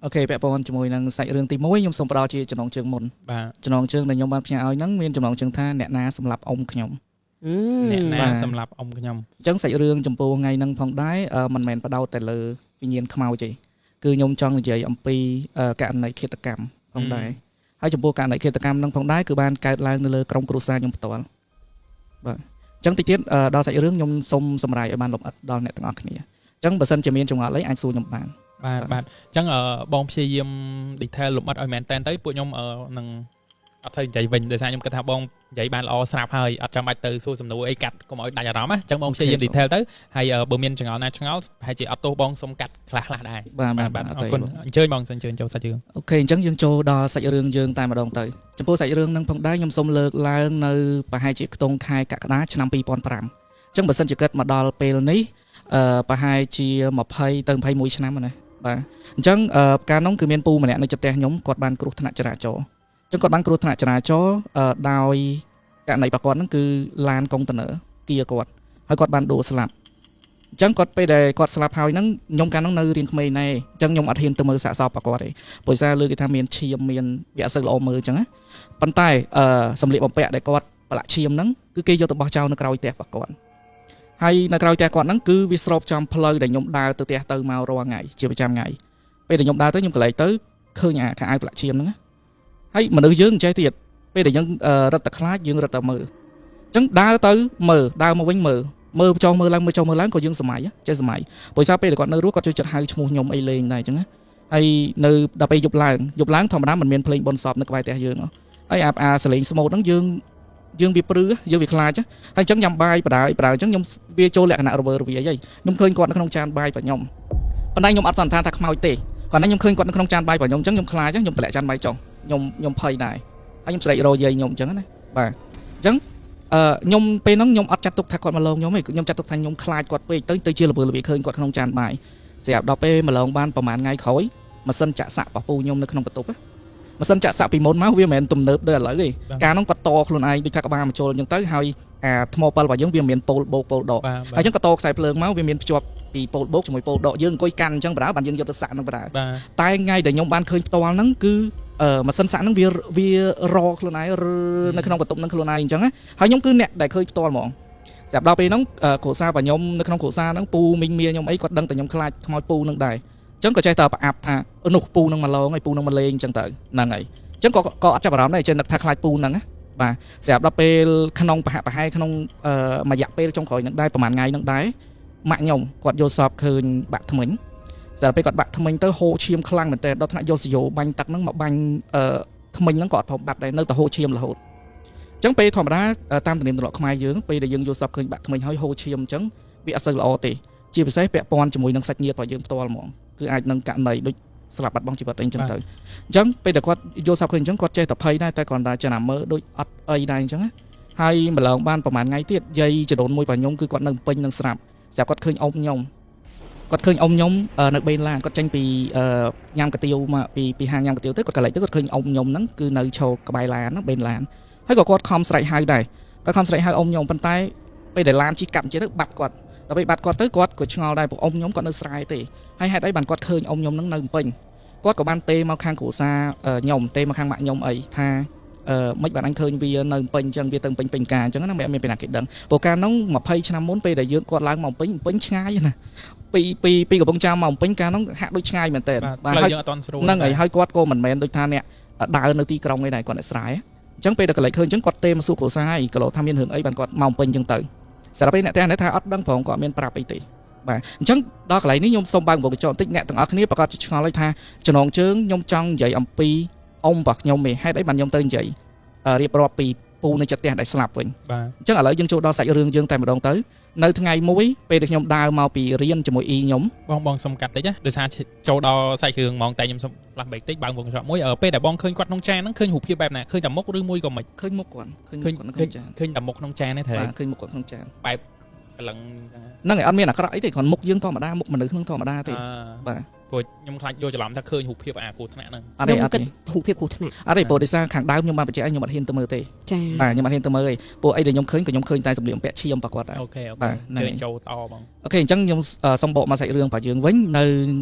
អូខេពាក់ព័ន្ធជាមួយនឹងសាច់រឿងទី1ខ្ញុំសូមផ្ដល់ជាចំណងជើងមុនបាទចំណងជើងដែលខ្ញុំបានផ្ញើឲ្យហ្នឹងមានចំណងជើងថាអ្នកណាសម្រាប់អ៊ំខ្ញុំអ្នកណាសម្រាប់អ៊ំខ្ញុំអញ្ចឹងសាច់រឿងចំពោះថ្ងៃហ្នឹងផងដែរមិនមែនបដោតតែលើវិញ្ញាណខ្មោចទេគឺខ្ញុំចង់និយាយអំពីករណីឃាតកម្មផងដែរហើយចំពោះករណីឃាតកម្មហ្នឹងផងដែរគឺបានកើតឡើងនៅលើក្រុមគ្រួសារខ្ញុំផ្ទាល់បាទអញ្ចឹងតិចទៀតដល់សាច់រឿងខ្ញុំសូមសម្រាយឲ្យបានលម្អិតដល់អ្នកទាំងអស់គ្នាអញ្ចឹងបើសិនជាមានចម្ងល់អីអាចសួរខ្ញុំបានបាទអញ្ចឹងបងព្យាយាម detail លម្អិតឲ្យមែនតែនទៅពួកខ្ញុំនឹងអត់ទៅនិយាយវិញដោយសារខ្ញុំគិតថាបងនិយាយបានល្អស្រាប់ហើយអត់ចាំបាច់ទៅសួរសំណួរអីកាត់កុំឲ្យដាច់អារម្មណ៍ណាអញ្ចឹងបងព្យាយាម detail ទៅហើយបើមានចង្អល់ណាឆ្ងល់ប្រហែលជាអត់ទោសបងសុំកាត់ខ្លះដែរបាទអរគុណអញ្ជើញបងអញ្ជើញចូលសាច់រឿងអូខេអញ្ចឹងយើងចូលដល់សាច់រឿងយើងតែម្ដងទៅចំពោះសាច់រឿងហ្នឹងផងដែរខ្ញុំសូមលើកឡើងនៅប្រហែលជាខ្ទង់ខែកក្កដាឆ្នាំ2005អញ្ចឹងបើសិនជាគិតមកដល់ពេលនេះប្រហែលជា20ទៅ21ឆ្នាំណាបាទអញ្ចឹងកាលនោះគឺមានពូម្នាក់នៅចិត្តផ្ទះខ្ញុំគាត់បានគ្រោះថ្នាក់ចរាចរណ៍អញ្ចឹងគាត់បានគ្រោះថ្នាក់ចរាចរណ៍ដោយករណីរបស់គាត់ហ្នឹងគឺឡានកុងតឺន័រគៀគាត់ហើយគាត់បានដួលស្លាប់អញ្ចឹងគាត់ពេលដែលគាត់ស្លាប់ហើយហ្នឹងខ្ញុំកាលនោះនៅរៀនក្មេងណែអញ្ចឹងខ្ញុំអត់ហ៊ានទៅមើលសាកសពរបស់គាត់ទេព្រោះសារលើគេថាមានឈាមមានវាអត់សូវល្អមើលអញ្ចឹងណាប៉ុន្តែសម្លៀកបំពាក់ដែលគាត់ប្រឡាក់ឈាមហ្នឹងគឺគេយកទៅបោះចោលនៅក្រោយផ្ទះរបស់គាត់ហើយនៅក្រោយផ្ទះគាត់ហ្នឹងគឺវាស្របចំផ្លូវដែលខ្ញុំដើរទៅផ្ទះទៅមករាល់ថ្ងៃជាប្រចាំថ្ងៃពេលដែលខ្ញុំដើរទៅខ្ញុំកន្លែងទៅឃើញអាខោអាវប្រឡាក់ឈាមហ្នឹងហើយមនុស្សយើងចេះទៀតពេលដែលយើងរត់តែខ្លាចយើងរត់តែមើលអញ្ចឹងដើរទៅមើលដើរមកវិញមើលចុះមើលឡើងក៏យើងសម័យចេះសម័យព្រោះសារពេលដែលគាត់នៅរស់គាត់ជួយចិត្តហៅឈ្មោះខ្ញុំអីលេងដែរអញ្ចឹងណាហើយនៅដល់ពេលយប់ឡើងធម្មតាមិនមានភ្លេងបុណ្យសពនៅក្បែរផ្ទះយើងហើយអាសលេងស្មូតហ្នឹងយើងវាព្រឺយើងវាខ្លាចហើយអញ្ចឹងញ៉ាំបាយបដាអញ្ចឹងខ្ញុំវាចូលលក្ខណៈរវើរវាយហើយខ្ញុំឃើញគាត់នៅក្នុងចានបាយរបស់ខ្ញុំប៉ុន្តែខ្ញុំអត់សន្និដ្ឋានថាខ្មោចទេគាត់ខ្ញុំឃើញគាត់នៅក្នុងចានបាយរបស់ខ្ញុំអញ្ចឹងខ្ញុំខ្លាចខ្ញុំតម្លាក់ចានបាយចុះខ្ញុំភ័យដែរហើយខ្ញុំស្រែករយាយខ្ញុំអញ្ចឹងណាបាទអញ្ចឹងខ្ញុំពេលហ្នឹងខ្ញុំអត់ចាត់ទុកថាគាត់មកលងខ្ញុំទេខ្ញុំចាត់ទុកថាខ្ញុំខ្លាចគាត់ពេកទៅជាលពើលវាឃើញគាត់ក្នុងចានបាយស្រាប់ដល់ពេលមកលងបានប្រហែលថ្ងៃក្រោយម៉ាស៊ីនចាក់សាក់ប៉ះពូខ្ញុំនៅក្នុងបន្ទប់ម៉ាស៊ីនចាក់សាក់ពីមុនមកវាមិនមែនទំនើបដូចឥឡូវទេកាលហ្នឹងគាត់តខ្លួនឯងដូចថាក្បាលមកចូលអញ្ចឹងទៅហើយអាថ្មប៉ិលរបស់យើងវាមិនមានប៉ូលបោកប៉ូលដកហើយអញ្ចឹងក៏តខ្សែភ្លើងមកវាមានភ្ជាប់ពីប៉ូលបោកជាមួយប៉ូលដកយើងអង្គុយកាន់អញ្ចឹងបានយើងយកទៅសាក់ហ្នឹងតែថ្ងៃដែលខ្ញុំបានឃើញផ្ទាល់ហ្នឹងគឺម៉ាស៊ីនសាក់ហ្នឹងវារខ្លួនឯងនៅក្នុងបន្ទប់ហ្នឹងខ្លួនឯងអញ្ចឹងហើយខ្ញុំគឺអ្នកដែលឃើញផ្ទាល់ហ្មងស្រាប់ដល់ពេលហ្នឹងគ្រួសាររបស់ខ្ញុំនៅក្នុងគ្រួសារហ្នឹងពូមីងមៀខ្ញុំអីគាត់ដឹងតែខ្ញុំខ្លាចខ្មោចពូហ្នឹងដែរអញ្ចឹងក៏ចេះតែប្រអាប់ថានោះពូហ្នឹងមកឡងហើយពូហ្នឹងមកលេងអញ្ចឹងទៅហ្នឹងហើយអញ្ចឹងក៏អត់ចាប់អារម្មណ៍ដែរចេះនឹកថាខ្លាចពូហ្នឹងណាបាទស្រាប់ដល់ពេលក្នុងប្រហែលក្នុងមួយរយៈពេលចុងក្រោយហ្នឹងដែរប្រហែលថ្ងៃហ្នឹងដែរម៉ាក់ខ្ញុំគាត់យកសពឃើញបាក់ថ្មិញស្រាប់ពេលគាត់បាក់ថ្មិញទៅហូរឈាមខ្លាំងមែនតើដល់ថ្នាក់យកស៊ីយ៉ូបាញ់ទឹកហ្នឹងមកបាញ់ថ្មិញហ្នឹងក៏អត់ប្របាត់ដែរនៅតែហូរឈាមរហូតអញ្ចឹងពេលធម្មតាតាមទំនៀមទម្លាប់ខ្មែរយើងពេលដែលយើងយកសពឃើញបាក់ថ្មិញហើយហូរឈាមអញ្ចឹងវាអត់សូវល្អទេជាពិសេសពាក់ព័ន្ធជាមួយនឹងសាច់ញាតិរបស់យើងផ្ទាល់ហ្មងគឺអាចនឹងករណីដូចស្លាប់បាត់បង់ជីវិតអីអញ្ចឹងទៅអញ្ចឹងពេលដែលគាត់យកសពឃើញអញ្ចឹងគាត់ចេះតែភ័យដែរតែគាត់តែចំណាំមើលដូចអត់អីដែរអញ្ចឹងហើយម្លងបានប្រហែលថ្ងៃទៀតយាយចំនួនមួយរបស់ខ្ញុំគឺគាត់នៅពេញនឹងស្រាប់គាត់ឃើញអ៊ំខ្ញុំនៅបេនឡានគាត់ចេញពីញ៉ាំកាទៀវមកពីហាងញ៉ាំកាទៀវទៅគាត់កន្លែងទៅគាត់ឃើញអ៊ំខ្ញុំហ្នឹងគឺនៅឈរក្បែរឡានបេនឡានហើយក៏គាត់ខំស្រែកហៅដែរគាត់ខំស្រែកហៅអ៊ំខ្ញុំប៉ុន្តែពេលដែលឡានជិះកាត់អញ្ចឹងទៅបាត់គាត់ដល់ពេលបាត់គាត់ទៅគាត់ក៏ឆ្ងល់ដែរពួកអ៊ំខ្ញុំគាត់នៅស្រែទេហើយហេតុអីបានគាត់ឃើញអ៊ំខ្ញុំហ្នឹងនៅពេញគាត់ក៏បានទេមកខាងគ្រួសារខ្ញុំទេមកខាងម៉ាក់ខ្ញុំអីថាមិនបានអញឃើញវានៅពេញអញ្ចឹងវាទៅពេញការអញ្ចឹងណាមិនមានពេលណាគេដឹងព្រោះកាលនោះ20ឆ្នាំមុនពេលដែលយើងគាត់ឡើងមកពេញឆ្ងាយណាពីកំពង់ចាមមកពេញកាលនោះហាក់ដូចឆ្ងាយមែនតើបាទហើយយើងអត់តន់ស្រួលហ្នឹងហើយគាត់ក៏មិនមែនដូចថាអ្នកដើរនៅទីក្រុងឯដែរគាត់អ្នកស្រែអញ្ចឹងពេលដែលកន្លែងឃើញអញ្ចឹងគាត់ទេមកសួរគ្រួសារហើយក៏លោថាមានរឿងអីបានគាត់មកពេញអញ្ចឹងទៅស្រាប់ពេលអ្នកផ្ទះថាអត់ដឹងផងគាត់មានប្រាប់អីទេបាទអញ្ចឹងដល់កន្លែងនេះខ្ញុំសូមបើកវងកញ្ចក់បន្តិចអ្នកទាំងអស់គ្នាប្រកាសជាឆ្ងល់ហើយថាចំណងជើងខ្ញុំចង់និយាយអំពីអ៊ំរបស់ខ្ញុំហេតុអីបានខ្ញុំទៅនិយាយរៀបរាប់ពីពូនៅចិត្តផ្ទះដែលស្លាប់វិញបាទអញ្ចឹងឥឡូវយើងចូលដល់សាច់រឿងយើងតែម្ដងទៅនៅថ្ងៃមួយពេលដែលខ្ញុំដើរមកពីរៀនជាមួយអ៊ីខ្ញុំបងសុំកាត់តិចណាដោយសារចូលដល់សាច់រឿងហ្មងតែខ្ញុំសុំ flashback តិចបើកវងកញ្ចក់មួយពេលដែលបងឃើញគាត់ក្នុងចានហ្នឹងឃើញរូបភាពបែបណាឃើញតែមុខឬមួយក៏មិនឃើញមុខគាត់ឃើញតែមុខក្នុងចានទេត្រូវឃើញមុខគាត់ក្នុងចានបែបកលឹងហ្នឹងឯងអត់មានអាក្រក់អីទេគ្រាន់មុខយើងធម្មតាមុខមនុស្សក្នុងធម្មតាទេបាទព្រោះខ្ញុំខ្លាចយកច្រឡំថាឃើញរូបភាពអាគ្រោះថ្នាក់ហ្នឹងអត់ទេរូបភាពគ្រោះថ្នាក់អត់ទេព្រោះដោយសារខាងដើមខ្ញុំបានបញ្ជាក់ឲ្យខ្ញុំអត់ហ៊ានទៅមើលទេចាបាទខ្ញុំអត់ហ៊ានទៅមើលទេព្រោះអីដែលខ្ញុំឃើញក៏ខ្ញុំឃើញតែសម្លៀកបំពាក់ឈាមរបស់គាត់ដែរអូខេជើញចូលតបងអូខេអញ្ចឹងខ្ញុំសុំបកមកសាច់រឿងរបស់យើងវិញនៅ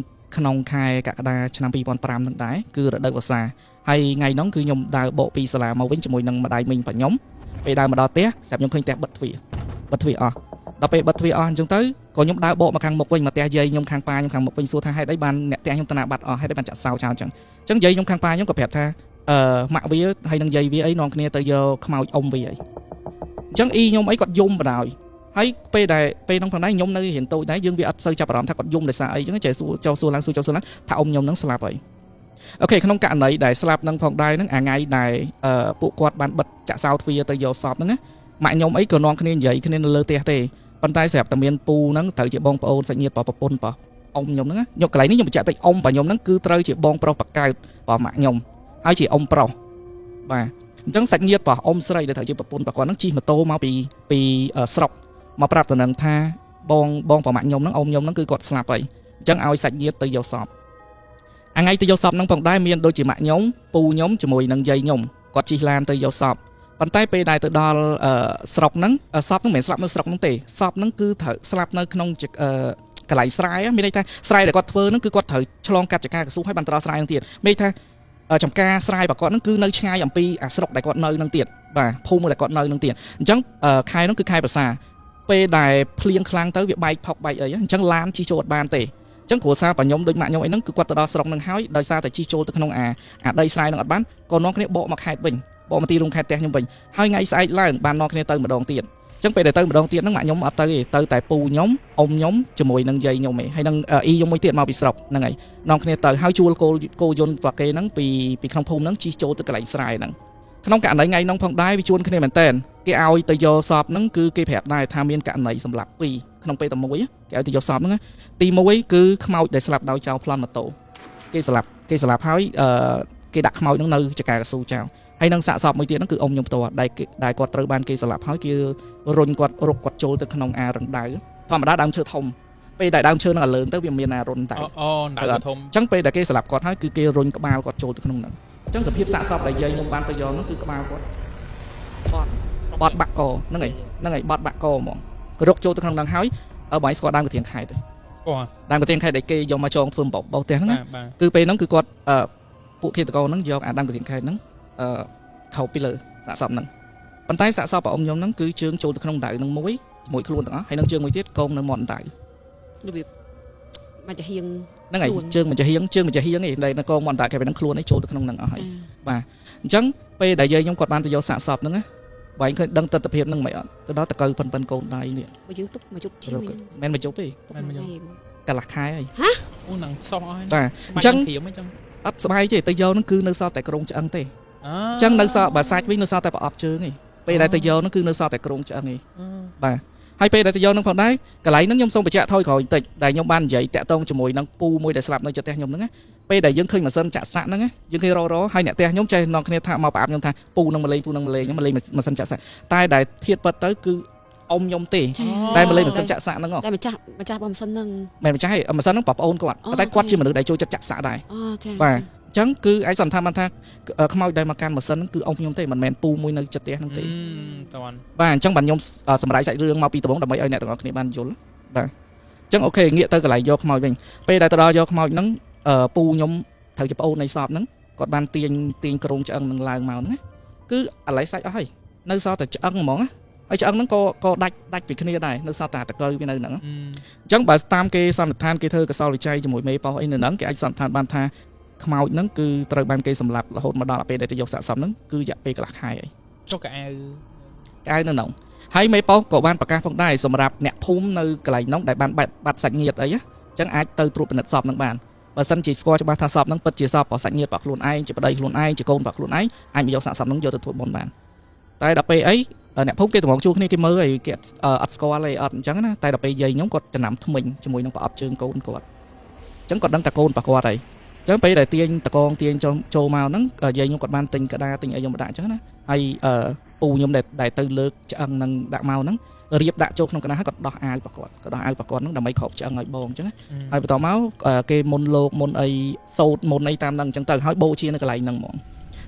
ក្នុងខែកក្កដាឆ្នាំ2005នឹងដែរគឺរដូវវស្សាហើយថ្ងៃហ្នឹងគឺខ្ញុំដើរបកពីសាលាមកវិញជាមួយនឹងម្ដាយមីងរបស់ខ្ញុំពេលដើរមកដល់ផ្ទះស្រាប់ខ្ញុំឃើញផ្ទះបិទទ្វារអស់ដល់ពេលបិទទ្វារអស់អញ្ចឹងទៅក៏ខ្ញុំដើរបកមកខាងមុខវិញមកផ្ទះយាយខ្ញុំខាងប៉ាខ្ញុំខាងមុខវិញសួរថាហេតុអីបានអ្នកផ្ទះខ្ញុំតាបាត់អស់ហេតុអីបានចាក់សោចោលអញ្ចឹងយាយខ្ញុំខាងប៉ាខ្ញុំក៏ប្រាប់ថាម៉ាក់វាហើយនឹងយាយវាអីនាំគ្នាទៅយកខ្មោចអ៊ំវាអីអញ្ចឹងអ៊ីខ្ញុំអីគាត់យំបណ្ដោយហើយពេលហ្នឹងផងដែរខ្ញុំនៅរៀងតូចដែរយើងវាអត់សូវចាប់អារម្មណ៍ថាគាត់យំដោយសារអីអញ្ចឹងចេះសួរឡើងថាអ៊ំខ្ញុំហ្នឹងស្លាប់ហើយអូខេក្នុងករណីដែលស្លាប់ហ្នឹងផងដែរហ្នឹងអាថ្ងៃដែលពួកគាត់បានបិទចាក់សោទ្វារទៅយកសពហ្នឹងណាម៉ាក់ខ្ញុំអីក៏នាំគ្នានិយាយគ្នានៅលើផ្ទះទេប៉ុន្តែស្រាប់តែមានពូហ្នឹងត្រូវជាបងប្អូនសាច់ញាតិប្រពន្ធអ៊ំខ្ញុំហ្នឹងខ្ញុំកន្លែងនេះខ្ញុំបញ្ជាក់តិចអ៊ំរបស់ខ្ញុំហ្នឹងគឺត្រូវជាបងប្រុសបកើតរបស់ម៉ាក់ខ្ញុំហើយជាអ៊ំប្រុសបាទអញ្ចឹងសាច់ញាតិរបស់អ៊ំស្រីដែលត្រូវជាប្រពន្ធរបស់គាត់ហ្នឹងជិះម៉ូតូមកពីស្រុកមកប្រាប់តំណែងថាបងរបស់ម៉ាក់ខ្ញុំហ្នឹងអ៊ំខ្ញុំហ្នឹងគឺគាត់ស្លាប់ហើយអញ្ចឹងឲ្យសាច់ញាតិទៅយកសពថ្ងៃទៅយកសពហ្នឹងផងដែរមានដូចជាម៉ាក់ខ្ញុំពូខ្ញុំជាមួយនឹងយាយខ្ញុំគាត់ជិះឡានទៅយកសពប៉ុន្តែពេលដែលទៅដល់ស្រុកហ្នឹងសពហ្នឹងមិនមែនស្លាប់នៅស្រុកហ្នឹងទេសពហ្នឹងគឺត្រូវស្លាប់នៅក្នុងកន្លែងស្រែមានន័យថាស្រែដែលគាត់ធ្វើហ្នឹងគឺគាត់ត្រូវឆ្លងកាត់ចការកស៊ូហើយបានទៅដល់ស្រែហ្នឹងទៀតមានន័យថាចំការស្រែរបស់គាត់ហ្នឹងគឺនៅឆ្ងាយអំពីអាស្រុកដែលគាត់នៅហ្នឹងទៀតបាទភូមិដែលគាត់នៅហ្នឹងទៀតអញ្ចឹងខែហ្នឹងគឺខែភាសាពេលដែលភ្លៀងខ្លាំងទៅវាបែកផុកបែកអីអញ្ចឹងឡានជិះចូលអត់បានទេអញ្ចឹងគ្រួសាររបស់ខ្ញុំដូចម៉ាក់ខ្ញុំអីហ្នឹងគឺគាត់ទៅដល់ស្រុកហ្នឹងហើយដោយសារតែជិះចូលទៅក្នុងអាដីស្រែហ្នឹងអត់បានក៏នាំគ្នាបកមកខេត្តវិញបកមកទីរួមខេត្តផ្ទះខ្ញុំវិញហើយថ្ងៃស្អែកឡើងបាននាំគ្នាទៅម្ដងទៀតអញ្ចឹងពេលដែលទៅម្ដងទៀតហ្នឹងម៉ាក់ខ្ញុំអត់ទៅទេទៅតែពូខ្ញុំអ៊ំខ្ញុំជាមួយនឹងយាយខ្ញុំឯងហើយនឹងអ៊ីខ្ញុំមួយទៀតមកពីស្រុកហ្នឹងហើយនាំគ្នាទៅហើយជួលគោយន្តរបស់គេហ្នឹងពីក្នុងភូមិហ្នឹងជិះចូលទៅកន្លែងស្រែហ្នឹងក្នុងករណីថ្ងៃហ្នឹងផងដែរវាជួនគ្នាមែនតើគេឲ្យទៅយកសពហ្នឹងគឺគេប្រាប់ដែរថាមានករណីសម្លាប់ពីរក្នុងពេលតែមួយគេឲ្យទៅយកសពហ្នឹងទី1គឺខ្មោចដែលស្លាប់ដោយចោលប្លន់ម៉ូតូគេស្លាប់ហើយគេដាក់ខ្មោចហ្នឹងនៅចការកស៊ូចោលហើយនឹងសាកសពមួយទៀតហ្នឹងគឺអ៊ំខ្ញុំផ្ទាល់ដែលគាត់ត្រូវបានគេស្លាប់ហើយគេរុញគាត់រុកគាត់ចូលទៅក្នុងរណ្ដៅធម្មតាដើមឈើធំពេលដែលដើមឈើហ្នឹងលើងទៅវាមានរុនតែដើមធំអញ្ចឹងពេលដែលគេស្លាប់គាត់ហើយគឺគេរុញក្បាលគាត់ចូលទៅក្នុងហ្នឹងអញ្ចឹងសភាពសាកសពដែលយាយខ្ញុំបានទៅយកហ្នឹងគឺក្បាលគាត់បត់បាក់កហ្នឹងហើយបត់បាក់កហ្មងរុកចូលទៅក្នុងហ្នឹងហើយបងឯងស្គាល់ដើមកធៀងខែទេស្គាល់ដើមកធៀងខែដែលគេយកមកចងធ្វើបោកផ្ទះហ្នឹងគឺពេលហ្នឹងគឺគាត់ពួកឃាតករហ្នឹងយកដើមកធៀងខែហ្នឹងខោពីលើសាកសពហ្នឹងប៉ុន្តែសាកសពរបស់អ៊ំខ្ញុំហ្នឹងគឺជើងចូលទៅក្នុងដៅហ្នឹងមួយជាមួយខ្លួនទាំងអស់ហើយនឹងជើងមួយទៀតកងនៅមាត់ដៅរបៀបមកចាហៀងហ្នឹងហើយជើងមិនចាហៀងឯងដែលនៅកងមាត់ដៅគេពេលហ្នឹងខ្លួនឯងចូលទៅក្នុងហ្នឹងអស់ហើយបាទអញ្ចឹងពេលដែលយាយខ្ញុំគាត់បានទៅយកសាកសពហ្នឹងណាបើឯងឃើញដឹងទស្សនវិជ្ជាហ្នឹងមិនអត់ទៅដល់តកៅប៉ុនកូនដៃនេះបើយើងទុកមកជប់ជិះមិនមកជប់ទេកន្លះខែហើយហ៎អូហ្នឹងសោះហើយបាទអញ្ចឹងអត់ស្បាយទេទៅយកហ្នឹងគឺនៅសល់តែក្រងឆ្អឹងទេអញ្ចឹងនៅសល់បើសាច់វិញនៅសល់តែប្រអប់ជើងឯងពេលដែលទៅយកហ្នឹងគឺនៅសល់តែក្រងឆ្អឹងឯងបាទហើយពេលដែលទៅយកហ្នឹងផងដែរកន្លែងហ្នឹងខ្ញុំសូមបញ្ជាក់ថយក្រោយបន្តិចដែលខ្ញុំបាននិយាយតាក់ទងជាមួយនឹងពូមួយដែលស្លាប់នៅជិតផ្ទះខ្ញុំហ្នឹងពេលដែលយើងឃើញម៉ាស៊ីនចាក់សាក់ហ្នឹងយើងឃើញរហើយអ្នកផ្ទះខ្ញុំចេះនាំគ្នាថាមកប្រអាប់ខ្ញុំថាពូនឹងមកលេងម៉ាស៊ីនចាក់សាក់តែដែលធៀបពិតទៅគឺអ៊ំខ្ញុំទេតែមកលេងម៉ាស៊ីនចាក់សាក់ហ្នឹងតែម្ចាស់ម៉ាស៊ីនហ្នឹងមិនម្ចាស់ទេម៉ាស៊ីនហ្នឹងប្អូនគាត់តែគាត់ជាមនុស្សដែលចូលចិត្តចាក់សាក់ដែរចាបាទអញ្ចឹងគឺឯងសន្និដ្ឋានបានថាខ្មោចដែលមកកាន់ម៉ាស៊ីនហ្នឹងគឺអ៊ំខ្ញុំទេមិនមែនពូមួយនៅចិត្តផ្ទះហ្នឹងទេបាទអញ្ចឹងបានខ្ញុំសម្រាប់សាច់រឿងមកពីដំបូងដើម្បីឲ្យអ្នកទាំងអស់គ្នាបានយល់បាទអញ្ចឹងអូខេងាកទៅកន្លែងយកខ្មោចវិញពេលដែលទៅដល់យកខ្មោចហ្នឹងពូខ្ញុំត្រូវជាប្អូននៃសពហ្នឹងគាត់បានទាញក្រងឆ្អឹងនឹងឡើងមកហ្នឹងគឺអាឡ័យសាច់អស់ហើយនៅសល់តែឆ្អឹងហ្មងហើយឆ្អឹងហ្នឹងក៏ដាច់ពីគ្នាដែរនៅសល់តែតកៅវានៅហ្នឹងអញ្ចឹងបើតាមគេសន្និដ្ឋានគេធ្វើកសលវិច័យជាមួយមេប៉ោះអីនៅហ្នឹងគេអាចសន្និដ្ឋានបានថាខ្មោចហ្នឹងគឺត្រូវបានគេសម្លាប់រហូតមកដល់ពេលដែលទៅយកសាកសពហ្នឹងគឺរយៈពេលកន្លះខែហើយចុះកៅអៅនៅហ្នឹងហើយមេប៉ោះក៏បានប្រកាសផងដែរសម្រាប់អ្នកភូមិនៅកន្លែងហ្នឹងដែលបានបាត់សាច់ញាតិអីអញ្ចឹងអាចទៅត្រួតពិនិត្យសពហ្នឹងបានបើសិនជាស្គាល់ច្បាស់ថាសពហ្នឹងពិតជាសពរបស់សាច់ញាតិរបស់ខ្លួនឯងជាប្តីខ្លួនឯងជាកូនរបស់ខ្លួនឯងអាចមកយកសាកសពហ្នឹងយកទៅធ្វើបុណ្យបានតែដល់ពេលអីអ្នកភូមិគេតម្រង់ជួលគ្នាគេមើលអីគេអត់ស្គាល់អីអត់អញ្ចឹងណាតែដល់ពេលយាយខ្ញុំគាត់ចំណាំថ្មិញជាមួយនឹងប្រអប់ជើងកូនគាត់អញ្ចឹងគាត់ដឹងតែកូនរបស់គាត់ហើយអញ្ចឹងពេលដែលទាញតកងទាញចូលមកហ្នឹងយាយខ្ញុំគាត់បានទិញក្តារទិញអីយកមកដាក់អញ្ចឹងណាហើយពូខ្ញុំដែលទៅលើកឆ្អឹងនឹងដាក់មកហ្នឹងរៀបដាក់ចូលក្នុងកណ្ដាលហើយគាត់ដោះអាវរបស់គាត់ហ្នឹងដើម្បីគ្របឆ្អឹងឲ្យបងអញ្ចឹងហើយបន្តមកគេមុនលោកមុនអីសោតមុនអីតាមហ្នឹងអញ្ចឹងទៅហើយបូជានៅកន្លែងហ្នឹងហ្មង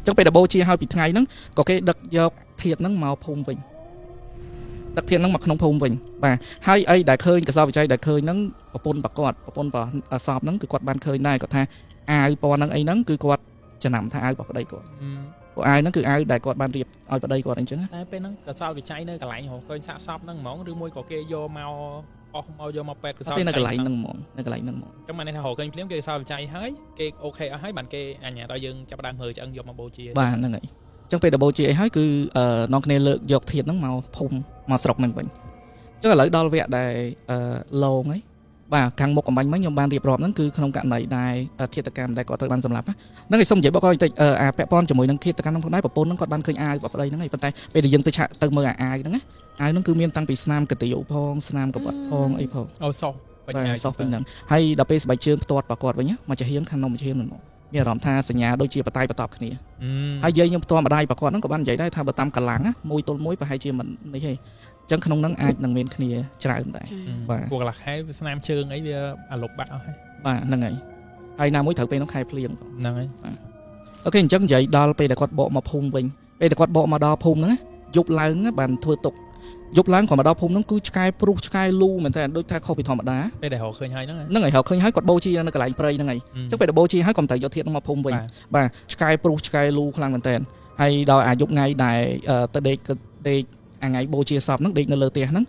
អញ្ចឹងពេលដែលបូជាហើយពីថ្ងៃហ្នឹងក៏គេដឹកយកធាតុហ្នឹងមកភូមិវិញ ដឹកធានហ្នឹងមកក្នុងភូមិវិញបាទហើយអីដែលឃើញកសោវិច័យដែលឃើញហ្នឹងប្រពន្ធប្រសពហ្នឹងគឺគាត់បានឃើញដែរគាត់ថាអាវពណ៌ហ្នឹងអីហ្នឹងគឺគាត់ចំណាំថាអាវរបស់ប្តីគាត់ពួកអាវហ្នឹងគឺអាវដែលគាត់បានរៀបឲ្យប្តីគាត់អញ្ចឹង តែពេលហ្នឹងកសោវិច័យនៅកន្លែងរកឃើញសាកសពហ្នឹងហ្មងឬមួយក៏គេយកមកអស់មកយកមកពេទ្យកសោវិច័យ នៅកន្លែងហ្នឹងហ្មងនៅកន្លែងហ្នឹងហ្មង ចឹងបានន័យថារកឃើញភ្លាមគេកសោវិច័យហើយគេអូខេអស់ហើយបានគេអញ្ញាដល់យើងចាប់ដើមមើលឆ្អឹងយកមកបូជា បាទហ្នឹងហើយអញ្ចឹងពេលដល់បូជាអីហើយគឺនាំគ្នាលើកយកធាតុហ្នឹងមកភូមិមកស្រុកហ្នឹងវិញអញ្ចឹងឥឡូវដល់វគ្គដែលឡងហើយបាទខាងមុខកំបាញ់មិញខ្ញុំបានរៀបរាប់ហ្នឹងគឺក្នុងករណីដែលឃាតកម្មដែលគាត់ត្រូវបានសម្លាប់ហ្នឹងឯងសូមនិយាយបកបន្តិចអាពាក់ព័ន្ធជាមួយនឹងឃាតកម្មហ្នឹងផងដែរប្រពន្ធហ្នឹងគាត់បានឃើញអាវរបស់ប្តីហ្នឹងឯងប៉ុន្តែពេលដែលយើងទៅមើលអាវហ្នឹងណាអាវហ្នឹងគឺមានតាំងពីស្នាមកន្ទាវផងស្នាមកបាត់ផងអីផង អូសោះពេញហើយ សោះពេញហ្នឹងហើយដល់ពេលស្បែកជើងផ្ទាត់របស់គាត់វិញមកចាហៀងខាងនំចាហៀងហ្នឹងមានអារម្មណ៍ថាសញ្ញាដូចជាបតៃបតប់គ្នាហើយយាយខ្ញុំផ្ទាល់ម្ដាយរបស់គាត់ហ្នឹងក៏បាននិយាយដែរថាបើតាមកម្លាំងមួយទល់មួយប្រហែលជាមិននេះទេអញ្ចឹងក្នុងហ្នឹងអាចនឹងមានគ្នាច្រើនដែរបាទ ពួកកន្លះខែស្នាមជើងអីវាអាលុបបាត់អស់ហើយ បាទហ្នឹងហើយណាមួយត្រូវពេលហ្នឹងខែភ្លៀង ហ្នឹងហើយ អូខេអញ្ចឹងនិយាយដល់ពេលដែលគាត់បកមកភូមិវិញពេលដែលគាត់បកមកដល់ភូមិហ្នឹងយប់ឡើងបានធ្វើទុកយប់ឡើងគាត់មកដល់ភូមិហ្នឹងគឺឆ្កែព្រុសឆ្កែលូមែនតើដូចថាខុសពីធម្មតា ពេលដែលរកឃើញហើយហ្នឹង ហ្នឹងហើយរកឃើញហើយគាត់បូជានៅកន្លែងព្រៃហ្នឹងហើយអញ្ចឹងពេលដែលបូជាហើយគាត់ត្រូវយកធាតុហ្នឹងមកភូមិវិញបាទឆ្កែព្រុសឆ្កែលូខ្លាំងមែនតើហើយដល់អាយុថ្ងៃដែលទៅដេកអាថ្ងៃបូជាសពហ្នឹងដេកនៅលើផ្ទះហ្នឹង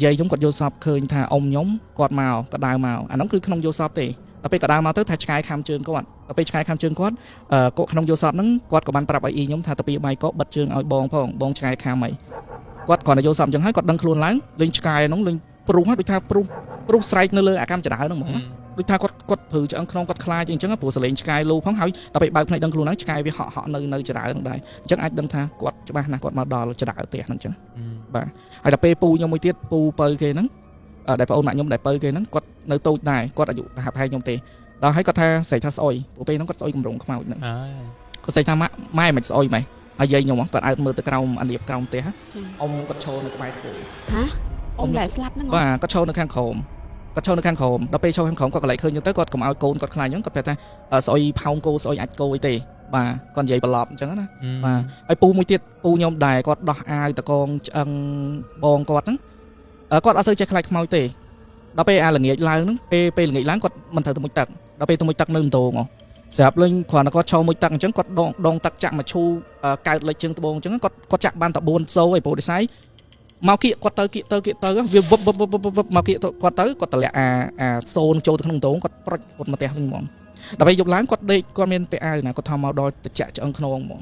យាយខ្ញុំគាត់យកសពឃើញថាអ៊ំខ្ញុំគាត់មកក៏ដើរមកអាហ្នឹងគឺក្នុងយកសពទេដល់ពេលក៏ដើរមកទៅថាឆ្កែខាំជើងគាត់ដល់ពេលឆ្កែខាំជើងគាត់កក់ក្នុងយកសពហ្នឹងគាត់ក៏បានប្រាប់ឲ្យអ៊ីខ្ញុំថាទៅពីបាយកបិទជើងឲ្យបងផងបងឆ្កែខាំអីគាត់គ្រាន់តែយកសពអញ្ចឹងហើយគាត់ដឹងខ្លួនឡើងលេងឆ្កែហ្នឹងលេងព្រុសដូចថាព្រុសស្រែកនៅលើអាកម្មចដៅហ្នឹងហ្មងដូចថាគាត់ព្រឺឆ្អឹងក្នុងគាត់ខ្លាចអញ្ចឹងព្រោះសលេងឆ្កែលូផងហើយដល់ពេលបើកភ្នែកដឹងខ្លួនឡើងឆ្កែវាហក់នៅចដៅហ្នឹងដែរអញ្ចឹងអាចដឹងថាគាត់ច្បាស់ណាស់គាត់មកដល់ចដៅផ្ទះហ្នឹងអញ្ចឹងបាទហើយដល់ពេលពូខ្ញុំមួយទៀតពូបើគេហ្នឹងដែលបងអូនម៉ាក់ខ្ញុំដែលបើគេហ្នឹងគាត់នៅតូចដែរគាត់អាយុប្រហែលខ្ញុំទេដល់ហើយគាត់ថាស្រែកថាស្អុយព្រោះពេលហ្នឹងគាត់ស្អុយកម្រងខ្មោចហ្នឹងគាត់ស្រែកថាម៉ែមិនស្អុយម៉ែហើយយាយខ្ញុំគាត់អើតមើលទៅក្រោមអាលៀបក្រោមផ្ទះអ៊ំគាត់ឈរនៅក្បែរគោ ហាអ៊ំដែលស្លាប់ហ្នឹង បាទគាត់ឈរនៅខាងក្រោមដល់ពេលឈរខាងក្រោមគាត់ក៏ឡែកឃើញទៅគាត់កុំឲ្យកូនគាត់ខ្លាចអញ្ចឹងគាត់ប្រាប់ថាស្អុយផោងគោស្អុយអាចគោអីទេបាទគាត់និយាយប្រឡប់អញ្ចឹងណាបាទហើយពូមួយទៀតពូខ្ញុំដែរគាត់ដោះអាវតកងឆ្អឹងបងគាត់ហ្នឹងគាត់អត់សូវចេះខ្លាចខ្មោចទេដល់ពេលអាល្ងាចឡើងហ្នឹងពេលល្ងាចឡើងគាត់មិនត្រូវទៅមុជទឹកដល់ពេលទៅមុជទឹកនៅដងស្រាប់លេងគ្រាន់តែគាត់ឈរមុជទឹកអញ្ចឹងគាត់ដងទឹកចាក់មកឈូកើតលេចជើងត្បូងអញ្ចឹងគាត់ចាក់បានតែ4សូឯព្រោះដូចស្អីមកគៀកគាត់ទៅវាវឹបមកគៀកគាត់ទៅគាត់តម្លាក់អាសូនចូលទៅក្នុងដងគាត់ប្រុចគាត់មកផ្ទះវិញហ្មងដល់ពេលយប់ឡើងគាត់ដេកគាត់មានពាក់អាវណាគាត់ថមមកដល់តិចឆ្អឹងខ្នងហ្មង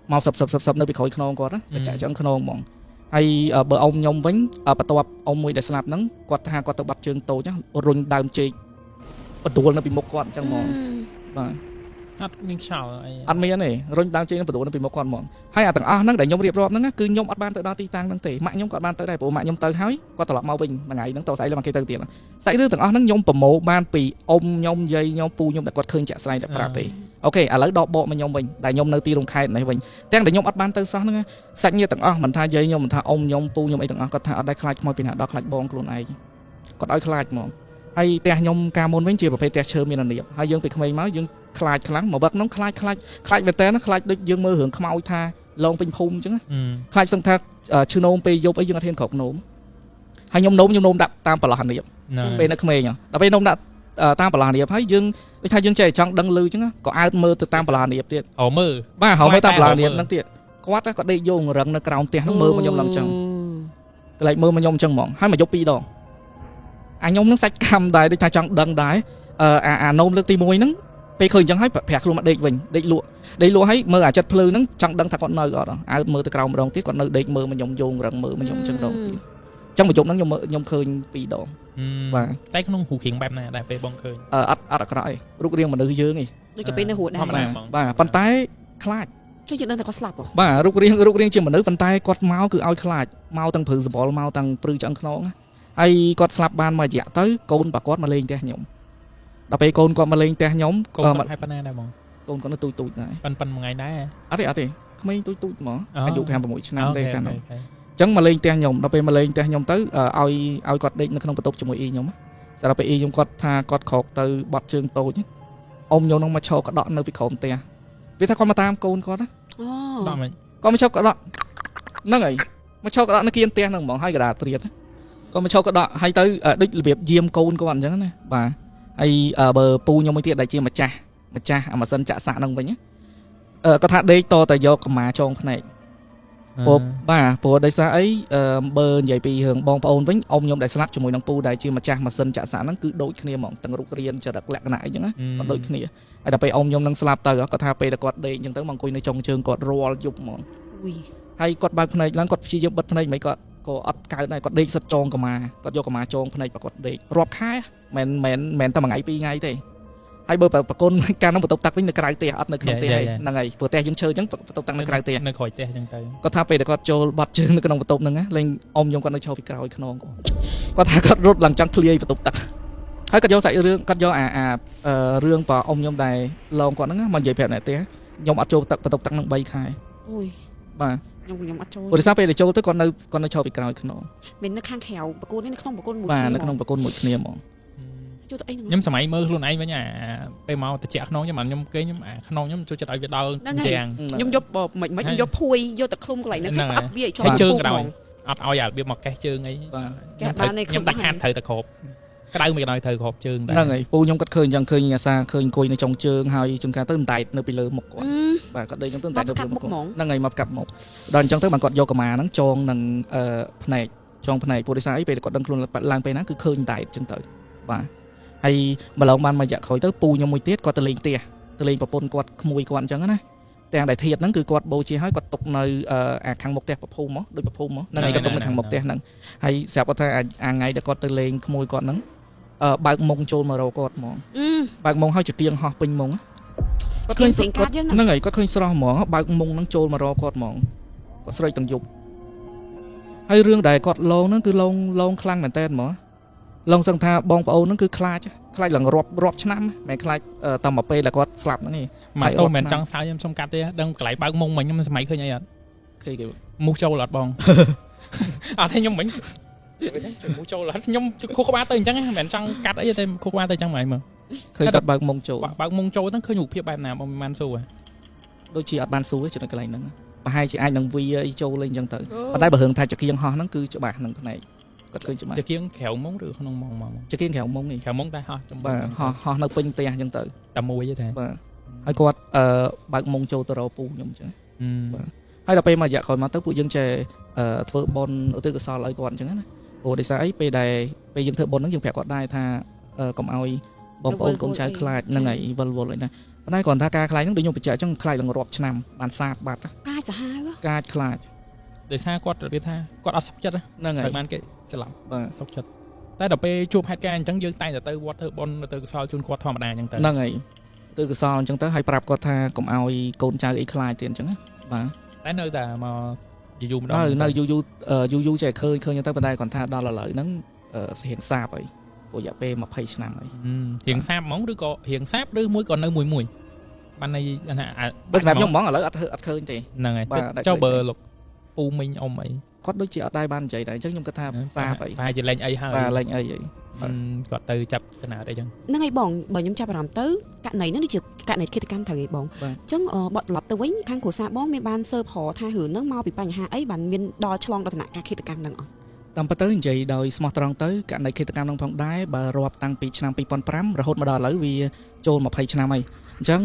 មកសឹបនៅពីក្រោយខ្នងគាត់ណាតិចឆ្អឹងខ្នងហ្មងហើយបើអ៊ំខ្ញុំវិញបន្ទាប់អ៊ំមួយដែលស្លាប់ហ្នឹងគាត់ថាគាត់ទៅបាត់ជើងតូចរុញដើមចេកបន្ទួលនៅពីមុខគាត់អញ្ចឹងហ្មងបាទ អត់មានខ្យល់អី អត់មានទេរុញដើមចេកបន្ទួលនៅពីមុខគាត់ហ្មងហើយអាទាំងអស់ហ្នឹងដែលខ្ញុំរៀបរាប់ហ្នឹងគឺខ្ញុំអត់បានទៅដល់ទីតាំងហ្នឹងទេម៉ាក់ខ្ញុំក៏បានទៅដែរព្រោះម៉ាក់ខ្ញុំទៅហើយគាត់ត្រឡប់មកវិញមួយថ្ងៃហ្នឹងតោះស្អីឡើងគេទៅទៀតសាច់រឿងទាំងអស់ហ្នឹងខ្ញុំប្រមូលបានពីអ៊ំខ្ញុំយាយខ្ញុំពូខ្ញុំដែលគាត់ឃើញចាក់ស្ដែងតែប្រាប់ទេអូខេឥឡូវដកបកមកខ្ញុំវិញដែលខ្ញុំនៅទីរំខេត្តនេះវិញទាំងដែលខ្ញុំអត់បានទៅសោះហ្នឹងសាច់ញាតិទាំងអស់មិនថាយាយខ្ញុំមិនថាអ៊ំខ្ញុំពូខ្ញុំអីទាំងអស់គាត់ថាអត់ដែរខ្លាចខ្មោចពីណាដល់ខ្លាចបងខ្លួនឯងគាត់ឲ្យខ្លាចហ្មងហើយផ្ទះខ្ញុំកាលមុនវិញជាប្រភេទផ្ទះឈើមានអានៀបហើយយើងពីក្មេងមកយើងខ្លាចខ្លាំងមកវឹកហ្នឹងខ្លាចមែនតើខ្លាចដូចយើងមើលរឿងខ្មោចថាឡងពេញភូមិអញ្ចឹងខ្លាចសឹងថាឈឺនោមពេលយប់អីយើងអត់ហ៊ានក្រោកនោមហើយខ្ញុំនោមដាក់តាមប្រឡោះអានៀបពេលនៅក្មេងដល់ពេលនោមដាក់តាមប្រឡោះអានៀបហើយយើងដូចថាយើងចេះចង់ដឹងលឺអញ្ចឹងក៏អើតមើលទៅតាមប្រឡោះអានៀបទៀតមើលបាទហៅមើលតាមប្រឡោះអានៀបហ្នឹងទៀតគាត់ក៏ដេកយោងរឹងនៅក្រោមផ្ទះហ្នឹងមើលមកខ្ញុំឡើងអញ្ចឹងកន្លែងមើលមកខ្ញុំអញ្ចឹងហ្មងហើយមកយប់2ដងអាខ្ញុំនឹងសាច់ខំដែរដូចថាចង់ដឹងដែរអានោមលើកទី1ហ្នឹងពេលឃើញអញ្ចឹងហើយប្រាក់ខ្លួនមកដេកវិញដេកលក់ហើយមើលអាចិត្តភ្លឺហ្នឹងចង់ដឹងថាគាត់នៅអត់អើមើលទៅក្រោមម្ដងទៀតគាត់នៅដេកមើលមកខ្ញុំយោងរឹងមើលមកខ្ញុំអញ្ចឹងដងទៀតអញ្ចឹងមកយប់ហ្នឹងខ្ញុំឃើញ2ដងបាទតែក្នុងរូបរាងបែបណាដែរពេលបងឃើញអត់អាក្រក់ទេរូបរាងមនុស្សយើងឯងដូចកាពេលនៅហួរដែរបាទប៉ុន្តែខ្លាចចុះយើងដឹងថាគាត់ស្លាប់ហ៎បាទរូបរាងជាមនុស្សប៉ុន្តែគាត់មកគឺឲ្យខ្លាចមកទាំងព្រឺសបល់មកទាំងព្រឺឆ្អឹងខ្នងហើយគាត់ស្លាប់បានមួយរយៈទៅកូនរបស់គាត់មកលេងផ្ទះខ្ញុំដល់ពេលកូនគាត់មកលេងផ្ទះខ្ញុំកូនគាត់ឲ្យប៉ុណ្ណាដែរបងកូនគាត់នៅទូចដែរប៉ុនមួយថ្ងៃដែរអត់ទេក្មេងទូចហ្មងអាយុ5-6ឆ្នាំទេកាលនោះអញ្ចឹងមកលេងផ្ទះខ្ញុំដល់ពេលមកលេងផ្ទះខ្ញុំទៅឲ្យគាត់ដេកនៅក្នុងបន្ទប់ជាមួយអ៊ីខ្ញុំស្រាប់ពេលអ៊ីខ្ញុំគាត់ថាគាត់ក្រោកទៅបត់ជើងតូចអ៊ំខ្ញុំនឹងមកឈរក្តក់នៅពីក្រោមផ្ទះវាថាគាត់មកតាមកូនគាត់ណាដល់មិនគាត់មកឈរក្តក់ហ្នឹងហើយ មកឈោកដកនៅគៀនផ្ទះហ្នឹងហ្មងហើយកដាត្រៀតក៏មកឈោកដកហើយទៅដូចរបៀបយាមកូនគាត់អញ្ចឹងណាបាទហើយបើពូខ្ញុំមួយទៀតដែលជាម្ចាស់អាម៉ាស៊ីនចាក់សាក់ហ្នឹងវិញគាត់ថាដេកតតែយកកម្មាចងភ្នែកព្រោះដោយសារអីបើនិយាយពីរឿងបងប្អូនវិញអ៊ំខ្ញុំដែលស្លាប់ជាមួយនឹងពូដែលជាម្ចាស់ម៉ាស៊ីនចាក់សាក់ហ្នឹងគឺដូចគ្នាហ្មងទាំងរូបរាងចរិតលក្ខណៈអីចឹងណាគាត់ដូចគ្នាហើយដល់ពេលអ៊ំខ្ញុំនឹងស្លាប់ទៅគាត់ថាពេលដែលគាត់ដេកអញ្ចឹងទៅមកអង្គុយនៅចុងជើងគាត់រាល់យប់ហ្មងហើយគាត់បើកភ្នែកឡើងគាត់ព្យាយាមបិទភ្នែកមិនគាត់ក៏អត់កើតដែរគាត់ដេកសិតចងកម្មាគាត់យកកម្មាចងភ្នែកគាត់ដេករាប់ខែមិនតែមួយថ្ងៃពីរថ្ងៃទេហើយបើប្រកូនកាលនោះបន្ទប់ទឹកវិញនៅក្រៅផ្ទះអត់នៅក្នុងផ្ទះហ្នឹងហើយព្រោះផ្ទះយើងឈើអញ្ចឹងបន្ទប់ទឹកនៅក្រៅផ្ទះនៅក្រោយផ្ទះអញ្ចឹងទៅគាត់ថាពេលដែលគាត់ចូលបាត់ជើងនៅក្នុងបន្ទប់ហ្នឹងលេងអ៊ំខ្ញុំគាត់នៅឈរពីក្រោយខ្នងគាត់ថាគាត់រត់ឡើងចង់ឃ្លាយបន្ទប់ទឹកហើយគាត់យកសាច់រឿងគាត់យករឿងបើអ៊ំខ្ញុំដែលឡងគាត់ហ្នឹងមកនិយាយប្រាប់អ្នកផ្ទះខ្ញុំអត់ចូលទឹកបន្ទប់ទឹកហ្នឹង3ខែអូយបាទខ្ញុំអត់ចូលព្រោះដោយសារពេលដែលចូលទៅគាត់នៅឈរពីក្រោយខ្នងមាននៅខាងក្រៅប្រគល់នេះនៅក្នុងប្រគល់មួយបាទនៅក្នុងប្រគល់មួយគ្នាហ្មងចូលទៅអីហ្នឹងខ្ញុំសម័យមើលខ្លួនឯងវិញពេលមកតិចខ្នងខ្ញុំខ្ញុំខ្នងខ្ញុំចូលចិត្តឲ្យវាដល់យ៉ាងខ្ញុំយកមិនយកភួយយកទៅឃ្លុំកន្លែងហ្នឹងអត់វាឲ្យជាប់ជើងក្រោយអត់ឲ្យរបៀបមកកេះជើងអីបាទខ្ញុំដាច់ខាតត្រូវតែគ្របក្តៅមិនឲ្យត្រូវគ្របជើងដែរហ្នឹងហើយពូខ្ញុំគាត់ឃើញអញ្ចឹងឃើញអាសាឃើញអង្គុយនៅចុងជើងហើយជួនកាលទៅតែនៅពីលើមុខគាត់បាទគាត់ដេកអញ្ចឹងទៅតែនៅពីលើមុខហ្នឹងហើយមកកាប់មុខដល់អញ្ចឹងទៅបានគាត់យកកម្មាហ្នឹងចងនឹងភ្នែកចងភ្នែកព្រោះដោយសារអីពេលគាត់ដឹងខ្លួនឡើងពេលណាគឺឃើញតែអញ្ចឹងទៅបាទហើយម្លងបានមួយរយៈក្រោយទៅពូខ្ញុំមួយទៀតគាត់ទៅលេងផ្ទះទៅលេងប្រពន្ធគាត់ក្មួយគាត់អញ្ចឹងណាទាំងដែលធាតហ្នឹងគឺគាត់បូជាឲ្យគាត់ទុកនៅខាងមុខផ្ទះប្រភូមិមកដូចប្រភូមិមកហ្នឹងហើយគាត់ទុកនៅខាងមុខផ្ទះហ្នឹងហើយស្រាប់គាត់ថាថ្ងៃដែលគាត់ទៅលេងក្មួយគាត់ហ្នឹងបើកមុងចូលមករកគាត់ហ្មងបើកមុងឲ្យជាគៀងហោះពេញមុងគាត់ឃើញគាត់ហ្នឹងហើយគាត់ឃើញស្រស់ហ្មងបើកមុងហ្នឹងចូលមករកគាត់ហ្មងគាត់ស្រែកទាំងយប់ហើយរឿងដែលគាត់ឡងហ្នឹងគឺឡងខ្លាំងមែនតើហ្មងឡងសឹងថាបងប្អូនហ្នឹងគឺខ្លាចឡើងរាប់ឆ្នាំមិនខ្លាចតែមកពេលដែលគាត់ស្លាប់ហ្នឹងឯងមកទៅមិនចង់សើខ្ញុំសុំកាត់ទេដឹងកន្លែងបើកមុងមិញខ្ញុំសម័យឃើញអីអត់ឃើញគេមូសចូលអត់បងអត់ទេខ្ញុំមិញមូសចូលអត់ខ្ញុំខួរក្បាលទៅអញ្ចឹងមិនមែនចង់កាត់អីទេខួរក្បាលទៅអញ្ចឹងហ្មងមើលឃើញគាត់បើកមុងចូលហ្នឹងឃើញរូបភាពបែបណាបងមិនបានសួរដូចជាអត់បានសួរចំណុចកន្លែងហ្នឹងប្រហែលជាអាចនឹងវាអីចូលលេងអញ្ចឹងទៅប៉ុន្តែបើរឿងថាចកៀងហោះហ្នឹងគឺច្បាស់ហ្នឹងផ្នែកគាត់ឃើញច្បាស់ចកៀងក្រៅមុងឬក្នុងមុងមកចកៀងក្រៅមុងនេះក្រៅមុងតែហោះបាទហោះនៅពេញផ្ទះអញ្ចឹងទៅតែមួយទេបាទហើយគាត់បើកមុងចូលទៅរកពូខ្ញុំអញ្ចឹងបាទហើយដល់ពេលមួយរយៈក្រោយមកទៅពួកយើងចេះធ្វើបុណ្យឧទ្ទិសកុសលឲ្យគាត់អញ្ចឹងណាព្រោះដោយសារអីពេលយើងធ្វើបុណ្យហ្នឹងយើងប្រាប់គាត់ដែរថាកុំឲ្យបងប្អូនកូនចៅខ្លាចហ្នឹងហើយវល់អីណាប៉ុន្តែគ្រាន់ថាការខ្លាចហ្នឹងដូចខ្ញុំបញ្ជាក់អញ្ចឹងខ្លាចឡើងរាប់ឆ្នាំបានសាបបាត់កាចសាហាវកាចខ្លាចដោយសារគាត់និយាយថាគាត់អត់សុខចិត្តហ្នឹងហើយបានគេស្លាប់បាទសុខចិត្តតែដល់ពេលជួបហេតុការណ៍អញ្ចឹងយើងតែងតែទៅវត្តធ្វើបុណ្យទៅកុសលជូនគាត់ធម្មតាអញ្ចឹងទៅហ្នឹងហើយទៅកុសលអញ្ចឹងទៅហើយប្រាប់គាត់ថាកុំឲ្យកូនចៅអីខ្លាចទៀតអញ្ចឹងបាទតែនៅតែមកយូរម្ដងនៅយូរចេះឃើញទៅប៉ុន្តែគាត់ថាដល់ឥឡូវហ្នឹងរៀងសាបហើយព្រោះរយៈពេល20ឆ្នាំហើយរៀងសាបហ្មងឬក៏រៀងសាបឬមួយក៏នៅមួយបានន័យថាបើសម្រាប់ខ្ញុំហ្មងឥឡូវអត់ឃើញទេហ្នឹងហើយចុះបើលោកពូមីងអ៊ំអីគាត់ដូចជាអត់ដែរបាននិយាយដែរអញ្ចឹងខ្ញុំគិតថាសាបអីប្រហែលជាលេងអីហើយបាទលេងអីគាត់ទៅចាប់កណាត់អីចឹងហ្នឹងហើយបងបើខ្ញុំចាប់អារម្មណ៍ទៅករណីហ្នឹងដូចជាករណីឃាតកម្មត្រូវឯងបងអញ្ចឹងបត់ត្រឡប់ទៅវិញខាងគ្រួសារបងមានបានសើបរថារឿងហ្នឹងមកពីបញ្ហាអីបានមានដល់ឆ្លងដល់ឋានៈការឃាតកម្មហ្នឹងអត់តាមពិតទៅនិយាយដោយស្មោះត្រង់ទៅករណីឃាតកម្មហ្នឹងផងដែរបើរាប់តាំងពីឆ្នាំ2005រហូតមកដល់ឥឡូវវាចូល20ឆ្នាំហើយអញ្ចឹង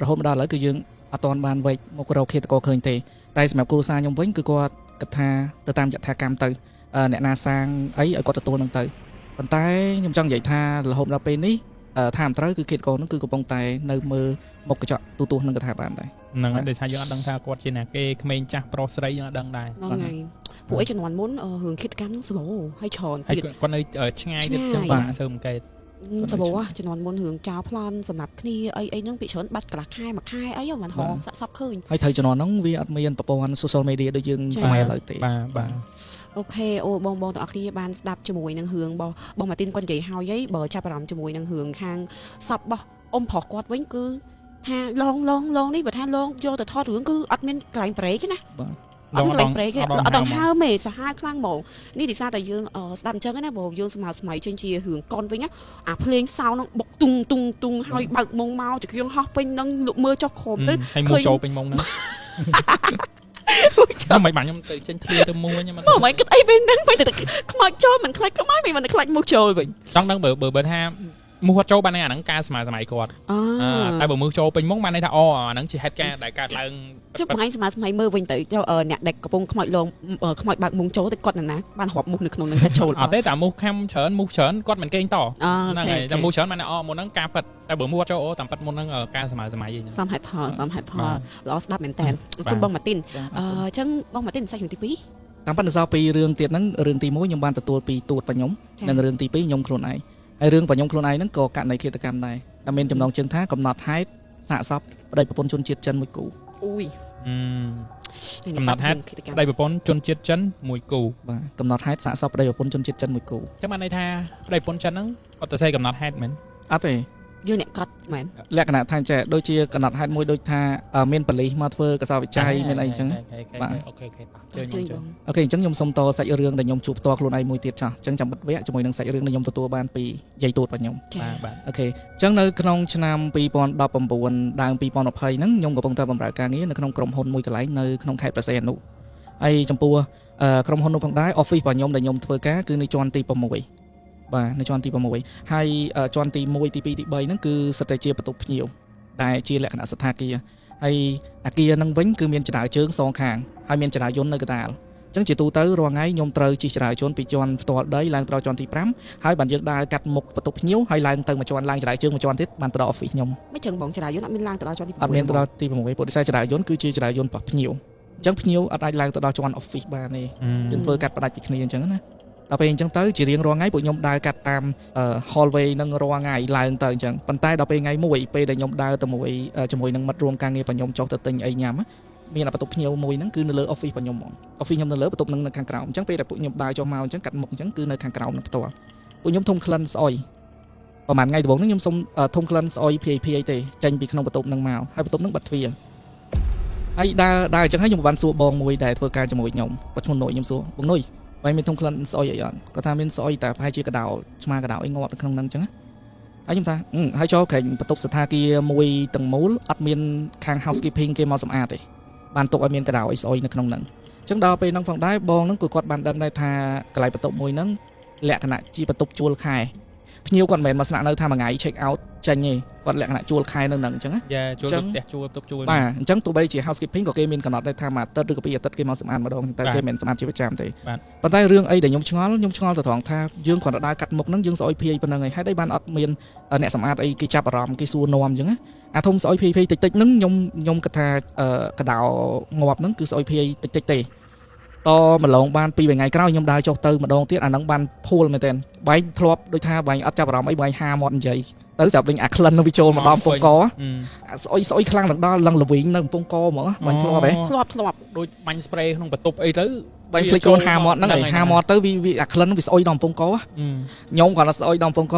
រហូតមកដល់ឥឡូវគឺយើងអត់ទាន់បានវែកមករកឃាតករឃើញទេតែសម្រាប់គ្រួសារខ្ញុំវិញគឺគាត់គិតថាទៅតាមយថាកម្មទៅអ្នកណាសាងអីឲ្យគាត់ទទួលនឹងទៅប៉ុន្តែខ្ញុំចង់និយាយថារហូតដល់ពេលនេះថាមិនត្រូវគឺឃាតករហ្នឹងគឺកំពុងតែនៅមើលមុខកញ្ចក់ទូនឹងក៏ថាបានដែរហ្នឹងហើយដោយសារយើងអត់ដឹងថាគាត់ជាអ្នកគេក្មេងចាស់ប្រុសស្រីយើងអត់ដឹងដែរហ្នឹងហើយពួកឯងជំនាន់មុនរឿងឃាតកម្មហ្នឹងសម្បូរហើយច្រើនទៀតគាត់នៅឆ្ងាយទៀតចឹងបាទសើមកេតសម្បូរជំនាន់មុនរឿងចោលប្លន់សម្រាប់គ្នាអីហ្នឹងពីច្រើនបាត់កន្លះខែមួយខែអីមិនហោសាក់សពឃើញហើយត្រូវជំនាន់ហ្នឹងវាអត់មានប្រព័ន្ធ social media ដូចយើងសម័យឥឡូវទេបាទអូខេអូបងទាំងអស់គ្នាបានស្ដាប់ជាមួយនឹងរឿងបងម៉ាទីនគាត់និយាយហើយបើចាប់អារម្មណ៍ជាមួយនឹងរឿងខាងសពរបស់អ៊ំប្រុសគាត់វិញគឺថាឡងនេះបើថាឡងយកទៅថតរឿងគឺអត់មានកន្លែងប្រេកណាបាទអត់មានប្រេកទេអត់ដងហើមទេសាហាវខ្លាំងហ្មងនេះទីសារតែយើងស្ដាប់អញ្ចឹងណាបើយើងស្មៅចេញជារឿងកនវិញអាភ្លេងសៅនឹងបុកទុងហើយបើកមុងមកចង្គៀងហោះពេញនឹងលក់មើលចុះក្រោមទៅហើយមកចូលពេញមុងហ្នឹង មិនបាញ់ខ្ញុំទៅចេញធ្លាទៅមួយខ្ញុំ មកមិនគិតអីពេលហ្នឹងមិនតែខ្មោចចូលមិនខ្លាចខ្មោចមិនខ្លាចមុខចូលវិញ ចង់ដឹងបើថាមូសចូលបានអាហ្នឹងការសម័យគាត់តែបើមូសចូលពេញមុខបានន័យថាអូអាហ្នឹងជាហេតុការណ៍ដែលកើតឡើង ចុះបងឯងសម័យមើលវិញទៅអ្នកដែលកំពុងខ្មោចលងខ្មោចបើកមុងចូលទៅគាត់ណាបានរាប់មុខនៅក្នុងហ្នឹងតែចូល អត់ទេតែមូសខាំច្រើនមូសច្រើនគាត់មិនកេងតហ្នឹងហើយតែមូសច្រើនបានមុនហ្នឹងការប៉ិតតែបើមូសចូលអូតាមប៉ិតមុនហ្នឹងការសម័យអី សំហេតុផលល្អស្ដាប់មែនតើគុំបងម៉ាទីនអញ្ចឹងបងម៉ាទីនសាច់រឿងទី តាមប៉ុន្តែសោះពីរឿងទៀតហ្នឹងរឿងទី1ខ្ញុំបានទទួលពីទូតរបស់ខ្ញុំនិងរឿងទី2ខ្ញុំខ្លួនឯងហើយរឿងរបស់ខ្ញុំខ្លួនឯងហ្នឹងក៏ករណីឃាតកម្មដែរតែមានចំណងជើងថាកំណត់ហេតុសាកសពប្តីប្រពន្ធជនជាតិចិនមួយគូ អូយ កំណត់ហេតុប្តីប្រពន្ធជនជាតិចិនមួយគូ បាទកំណត់ហេតុសាកសពប្តីប្រពន្ធជនជាតិចិនមួយគូ ចឹងបានន័យថាប្តីប្រពន្ធចិនហ្នឹងគាត់ទៅសេកំណត់ហេតុមែន អត់ទេ យើងអ្នកកត់មែន លក្ខណៈថាចេះដូចជាកំណត់ហេតុមួយដូចថាមានប៉ូលីសមកធ្វើកសោវិច័យមានអីចឹង អូខេជើញ អូខេអញ្ចឹងខ្ញុំសុំតសាច់រឿងដែលខ្ញុំជួបផ្ទាល់ខ្លួនឯងមួយទៀតចាស់អញ្ចឹងចាំបិទវគ្គជាមួយនឹងសាច់រឿងដែលខ្ញុំទទួលបានពីយាយទូតរបស់ខ្ញុំ បាទ អូខេអញ្ចឹងនៅក្នុងឆ្នាំ2019ដើម2020ហ្នឹងខ្ញុំកំពុងតែបម្រើការងារនៅក្នុងក្រុមហ៊ុនមួយកន្លែងនៅក្នុងខេត្តព្រះសីហនុហើយចំពោះក្រុមហ៊ុននោះផងដែរ office របស់ខ្ញុំដែលខ្ញុំធ្វើការគឺនៅជាន់ទី6បាទនៅជាន់ទី6ហើយជាន់ទី1ទី2ទី3ហ្នឹងគឺសិតតែជាបន្ទប់ភ្ញៀវដែលជាលក្ខណៈសទ្ធាគារហើយអាគារហ្នឹងវិញគឺមានចរាចរជើងសងខាងហើយមានចរាយន្តនៅកណ្ដាលអញ្ចឹងជាទូទៅរាល់ថ្ងៃខ្ញុំត្រូវជិះចរាចរពីជាន់ផ្ទាល់ដីឡើងដល់ជាន់ទី5ហើយបានយើងដើរកាត់មុខបន្ទប់ភ្ញៀវហើយឡើងទៅមួយជាន់ឡើងចរាយជើងមួយជាន់ទៀតបានទៅដល់ office ខ្ញុំ មិនចឹងបងចរាយន្តអត់មានឡើងទៅដល់ជាន់ទី អត់មានទៅដល់ទី6ព្រោះដោយសារចរាយន្តគឺជាចរាយន្តរបស់ភ្ញៀវអញ្ចឹងភ្ញៀវអត់អាចឡើងទៅដល់ជាន់ office បានទេយើងធ្វើកាត់ផ្ដាច់ពីគ្នាអញ្ចឹងណាដល់ពេលអញ្ចឹងទៅជារៀងរាល់ថ្ងៃពួកខ្ញុំដើរកាត់តាម hallway នឹងរាល់ថ្ងៃឡើងទៅអញ្ចឹងប៉ុន្តែដល់ពេលថ្ងៃមួយពេលដែលខ្ញុំដើរទៅជាមួយនឹងមិត្តរួមការងាររបស់ខ្ញុំចុះទៅទិញអីញ៉ាំមានបន្ទប់ភ្ញៀវមួយហ្នឹងគឺនៅលើ office របស់ខ្ញុំហ្មង office ខ្ញុំនៅលើបន្ទប់ហ្នឹងនៅខាងក្រោមអញ្ចឹងពេលដែលពួកខ្ញុំដើរចុះមកអញ្ចឹងកាត់មុខអញ្ចឹងគឺនៅខាងក្រោមនឹងផ្ទាល់ពួកខ្ញុំធំក្លិនស្អុយប្រហែលថ្ងៃដំបូងហ្នឹងខ្ញុំសុំធំក្លិនស្អុយ PAP អីទេចេញពីក្នុងបន្ទប់ហ្នឹងមកហើយបន្ទប់ហ្នឹងបាត់ទ្វារហើយដើរអញ្ចឹងហើយខ្ញុំបានសួរបងមួយដែលធ្វើការជាមួយខ្ញុំគាត់ឈ្មោះនុយខ្ញុំសួរបងនុយហើយមានធំក្លិនស្អុយអីអត់គាត់ថាមានស្អុយតែប្រហែលជាកដោឆ្មាកដោអីងាប់នៅក្នុងហ្នឹងអញ្ចឹងហើយខ្ញុំថាហើយចូលក្រែងបន្ទប់សទ្ធាគារមួយទាំងមូលអត់មានខាង housekeeping គេមកសម្អាតទេបានទុកឲ្យមានកដោអីស្អុយនៅក្នុងហ្នឹងអញ្ចឹងដល់ពេលហ្នឹងផងដែរបងហ្នឹងគាត់បានដឹងដែរថាកន្លែងបន្ទប់មួយហ្នឹងលក្ខណៈជាបន្ទប់ជួលខែភ្ញៀវគាត់មិនមែនមកស្នាក់នៅថាមួយថ្ងៃ check out ចេញទេគាត់លក្ខណៈជួលខែនៅហ្នឹងអញ្ចឹងណាយ៉ាជួលផ្ទះជួលបន្ទប់ជួលបាទអញ្ចឹងទោះបីជា housekeeping ក៏គេមានកំណត់ដែរថាមួយអាទិត្យឬក៏ពីរអាទិត្យគេមកសម្អាតម្ដងតែគេមិនសម្អាតជាប្រចាំទេប៉ុន្តែរឿងអីដែលខ្ញុំឆ្ងល់ទៅត្រង់ថាយើងគ្រាន់តែដើរកាត់មុខហ្នឹងយើងស្អុយភាយប៉ុណ្្នឹងឯងហេតុអីបានអត់មានអ្នកសម្អាតអីគេចាប់អារម្មណ៍គេសួរនាំអញ្ចឹងណាអាធំស្អុយភាយតិចហ្នឹងខ្ញុំគិតថាកដោងាប់ហ្នឹងគឺស្អុយភាយតិចទេតម្លងបាន2ថ្ងៃក្រោយខ្ញុំដើរចុះទៅម្ដងទៀតអាហ្នឹងបានភួលមែនតើបែងធ្លាប់ដូចថាបែងអត់ចាប់អារម្មណ៍អីបែងហាមាត់និយាយទៅស្រាប់វិញអាក្លិននឹងវាចូលមកដល់កំពង់កស្អុយខ្លាំងដល់ឡើងល្វីងនៅកំពង់កហ្មងបាញ់ធ្លាប់ហ៎ធ្លាប់ដូចបាញ់ spray ក្នុងបន្ទប់អីទៅបែងភ្លេចខ្លួនហាមាត់ហ្នឹងហើយហាមាត់ទៅវាអាក្លិនវាស្អុយដល់កំពង់កខ្ញុំគាត់ថាស្អុយដល់កំពង់ក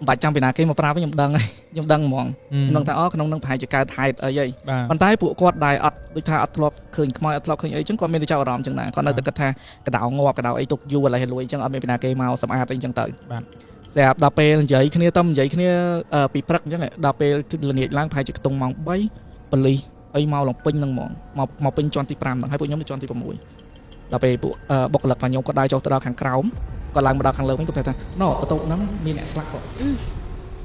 មិនបាច់ចាំពីណាគេមកប្រាប់ខ្ញុំដឹងហើយខ្ញុំដឹងហ្មងខ្ញុំដឹងថាក្នុងហ្នឹងប្រហែលជាកើតហេតុអីហីប៉ុន្តែពួកគាត់ដែរអត់ដូចថាអត់ធ្លាប់ឃើញខ្មោចអត់ធ្លាប់ឃើញអីចឹងគាត់មានតែចាប់អារម្មណ៍ចឹងណាគាត់នៅតែគិតថាកដោងាប់កដោអីទុកយូរឥឡូវលួយចឹងអត់មានពីណាគេមកសម្អាតអីចឹងទៅបាទស្រាប់ដល់ពេលនិយាយគ្នាពីព្រឹកអញ្ចឹងដល់ពេលល្ងាចឡើងប្រហែលជាខ្ទង់ម៉ោង3ប៉ូលីសអីមកឡើងពេញហ្នឹងហ្មងមកពេញជាន់ទី5ហ្នឹងហើយពួកខ្ញុំនៅជាន់ទី6ដល់ពេលពួកបុគ្គលិករបស់ខ្ញុំគាត់ដើរចុះទៅដល់ខាងក្រោមគាត់ឡើងមកដល់ខាងលើវិញគាត់ថាណ៎បន្ទប់ហ្នឹងមានអ្នកស្លាប់គាត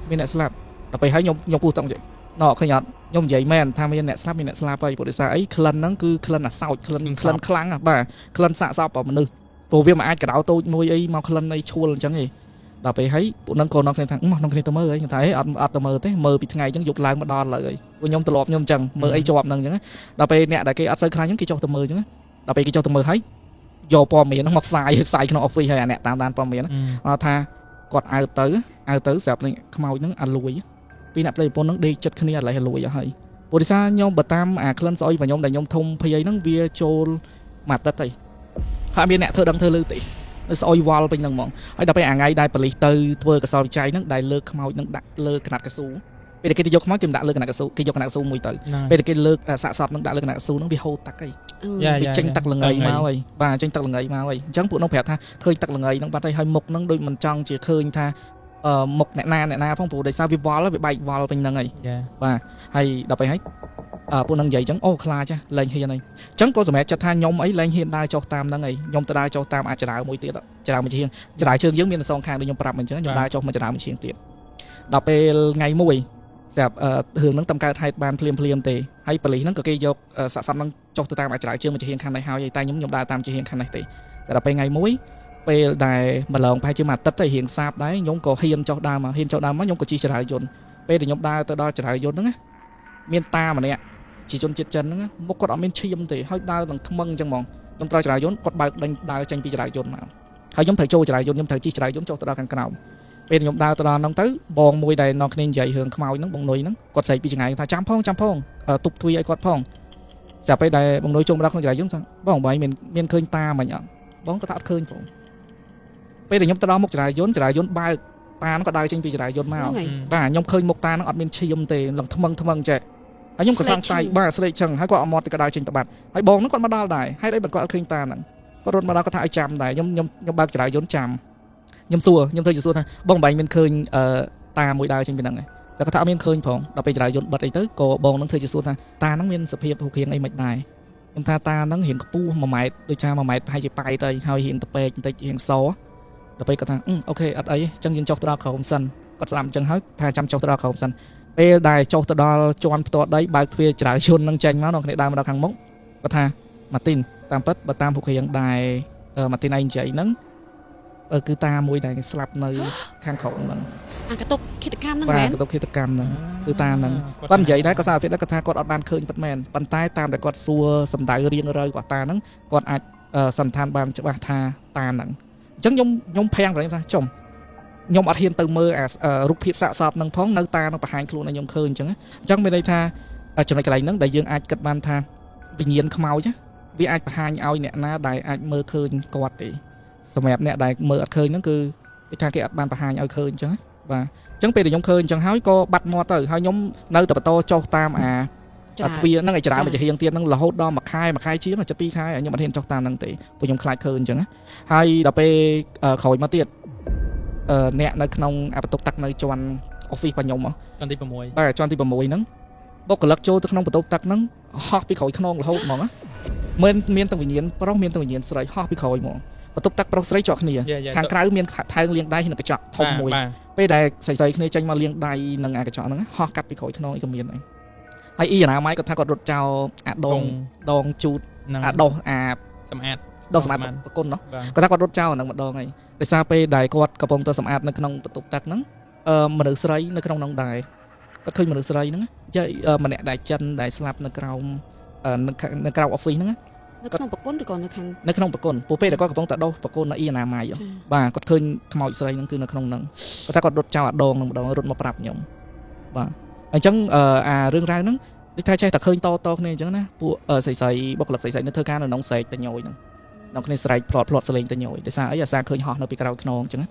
់មានអ្នកស្លាប់ដល់ពេលហើយខ្ញុំពុះតង់និយាយណ៎ឃើញអត់ខ្ញុំនិយាយមែនថាមានអ្នកស្លាប់ហើយព្រោះដោយសារអីក្លិនហ្នឹងគឺក្លិនអាសោចក្លិនខ្លាំងបាទក្លិនសាកសពរបស់មនុស្សព្រោះវាមិនអាចកដោតូចមួយអីមកក្លិនអីឈួលអញ្ចឹងទេដល់ពេលហើយពួកហ្នឹងក៏នាំគ្នាថាមកនាំគ្នាទៅមើលអីខ្ញុំថាអត់ទៅមើលទេមើលពីថ្ងៃអញ្ចឹងយកឡើងមកដល់ឡើយពួកខ្ញុំទ្រលាប់ខ្ញុំអញ្ចឹងមើលអីជាប់ហ្នឹងអញ្ចឹងដល់ពេលអ្នកដែលគេអត់សូវខ្លាចហ្នឹងគេចុះទៅមើលអញ្ចឹងដល់ពេលគេចុះទៅមើលហើយយកព័ត៌មានហ្នឹងមកផ្សាយក្នុង office ហើយអាអ្នកតាមដានព័ត៌មានហ្នឹងថាគាត់អើទៅស្រាប់នឹងខ្មោចហ្នឹងអាលួយពីអ្នកប្តីប្រពន្ធហ្នឹងដេកចិត្តគ្នាឥឡូវលួយហើយព្រោះដោយសារខ្ញុំបើតាមអាក្លិនស្អុយរបស់ខ្ញុំដែលខ្ញុំធំភ័យហ្នឹងវាចូលមួយអាទិត្យហើយហើយមានអ្នកធ្វើដឹងធ្វើលឺទេស្អុយវល់ពេញហ្នឹងហ្មងហើយដល់ពេលអាថ្ងៃដែលប៉ូលីសទៅធ្វើកសោវិច័យហ្នឹងដែលលើកខ្មោចហ្នឹងដាក់លើកណាត់កស៊ូពេលដែលគេយកខ្មោចគេមិនដាក់លើកណាត់កស៊ូគេយកកណាត់កស៊ូមួយទៅពេលដែលគេលើកសាកសពហ្នឹងដាក់លើកណាត់កស៊ូហ្នឹងវាហូរទឹកហើយវាចេញទឹកល្ងីមកហើយបាទចេញទឹកល្ងីមកហើយអញ្ចឹងពួកនោះប្រាប់ថាឃើញទឹកល្ងីហ្នឹងបាត់ហើយមុខហ្នឹងដូចមិនចង់ជាឃើញថាមុខអ្នកណាផងព្រោះដោយសារវាវល់វាបែកវល់ពេញហ្នឹងហើយបាទហើយដល់ពេលហើយ ពួកនឹងនិយាយអញ្ចឹងអូខ្លាចលែងហ៊ានអីអញ្ចឹងក៏សម្រាប់ចាត់ថាខ្ញុំអីលែងហ៊ានដើរចុះតាមហ្នឹងអីខ្ញុំទៅដើរចុះតាមអាចចរាមួយទៀតចរាមួយជាងចរាជើងយើងមានសងខាងដូចខ្ញុំប្រាប់អញ្ចឹងខ្ញុំដើរចុះមកចរាមួយជាងទៀតដល់ពេលថ្ងៃមួយស្រាប់រឿងហ្នឹងតាមកើតហេតុបានភ្លាមទេហើយប៉ូលីសហ្នឹងក៏គេយកសាក់សពហ្នឹងចុះទៅតាមអាចចរាជើងមួយជាងខាងនេះហើយតែខ្ញុំដើរតាមជាងខាងនេះទេតែដល់ពេលថ្ងៃមួយពេលដែលម្លងប្រហែលជាមួយអាទិត្យទៅរៀងសាបដែរខ្ញុំក៏ហ៊ានចុះដើរមកខ្ញុំក៏ជិះចរាយន្តពេលដែលខ្ញុំដើរទៅដល់ចរាយន្តហ្នឹងមានតាម្នាក់ជាជនជាតិចិនហ្នឹងមុខគាត់អត់មានឈាមទេហើយដើរនឹងថ្មឹងអញ្ចឹងហ្មងខ្ញុំត្រូវចរាយន្តគាត់បើកដេញដើរចេញពីចរាយន្តមកហើយខ្ញុំត្រូវចូលចរាយន្តខ្ញុំត្រូវជិះចរាយន្តចុះទៅដល់ខាងក្រោមពេលខ្ញុំដើរទៅដល់ហ្នឹងទៅបងមួយដែលនៅគ្នានិយាយរឿងខ្មោចហ្នឹងបងនុយហ្នឹងគាត់ស្រែកពីចង្អាយថាចាំផងទប់ទ្វារឲ្យគាត់ផងស្រាប់ពេលដែលបងនុយចូលមកដល់ក្នុងចរាយន្តថាបងបាយមានឃើញតាមិញអត់បងក៏ថាអត់ឃើញផងពេលដែលខ្ញុំទៅដល់មុខចរាយន្តបើកតាហ្នឹងក៏ដើរចេញពីចរាយន្តមកបាទខ្ញុំឃើញមុខតាហ្នឹងអត់មានឈាមទេឡើងថ្មឹងចេះហើយខ្ញុំក៏សង្ស័យបាទស្លេកចឹងហើយគាត់អត់មកទៅក៏ដើរចេញទៅបាត់ហើយបងហ្នឹងគាត់មកដល់ដែរហើយអីបើគាត់អត់ឃើញតាហ្នឹងគាត់រត់មកដល់គាត់ថាឲ្យចាំដែរខ្ញុំបើកចរាយន្តចាំខ្ញុំទៅសួរថាបងបែងមានឃើញតាមួយដើរចេញពីហ្នឹងតែគាត់ថាអត់មានឃើញផងដល់ពេលចរាយន្តបិទអីទៅក៏បងហ្នឹងធ្វើជាសួរថាតាហ្នឹងមានសភាពរូបរាងអីមិនដែរខ្ញុំថាតាហ្នឹងរៀងខ្ពស់1ម៉ែត្រដូចថា1ម៉ែត្រប្រហែលជាប៉ែតទៅហើយរៀងតពេកបន្តិចរៀងសដល់ពេលគាត់ថាអូខេអត់អីអញ្ចឹងយើងចុះទៅដល់ក្រោមសិនគាត់ស្ដាប់អញ្ចឹងហើយថាចាំចុះទៅដល់ក្រោមសិនពេលដែលចុះទៅដល់ជាន់ផ្ទាល់ដីបើកទ្វារចរាយន្តនឹងចេញមកនៅគ្នាដើរមកដល់ខាងមុខគាត់ថាម៉ាទីនតាមពិតបើតាមរូបរាងដែលម៉ាទីនឯងនិយាយហ្នឹងគឺតាមួយដែលស្លាប់នៅខាងក្រោមហ្នឹងអាកតុកឃាតកម្មហ្នឹងមែនបាទកតុកឃាតកម្មហ្នឹងគឺតាហ្នឹងគាត់និយាយដែរគាត់សារភាពដែរគាត់ថាគាត់អត់បានឃើញពិតមែនប៉ុន្តែតាមតែគាត់សួរសម្ដៅរៀងរើរបស់តាហ្នឹងគាត់អាចសន្និដ្ឋានបានច្បាស់ថាតាហ្នឹងអញ្ចឹងខ្ញុំភាំងប្រហែលថាចំខ្ញុំអត់ហ៊ានទៅមើលរូបភាពសាកសពហ្នឹងផងនៅតានឹងបង្ហាញខ្លួនឲ្យខ្ញុំឃើញអញ្ចឹងមានន័យថាចំណុចកន្លែងហ្នឹងដែលយើងអាចគិតបានថាវិញ្ញាណខ្មោចវាអាចបង្ហាញឲ្យអ្នកណាដែលអាចមើលឃើញគាត់ទេសម្រាប់អ្នកដែលមើលអត់ឃើញហ្នឹងគឺគេថាគេអត់បានបង្ហាញឲ្យឃើញអញ្ចឹងបាទអញ្ចឹងពេលដែលខ្ញុំឃើញអញ្ចឹងហើយក៏បាត់មាត់ទៅហើយខ្ញុំនៅតែបន្តចុះតាមទ្វារហ្នឹងឲ្យចរាមួយជារៀងទៀតហ្នឹងរហូតដល់មួយខែជាងជិត2ខែខ្ញុំអត់ហ៊ានចុះតាមហ្នឹងទេព្រោះខ្ញុំខ្លាចឃើញអញ្ចឹងហើយដល់ពេលក្រោយមកទៀតអ្នកនៅក្នុងបន្ទប់ទឹកនៅជាន់ office របស់ខ្ញុំជាន់ទី6បាទជាន់ទី6ហ្នឹងបុគ្គលិកចូលទៅក្នុងបន្ទប់ទឹកហ្នឹងហោះពីក្រោយខ្នងរហូតហ្មងមានទាំងវិញ្ញាណប្រុសមានទាំងវិញ្ញាណស្រីហោះពីក្រោយហ្មងបន្ទប់ទឹកប្រុសស្រីជាប់គ្នាខាងក្រៅមានថើងលាងដៃនិងកញ្ចក់ធំមួយពេលដែលស្រីគ្នាចេញមកលាងដៃនឹងកញ្ចក់ហ្នឹងហោះកាត់ពីក្រោយខ្នងអីក៏មានដែរហើយអ៊ីណាម៉ៃគាត់ថាគាត់រត់ចោលអាដងជូតដោះសម្អាតប្រគុណគាត់ថាគាត់រត់ចោលហ្នឹងម្ដងហើយដោយសារពេលដែលគាត់កំពុងទៅសម្អាតនៅក្នុងបន្ទប់ទឹកហ្នឹងមនុស្សស្រីនៅក្នុងហ្នឹងដែរគាត់ឃើញមនុស្សស្រីហ្នឹងម្នាក់ដែលចិនដែលស្លាប់នៅក្រោមoffice ហ្នឹងនៅក្នុងប្រគុណឬក៏នៅក្នុងប្រគុណពួកពេលដែលគាត់កំពុងតែដោះប្រគុណនៅអ៊ីណាម៉ៃបាទគាត់ឃើញខ្មោចស្រីហ្នឹងគឺនៅក្នុងហ្នឹងគាត់ថាគាត់រត់ចោលអាដងហ្នឹងម្ដងរត់មកប្រាប់ខ្ញុំបាទអញ្ចឹងរឿងរ៉ាវហ្នឹងដូចថាចេះតែឃើញតគ្នាអញ្ចឹងណាពួកស្រីបុគ្គលិកស្រីនៅធ្វើការនៅក្នុងស្រែកតញយហ្នឹងនៅគ្នាស្រែកផ្លាត់សលេងតញយដោយសារអីអាសាឃើញហោះនៅពីក្រោយខ្នងអញ្ចឹង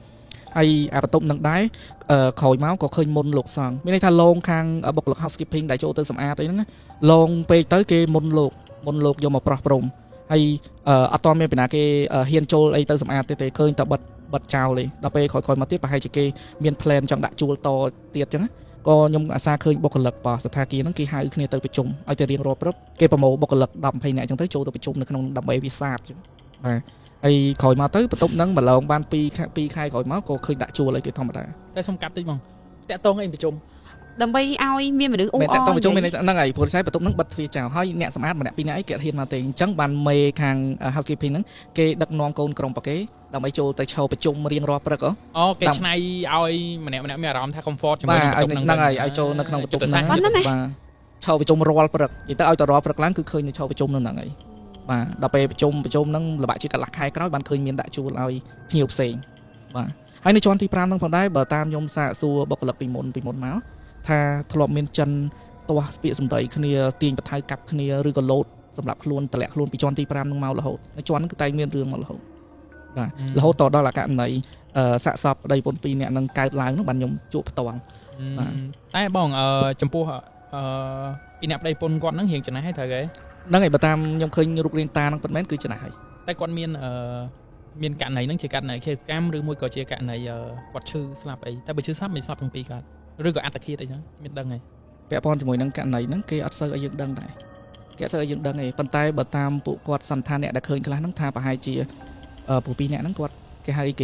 ហើយបន្ទប់នឹងដែរក្រោយមកក៏ឃើញមុនលោកសង្ឃមានន័យថាឡងខាងបុគ្គលិក housekeeping ដែលចូលទៅសម្អាតអីហ្នឹងឡងពេកទៅគេមុនលោកយកមកប្រោះព្រំហើយអត់តមានពីណាគេហ៊ានចូលអីទៅសម្អាតទេឃើញតែបិទចោលទេដល់ពេលក្រោយមកទៀតប្រហែលជាគេមាន plan ចង់ដាក់ជួលតទៀតអញ្ចឹងក៏ខ្ញុំអាសាឃើញបុគ្គលិកសថាគារហ្នឹងគេហៅគ្នាទៅប្រជុំឲ្យទៅរៀងរាល់ព្រឹកគេប្រមូលបុគ្គលិក10 20នាក់អញ្ចឹងទៅចូលទៅប្រជុំនៅក្នុងដើម្បីវិសាបអញ្ចឹងបាទហើយក្រោយមកទៅបន្ទប់ហ្នឹងម្លងបាន2ខែក្រោយមកក៏ឃើញដាក់ជួលអីគេធម្មតាតែសុំកាត់តិចហ្មងតាក់តងអីប្រជុំដើម្បីឲ្យមានមនុស្សអ៊ូអរតែតប្រជុំមានហ្នឹងហើយព្រោះតែបន្ទប់ហ្នឹងបិទទ្វារចោលហើយអ្នកសម្អាតម្នាក់2នាក់អីគេហ៊ានមកទេអញ្ចឹងបានមេខាង housekeeping ហ្នឹងគេដឹកនាំកូនក្រុមរបស់គេដើម្បីចូលទៅឈរប្រជុំរៀងរាល់ព្រឹកគេឆ្នៃឲ្យម្នាក់មានអារម្មណ៍ថា comfort ជាមួយនឹងបន្ទប់ហ្នឹងហើយឲ្យចូលនៅក្នុងបន្ទប់ហ្នឹងបាទឈរប្រជុំរាល់ព្រឹកនិយាយទៅឲ្យទៅរាល់ព្រឹកឡើងគឺឃើញនៅឈរប្រជុំនៅហ្នឹងហើយបាទដល់ពេលប្រជុំហ្នឹងល្បាក់ជាកន្លះខែក្រោយបានឃើញមានដាក់ជួលឲ្យភ្ញៀវផ្សេងបាទហើយនៅជាន់ទី5ហ្នឹងផងដែរបើតាមខ្ញុំសាកសួរបុគ្គលិកពីមុនមកថាធ្លាប់មានចិនទាស់ស្ពាកសម្ដីគ្នាទាញបថៅកាប់គ្នាឬក៏លោតសម្រាប់ខ្លួនតម្លាក់ខ្លួនពីជាន់ទី5ហ្នឹងមករហូតនៅជាន់ហ្នឹងគឺតែមានរឿងមករហូតបាទរហូតដល់អាករណីសាកសពប្តីប្រពន្ធ2នាក់ហ្នឹងកើតឡើងហ្នឹងបានខ្ញុំជួបផ្ទាល់បាទតែបងចំពោះពីអ្នកប្តីប្រពន្ធគាត់ហ្នឹងរៀងចំណាស់ហើយត្រូវគេហ្នឹងហើយបើតាមខ្ញុំឃើញរូបរាងតាហ្នឹងពិតមែនគឺចំណាស់ហើយតែគាត់មានករណីហ្នឹងជាករណីឃាតកម្មឬមួយក៏ជាករណីគាត់ឈឺស្លាប់អីតែបើឈឺស្លាប់មិនស្លាប់ទាំងពីរកើតឬក៏អត្តឃាតអីចឹងមានដឹងហើយ ពាក់ព័ន្ធជាមួយនឹងករណីហ្នឹងគេអត់សូវឲ្យយើងដឹងដែរគេអត់សូវឲ្យយើងដឹងទេប៉ុន្តែបើតាមពួកគាត់សន្និដ្ឋានអ្នកដែលឃើញខ្លះហ្នឹងថាប្រហែលជាពួក2អ្នកហ្នឹងគាត់គេហៅគ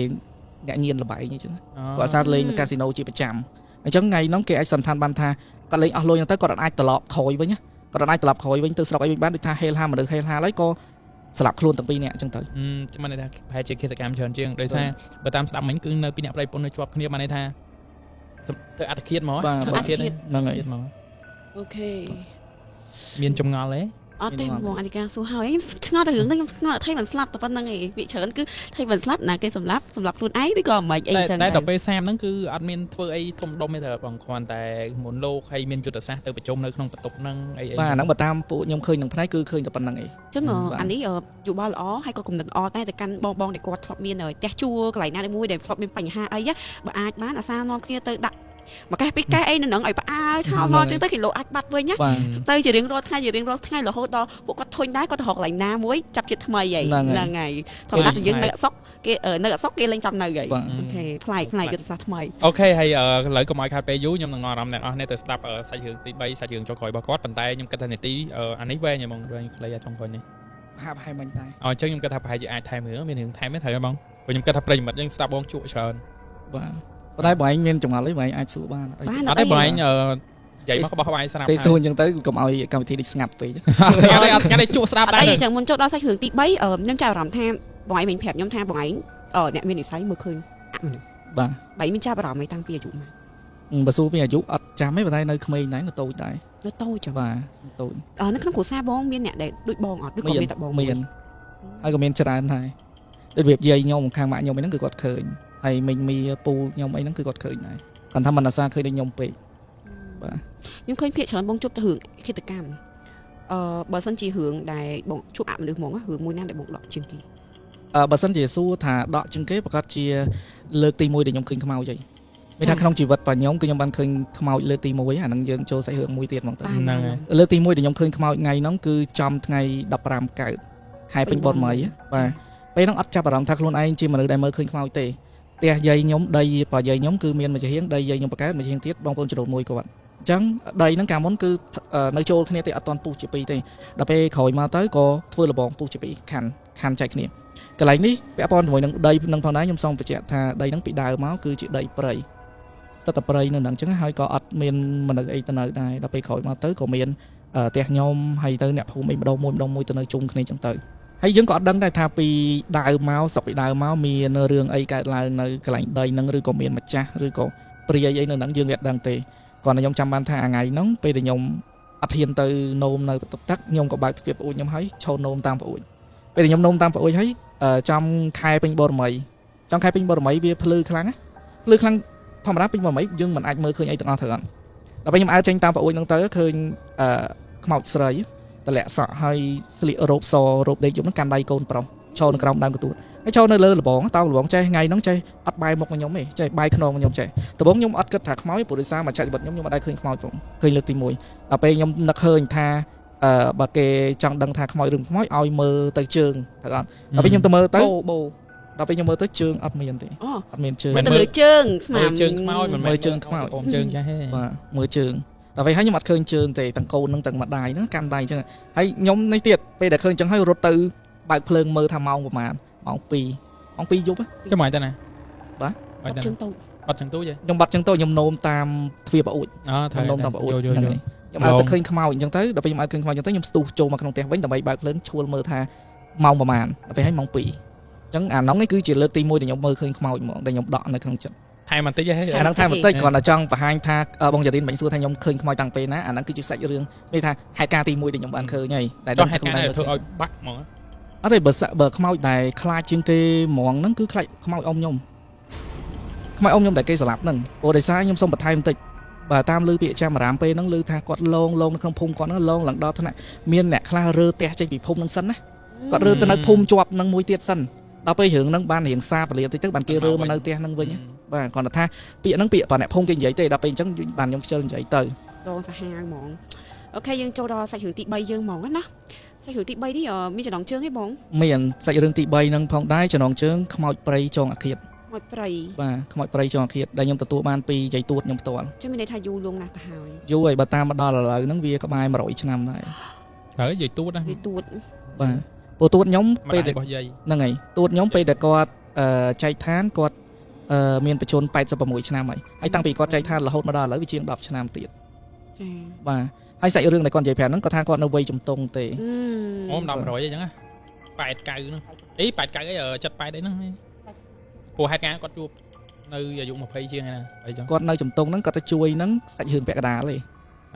េអ្នកញៀនលបែងអញ្ចឹងគាត់សារលេងនៅកាស៊ីណូជាប្រចាំអញ្ចឹងថ្ងៃហ្នឹងគេអាចសន្និដ្ឋានបានថាគាត់លេងអស់លុយហ្នឹងទៅគាត់អាចត្រឡប់ក្រោយវិញគាត់អាចត្រឡប់ក្រោយវិញទៅស្រុកអីវិញបានដូចថាហេលហាមនុស្សហេលហាហើយក៏ស្លាប់ខ្លួនទាំងពីរនាក់អញ្ចឹងទៅចាំន័យថាប្រហែលជាឃាតកម្មច្រើនជាងដោយសារបើតាមស្ដាប់មិញគឺនៅពីអ្នកប្រៃពុននៅជាប់គ្នាបានន័យថាទៅអត្តឃាតហ្មងបាទឃាតហ្នឹងហើយអូខេមានចម្ងល់ទេអត់ទេបងអានិកាសួរហើយខ្ញុំឆ្ងល់តែរឿងហ្នឹងខ្ញុំឆ្ងល់ថៃមិនស្លាប់តែប៉ុណ្្នឹងឯងវាច្រើនគឺថៃមិនស្លាប់ណាគេសម្លាប់ខ្លួនឯងឬក៏មិនអីចឹងតែដល់ពេលសាមហ្នឹងគឺអត់មានធ្វើអីធំដុំទេតែបងគ្រាន់តែមុនលោកហើយមានយុទ្ធសាស្ត្រទៅប្រជុំនៅក្នុងបន្ទប់ហ្នឹងអីបាទហ្នឹងបើតាមពួកខ្ញុំឃើញនឹងផ្នែកគឺឃើញតែប៉ុណ្្នឹងឯងចឹងអានេះយោបល់ល្អហើយក៏គំនិតល្អតែកាន់បងដែលគាត់ធ្លាប់មានផ្ទះជួលកន្លែងណាមួយដែលធ្លាប់មានបញ្ហាអីបើអាចបានអាសានាំគ្នាទៅដាក់មកកែពីកែអីនៅនឹងឲ្យផ្អើលឆោមកចឹងទៅគីឡូអាចបាត់វិញណាទៅជារៀងរាល់ថ្ងៃរហូតដល់ពួកគាត់ធុញដែរគាត់ទៅរកកន្លែងណាមួយចាប់ជាតិថ្មីហីហ្នឹងហើយធម្មតាយើងនៅអសុកគេនៅអសុកគេលេងចាំនៅហីអូខេផ្លែកយុទ្ធសាស្ត្រថ្មីអូខេហើយឥឡូវកុំឲ្យខាតពេលយូរខ្ញុំនឹងនាំអារម្មណ៍អ្នកនរនេះទៅស្ដាប់សាច់រឿងទី3សាច់រឿងចុងក្រោយរបស់គាត់ប៉ុន្តែខ្ញុំគិតថានាទីអានេះវែងហ្មងវែងខ្លីចុងក្រោយនេះហាប់ហើយមិញដែរអញ្ចឹងខ្ញុំគិតថាប្រហែលជាអាចថែមរឿងមានរឿងថែមទេត្រូវទេបងព្រោះខ្ញុំគិតថាប្រិយមិត្តយើងស្ដាប់បងជក់ច្រើនបាទប៉ុន្តែបងឯងមានចម្ងល់អីបងឯងអាចសួរបានអត់ទេបងឯងនិយាយមករបស់បងឯងស្រាប់ពេលសួរអញ្ចឹងទៅកុំឲ្យកម្មវិធីនេះស្ងាត់ពេកស្ងាត់ទេអត់ស្ងាត់ទេជក់ស្ដាប់ដែរអីអញ្ចឹងមុនចូលដល់សាច់រឿងទី3ខ្ញុំចាប់អារម្មណ៍ថាបងឯងមិញប្រាប់ខ្ញុំថាបងឯងអ្នកមាននិស្ស័យមើលឃើញបាទបងមានចាប់អារម្មណ៍អីតាំងពីអាយុម៉ាបើសួរពីអាយុអត់ចាំទេប៉ុន្តែនៅក្មេងដែរនៅតូចដែរនៅតូចបាទតូចនៅក្នុងគ្រួសារបងមានអ្នកដែលដូចបងអត់ឬក៏មានតែបងមានហើយក៏មានច្រើនដែរដូចរបៀបយាយខ្ញុំខាងម៉ាក់ខ្ញុំហ្នឹងគឺគាត់ឃើញហើយមិញមីពូខ្ញុំអីហ្នឹងគឺគាត់ឃើញដែរគាត់ថាមិនអាសាឃើញដូចខ្ញុំពេកបាទខ្ញុំឃើញភាគច្រើនបងជួបទៅរឿងឃាតកម្មបើសិនជារឿងដែលបងជួបអមនុស្សហ្មងរឿងមួយណាដែលបងដកជាងគេបើសិនជាសួរថាដកជាងគេប្រកាសជាលើកទី1ដែលខ្ញុំឃើញខ្មោចហីមានថាក្នុងជីវិតរបស់ខ្ញុំគឺខ្ញុំបានឃើញខ្មោចលើកទី1អាហ្នឹងយើងចូលសាច់រឿងមួយទៀតហ្មងទៅហ្នឹងហើយលើកទី1ដែលខ្ញុំឃើញខ្មោចថ្ងៃហ្នឹងគឺចំថ្ងៃ15កើតខែពេញបុណ្យមីបាទពេលហ្នឹងអត់ចាប់អារម្មណ៍ថាខ្លួនឯងជាមនុស្សដែលមើលឃើញខ្មោចទេផ្ទះយាយខ្ញុំដីបើយាយខ្ញុំគឺមានមួយជាហៀងដីយាយខ្ញុំបកើតមួយជាហៀងទៀតបងប្អូនច្រូតមួយគាត់អញ្ចឹងដីហ្នឹងកាលមុនគឺនៅចូលគ្នាទេអត់ទាន់ពុះជាពីរទេដល់ពេលក្រោយមកទៅក៏ធ្វើលបងពុះជាពីរខាន់ចែកគ្នាកន្លែងនេះពាក់ព័ន្ធជាមួយនឹងដីនឹងផងដែរខ្ញុំសូមបញ្ជាក់ថាដីហ្នឹងពីដើមមកគឺជាដីព្រៃសិតតែព្រៃនៅហ្នឹងអញ្ចឹងហើយក៏អត់មានមនុស្សអីទៅនៅដែរដល់ពេលក្រោយមកទៅក៏មានផ្ទះខ្ញុំហើយទៅអ្នកភូមិអីម្ដងមួយទៅនៅជុំគ្នាអញ្ចឹងទៅហើយយើងក៏អត់ដឹងដែរថាពីដើមមកសុកពីដើមមកមានរឿងអីកើតឡើងនៅកន្លែងដីហ្នឹងឬក៏មានម្ចាស់ឬក៏ព្រាយអីនៅហ្នឹងយើងអត់ដឹងទេគ្រាន់តែខ្ញុំចាំបានថាថ្ងៃហ្នឹងពេលដែលខ្ញុំអត់ហ៊ានទៅនោមនៅបន្ទប់ទឹកខ្ញុំក៏បើកទ្វារប្អួចខ្ញុំហើយឈរនោមតាមប្អួចពេលដែលខ្ញុំនោមតាមប្អួចហើយចំខែពេញបរមីវាភ្លឺខ្លាំងធម្មតាពេញបរមីយើងមិនអាចមើលឃើញអីទាំងអស់ត្រូវអត់ដល់ពេលខ្ញុំអើចេញតាមប្អួចហ្នឹងទៅឃើញខ្មោចស្រីតម្លាក់សក់ហើយស្លៀករ៉ូបសរ៉ូបដេកយប់ហ្នឹងកាន់ដៃកូនប្រុសឈរនៅក្រោមដើមកទួតហើយឈរនៅលើលបងតោងលបងចេះថ្ងៃហ្នឹងចេះអត់បាយមុខខ្ញុំទេចេះបាយខ្នងខ្ញុំចេះដំបូងខ្ញុំអត់គិតថាខ្មោចព្រោះដោយសារមកចាក់ជីវិតខ្ញុំអត់ដែរឃើញខ្មោចផងឃើញលើកទី1ដល់ពេលខ្ញុំនឹកឃើញថាបើគេចង់ដឹងថាខ្មោចរឿងខ្មោចឲ្យមើលទៅជើងត្រូវអត់ដល់ពេលខ្ញុំទៅមើលទៅបូដល់ពេលខ្ញុំមើលទៅជើងអត់មានទេអត់មានជើងទៅលើជើងស្មាជើងខ្មោចមិនមែនមើលជើងខ្មោចអូនជើងចាស់ទេបាទមើលជើងដល់ពេលហើយខ្ញុំអត់ឃើញជើងទេទាំងកូននឹងទាំងម្ដាយហ្នឹងកាន់ដៃអញ្ចឹងហើយខ្ញុំនេះទៀតពេលដែលឃើញអញ្ចឹងហើយរត់ទៅបើកភ្លើងមើលថាម៉ោងប្រហែលម៉ោង2យប់ចាំមិនទៅណាបាទបាត់ជើងតូចខ្ញុំបាត់ជើងតូចខ្ញុំនោមតាមទ្វារប្អួចនោមតាមប្អួចខ្ញុំអត់ទៅឃើញខ្មោចអញ្ចឹងទៅដល់ពេលខ្ញុំអត់ឃើញខ្មោចអញ្ចឹងទៅខ្ញុំស្ទុះចូលមកក្នុងផ្ទះវិញដើម្បីបើកភ្លើងឈួលមើលថាម៉ោងប្រហែលដល់ពេលហើយម៉ោង2អញ្ចឹងអាហ្នឹងគឺជាលើកទី1ដែលខ្ញុំមើលឃើញខ្មោចហ្មងដែលខ្ញុំដកនៅក្នុងចិត្តថែមបន្តិចហ៎អាហ្នឹងថែមបន្តិចគ្រាន់តែចង់បង្ហាញថាបងយ៉ារីនមិនសួរថាខ្ញុំឃើញខ្មោចតាំងពេលណាអាហ្នឹងគឺជាសាច់រឿងនេះថាហេតុការណ៍ទី1ដែលខ្ញុំបានឃើញហើយដែលដល់ហេតុការណ៍ធ្វើឲ្យបាក់ហ្មងអត់ទេបើខ្មោចដែលខ្លាចជាងគេហ្មងហ្នឹងគឺខ្លាចខ្មោចអ៊ំខ្ញុំដែលគេស្លាប់ហ្នឹងព្រោះដោយសារខ្ញុំសុំបន្ថែមបន្តិចបើតាមឮពាក្យចាំអារាមពេលហ្នឹងឮថាគាត់លងនៅក្នុងភូមិគាត់ហ្នឹងលងឡើងដល់ថ្នាក់មានអ្នកខ្លះរើផ្ទះចេញពីភូមិហ្នឹងសិនណាគាត់រើទៅនៅភូមិជាប់នឹងមួយទៀតសិនដល់ពេលរឿងហ្នឹងបានរៀងសាបលាតិចទៅបានគេរើមកនៅផ្ទះហ្នឹងវិញបាទគាត់ថាពាក្យហ្នឹងពាក្យបើអ្នកភូមិគេនិយាយទេដល់ពេលអញ្ចឹងបានខ្ញុំខ្ជិលនិយាយទៅរងសាហាវហ្មងអូខេយើងចូលដល់សាច់រឿងទី3យើងហ្មងណាសាច់រឿងទី3នេះមានចំណងជើងទេបងមានសាច់រឿងទី3ហ្នឹងផងដែរចំណងជើងខ្មោចព្រៃចងអាឃាត មកប្រៃ បាទខ្មោចព្រៃចុងអាឃាតដែលខ្ញុំទទួលបានពីយាយទួតខ្ញុំផ្ទាល់ ចាំមានន័យថាយូរលងណាស់ទៅហើយ យូរហើយបើតាមមកដល់ឥឡូវហ្នឹងវាក្បែរ100ឆ្នាំដែរ ហើយនិយាយទូតណា វាទួត បាទព្រោះទួតខ្ញុំ ពេល ពេល របស់យាយ ហ្នឹងហើយទួតខ្ញុំពេលដែលគាត់ចែកឋានគាត់មានបញ្ជន86ឆ្នាំហើយតាំងពីគាត់ចែកឋានរហូតមកដល់ឥឡូវវាជាង10ឆ្នាំទៀត ចា បាទហើយសាច់រឿងដែលគាត់និយាយប្រាប់ហ្នឹងគាត់ថាគាត់នៅវ័យជំទង់ទេ អូ10%អីចឹងណា89ហ្នឹងអី89អី78អីហ្នឹងព្រោះហេតុការណ៍គាត់ជួបនៅអាយុ20ជាងហ្នឹងអីចឹង គាត់នៅជំទង់ហ្នឹងគាត់ទៅជួយហ្នឹងសាច់រឿងពាក់កណ្ដាលទេ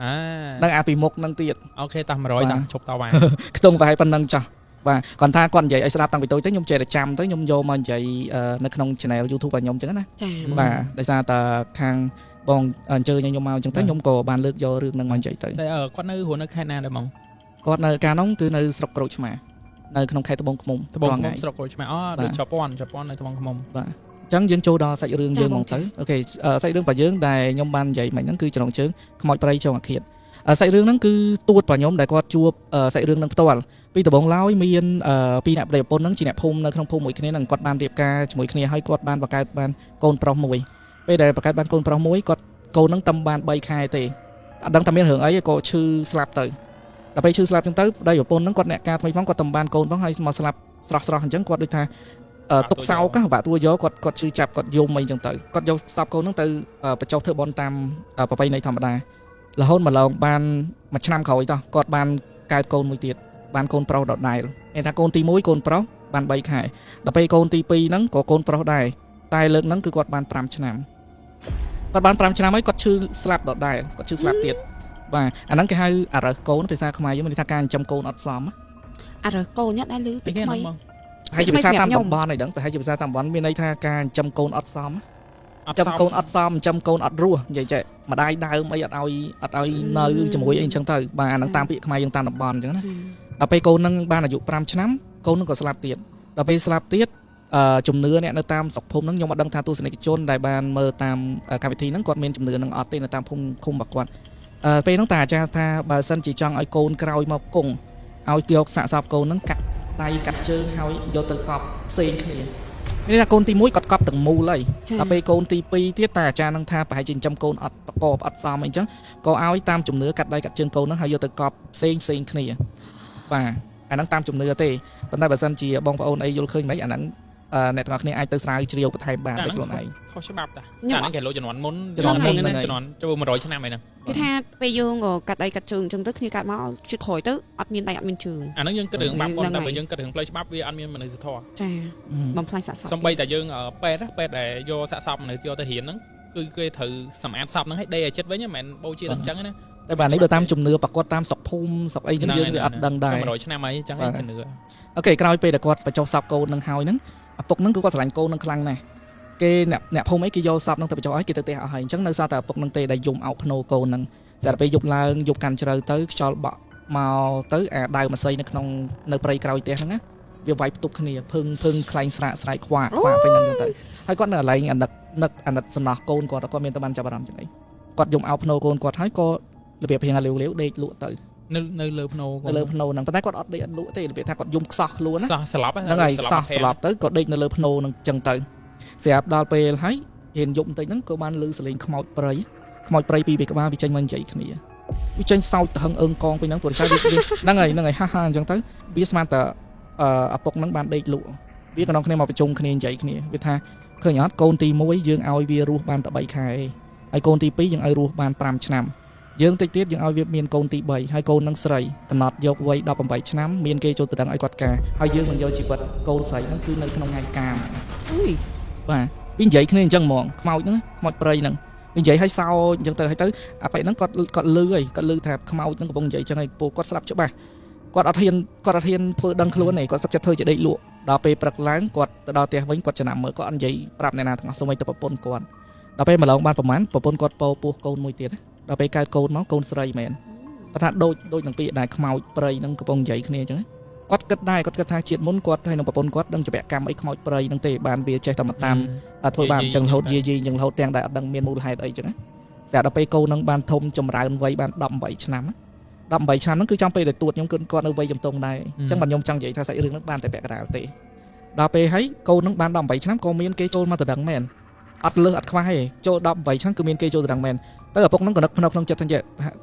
អា នឹងអាពីមុខហ្នឹងទៀត អូខេតា100តាឈប់តបាន ខ្ទង់ប្រហែលប៉ុណ្្នឹងចោះបាទគាត់ថាគាត់និយាយឲ្យស្ដាប់តាំងពីតូចទៅខ្ញុំចេះតែចាំទៅខ្ញុំយកមកនិយាយនៅក្នុង channel YouTube របស់ខ្ញុំចឹងណា ចា បាទដោយសារតែខាងបងអញ្ជើញខ្ញុំមកចឹងទៅខ្ញុំក៏បានលើកយករឿងហ្នឹងមកនិយាយទៅ តែគាត់នៅរស់នៅខេត្តណាដែរបង គាត់នៅកាលនោះគឺនៅស្រុកក្រូចឆ្មានៅក្នុងខេត្តត្បូងឃ្មុំ ត្បូងឃ្មុំស្រុកក្រូចឆ្មាអូដូចជប៉ុននៅត្បូងឃ្មុំ បាទអញ្ចឹងយើងចូលដល់សាច់រឿងយើងមកទៅអូខេសាច់រឿងរបស់យើងដែលខ្ញុំបាននិយាយមិញហ្នឹងគឺចំណងជើងខ្មោចព្រៃចុងអាឃាតសាច់រឿងហ្នឹងគឺទួតរបស់ខ្ញុំដែលគាត់ជួបសាច់រឿងហ្នឹងផ្ទាល់ពីដំបូងឡើយមានពីរអ្នកប្តីប្រពន្ធហ្នឹងជាអ្នកភូមិនៅក្នុងភូមិមួយគ្នាហ្នឹងគាត់បានរៀបការជាមួយគ្នាហើយគាត់បានបង្កើតបានកូនប្រុសមួយពេលដែលបង្កើតបានកូនប្រុសមួយគាត់កូនហ្នឹងតែបាន3ខែទេអត់ដឹងថាមានរឿងអីក៏ឈឺស្លាប់ទៅដល់ពេលឈឺស្លាប់ចឹងទៅប្តីប្រពន្ធហ្នឹងគាត់អ្នកការថ្មីផងគាត់តែបានកូនផងហើយមកស្លាប់ស្រស់អញ្ចឹងគាត់ដូចថាទុកសោកបាក់តួយកគាត់ឈឺចាប់គាត់យំអីចឹងទៅគាត់យកសពកូនហ្នឹងទៅបញ្ចុះធ្វើបន់តាមប្រពៃណីធម្មតារហូតមកឡងបានមួយឆ្នាំក្រោយតោះគាត់បានកើតកូនមួយទៀតបានកូនប្រុសដដែលមានថាកូនទី1កូនប្រុសបាន3ខែដល់ពេលកូនទី2ហ្នឹងក៏កូនប្រុសដែរតែលើកហ្នឹងគឺគាត់បាន5ឆ្នាំគាត់បាន5ឆ្នាំហើយគាត់ឈឺស្លាប់ដដែលគាត់ឈឺស្លាប់ទៀតបាទអាហ្នឹងគេហៅអារើសកូនភាសាខ្មែរយើងមានថាការចិញ្ចឹមកូនអត់សម អរើកូនញ៉ាំដែរលឺពីថ្មី ហើយជាភាសាតាមតំបន់អីហ្នឹងប្រហែលជាភាសាតាមតំបន់មានន័យថាការចិញ្ចឹមកូនអត់សមចិញ្ចឹមកូនអត់សមចិញ្ចឹមកូនអត់រស់និយាយចេះម្ដាយដើមអីអត់ឲ្យនៅជាមួយអីអញ្ចឹងទៅបាទអាហ្នឹងតាមពាក្យខ្មែរយើងតាមតំបន់អញ្ចឹងណាដល់ពេលកូនហ្នឹងបានអាយុ5ឆ្នាំកូនហ្នឹងក៏ស្លាប់ទៀតដល់ពេលស្លាប់ទៀតជំនឿអ្នកនៅតាមស្រុកភូមិហ្នឹងខ្ញុំអត់ដឹងថាទស្សនិកជនដែលបានមើលតាមកម្មវិធីហ្នឹងគាត់មានជំនឿហ្នឹងអត់ទេនៅតាមភូមិឃុំរបស់គាត់ពេលហ្នឹងតាអាចារ្យថាបើសិនជាចង់ឲ្យកូនក្រោយមកគង់ឲ្យយកសាកសពកូនហ្នឹងកាត់ដៃកាត់ជើងហើយយកទៅកប់ផ្សេងគ្នានេះថាកូនទី1គាត់កប់ទាំងមូលហើយដល់ពេលកូនទី2ទៀតតែអាចារ្យនឹងថាប្រហែលជាចិញ្ចឹមកូនអត់ប្រកបអត់សមអីចឹងក៏ឲ្យតាមជំនឿកាត់ដៃកាត់ជើងកូនហ្នឹងហើយយកទៅកប់ផ្សេងគ្នាបាទអាហ្នឹងតាមជំនឿទេប៉ុន្តែបើសិនជាបងប្អូនអីយល់ឃើញមិនអាហ្នឹងអ្នកទាំងអស់គ្នាអាចទៅស្រាវជ្រាវបន្ថែមបានដោយខ្លួនឯង ខុសច្បាប់តាអាហ្នឹងគេលោជំនាន់មុនជំនាន់ចូល100ឆ្នាំហើយហ្នឹង គេថាពេលយើងកាត់ដៃកាត់ជើងអញ្ចឹងទៅគ្នាកាត់មកជិតក្រោយទៅអត់មានដៃអត់មានជើង អាហ្នឹងយើងគិតរឿងបាប់ប៉ុន្តែបើយើងគិតរឿងផ្លូវច្បាប់វាអត់មានមនុស្សធម៌ ចាបំផ្លាញសាកសព សំបីតែយើងពេទ្យដែលយកសាកសពមនុស្សយកទៅរៀនហ្នឹងគឺគេត្រូវសម្អាតសពហ្នឹងឲ្យដេកឲ្យចិត្តវិញមិនមែនបូជាអញ្ចឹងណា តែបាទនេះបើតាមជំនឿប្រកបតាមស្រុកភូមិស្រុកអីចឹងយើងវាអត់ដឹងដែរ 100ឆ្នាំហើយអញ្ចឹងឯងជំនឿ អូខេក្រោយពេលដែលគាត់បញ្ចុះសពកូននឹងហើយហ្នឹងឪពុកហ្នឹងគឺគាត់ស្រឡាញ់កូននឹងខ្លាំងណាស់គេអ្នកភូមិអីគេយកសពហ្នឹងទៅបញ្ចុះឲ្យគេទៅផ្ទះអស់ហើយអញ្ចឹងនៅសល់តែឪពុកហ្នឹងទេដែលយំអោបភ្នោកូនហ្នឹងស្រាប់តែពេលយប់ឡើងយប់កាន់ជ្រៅទៅខ្យល់បក់មកទៅអាដៅម៉ាស៊ីននៅក្នុងនៅព្រៃក្រោយផ្ទះហ្នឹងណាវាវាយផ្ទុកគ្នាភឹងខ្លែងស្រាកស្រែកខ្វាពេលហ្នឹងទៅហើយគាត់នៅកន្លែងអាណិតសំណោះកូនគាត់មានតែបានចាប់អារម្មណ៍ចឹងអីគាត់យំអោបភ្នោកូនគាត់ហើយក៏របៀបរៀងអាលាវដេកលក់ទៅ នៅលើភ្នោ នៅលើភ្នោហ្នឹងប៉ុន្តែគាត់អត់ដេកអត់លក់ទេរបៀបថាគាត់យំខ្សោះខ្លួនណា សោះស្លាប់ ហ្នឹងហើយសោះស្លាប់ទៅក៏ដេកនៅលើភ្នោហ្នឹងចឹងទៅស្រាប់ដល់ពេលហើយហ៊ានយប់បន្តិចហ្នឹងក៏បានលឺសលេងខ្មោចព្រៃពីរក្បាលវាចេញមកនិយាយគ្នាវាចេញសោចទៅហឹងអើងកងពីហ្នឹងព្រោះថាវាហ្នឹងហើយហាអញ្ចឹងទៅវាស្មានតែឪពុកហ្នឹងបានដេកលក់វាក៏នាំគ្នាមកប្រជុំគ្នានិយាយគ្នាវាថាឃើញអត់កូនទី1យើងឲ្យវារស់បានតែ3ខែហើយកូនទី2យើងឲ្យរស់បាន5ឆ្នាំយើងតិចទៀតយើងឲ្យវាមានកូនទី3ហើយកូននឹងស្រីកំណត់យកវ័យ18ឆ្នាំមានគេចូលទៅដឹងឲ្យគាត់ការហើយយើងមិនយកជីវិតកូនស្រីហ្នឹងគឺនៅក្នុងថ្ងៃការអុយបាទវានិយាយគ្នាអញ្ចឹងហ្មងខ្មោចហ្នឹងខ្មោចព្រៃហ្នឹងវានិយាយឲ្យសោអញ្ចឹងទៅហើយទៅអាប៉ែហ្នឹងគាត់លឺហើយគាត់លឺថាខ្មោចហ្នឹងកំពុងនិយាយអញ្ចឹងហើយពូគាត់ស្ដាប់ច្បាស់គាត់អត់ហ៊ានធ្វើដឹងខ្លួនទេគាត់សុខចិត្តធ្វើជាដេកលក់ដល់ពេលព្រឹកឡើងគាត់ទៅដល់ផ្ទះវិញគាត់ចំណាំមើលគាត់អត់និយាយប្រាប់អ្នកណាទាំងអស់សូម្បីតែប្រពន្ធគាត់ដល់ពេលម្លងបានប្រហែលប្រពន្ធគាត់ពោពោះកូនមួយទៀតដល់ពេលកើតកូនមកកូនស្រីមែនគាត់ថាដូចនឹងពាក្យដែលខ្មោចព្រៃនឹងកំពុងនិយាយគ្នាអញ្ចឹងគាត់គិតដែរគាត់គិតថាជាតិមុនគាត់ហើយនឹងប្រពន្ធគាត់ដឹងជាកម្មអីខ្មោចព្រៃនឹងទេបានវាចេះតែមកតាមធ្វើបានអញ្ចឹងរហូតយាយអញ្ចឹងរហូតទាំងដែលអត់ដឹងមានមូលហេតុអីអញ្ចឹងណាស្រាប់ដល់ពេលកូននឹងបានធំចម្រើនវ័យបាន18ឆ្នាំហ្នឹងគឺចំពេលដែលទួតខ្ញុំគាត់នៅវ័យជំទង់ដែរអញ្ចឹងបាទខ្ញុំចង់និយាយថាសាច់រឿងហ្នឹងបានតែពាក់កណ្ដាលទេ ដល់ពេលហើយកូននឹងបាន18ឆ្នាំក៏មានគេចូលមកទៅដឹងមែនអត់លើសអត់ខ្វះទេចូល18ឆ្នាំគឺមានគេចូលទៅដឹងមែនទៅឪពុកនឹងក៏នឹកភ្នែកក្នុងចិត្ត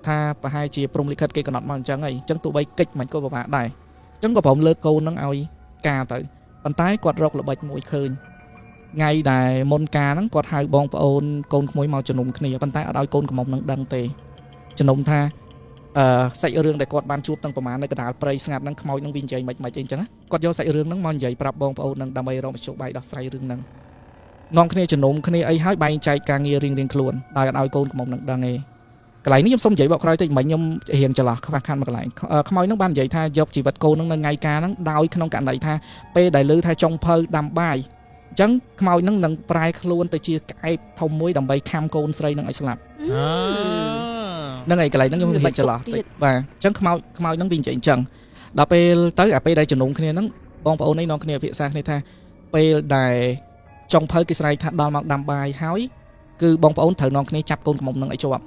ថាប្រហែលជាព្រំលិខិតគេកំណត់មកអញ្ចឹងហើយអញ្ចឹងទោះបីកិច្ចមិនក៏ពិបាកដែរអញ្ចឹងក៏ព្រមលើកកូននឹងឲ្យការទៅប៉ុន្តែគាត់រកល្បិចមួយឃើញថ្ងៃដែលមុនការហ្នឹងគាត់ហៅបងប្អូនកូនក្មួយមកជំនុំគ្នាប៉ុន្តែអត់ឲ្យកូនកំមុំនឹងដឹងទេជំនុំថាសាច់រឿងដែលគាត់បានជួបទាំងប្រមាណនៅកណ្ដាលព្រៃស្ងាត់ហ្នឹងខ្មោចនឹងវានិយាយមិនអីចឹងគាត់យកសាច់រឿងហ្នឹងមកនិយាយប្រាប់បងប្អូននឹងដើម្បីរកមធ្យោបាយដោះស្រាយរឿងហ្នឹងនាំគ្នាជំនុំគ្នាអីហើយបែងចែកការងាររៀងៗខ្លួនដោយអត់ឲ្យកូនកំមុំនឹងដឹងទេកន្លែងនេះខ្ញុំសូមនិយាយបកក្រោយតិចមិញខ្ញុំរៀងច្រឡោះខ្វះខាតមួយកន្លែងខ្មោចនឹងបាននិយាយថាយកជីវិតកូននឹងនៅថ្ងៃការហ្នឹងដោយក្នុងករណីថាពេលដែលឮថាចុងភៅដាំបាយអញ្ចឹងខ្មោចនឹងប្រែខ្លួនទៅជាក្អែបធំមួយដើម្បីខំកូនស្រីនឹងឲ្យស្លាប់ហ្នឹងហើយកន្លែងហ្នឹងខ្ញុំរៀងច្រឡោះតិចបាទអញ្ចឹងខ្មោចនឹងវានិយាយអញ្ចឹងដល់ពេលទៅអាពេលដែលជំនុំគ្នាហ្នឹងបងប្អូនឯងនាំគ្នាពិភាក្សាគ្នាថាពេលដែលចុងភៅគេស្រែកថាដល់មកដាំបាយហើយគឺបងប្អូនត្រូវនាំគ្នាចាប់កូនកំមុំនឹងឲ្យជាប់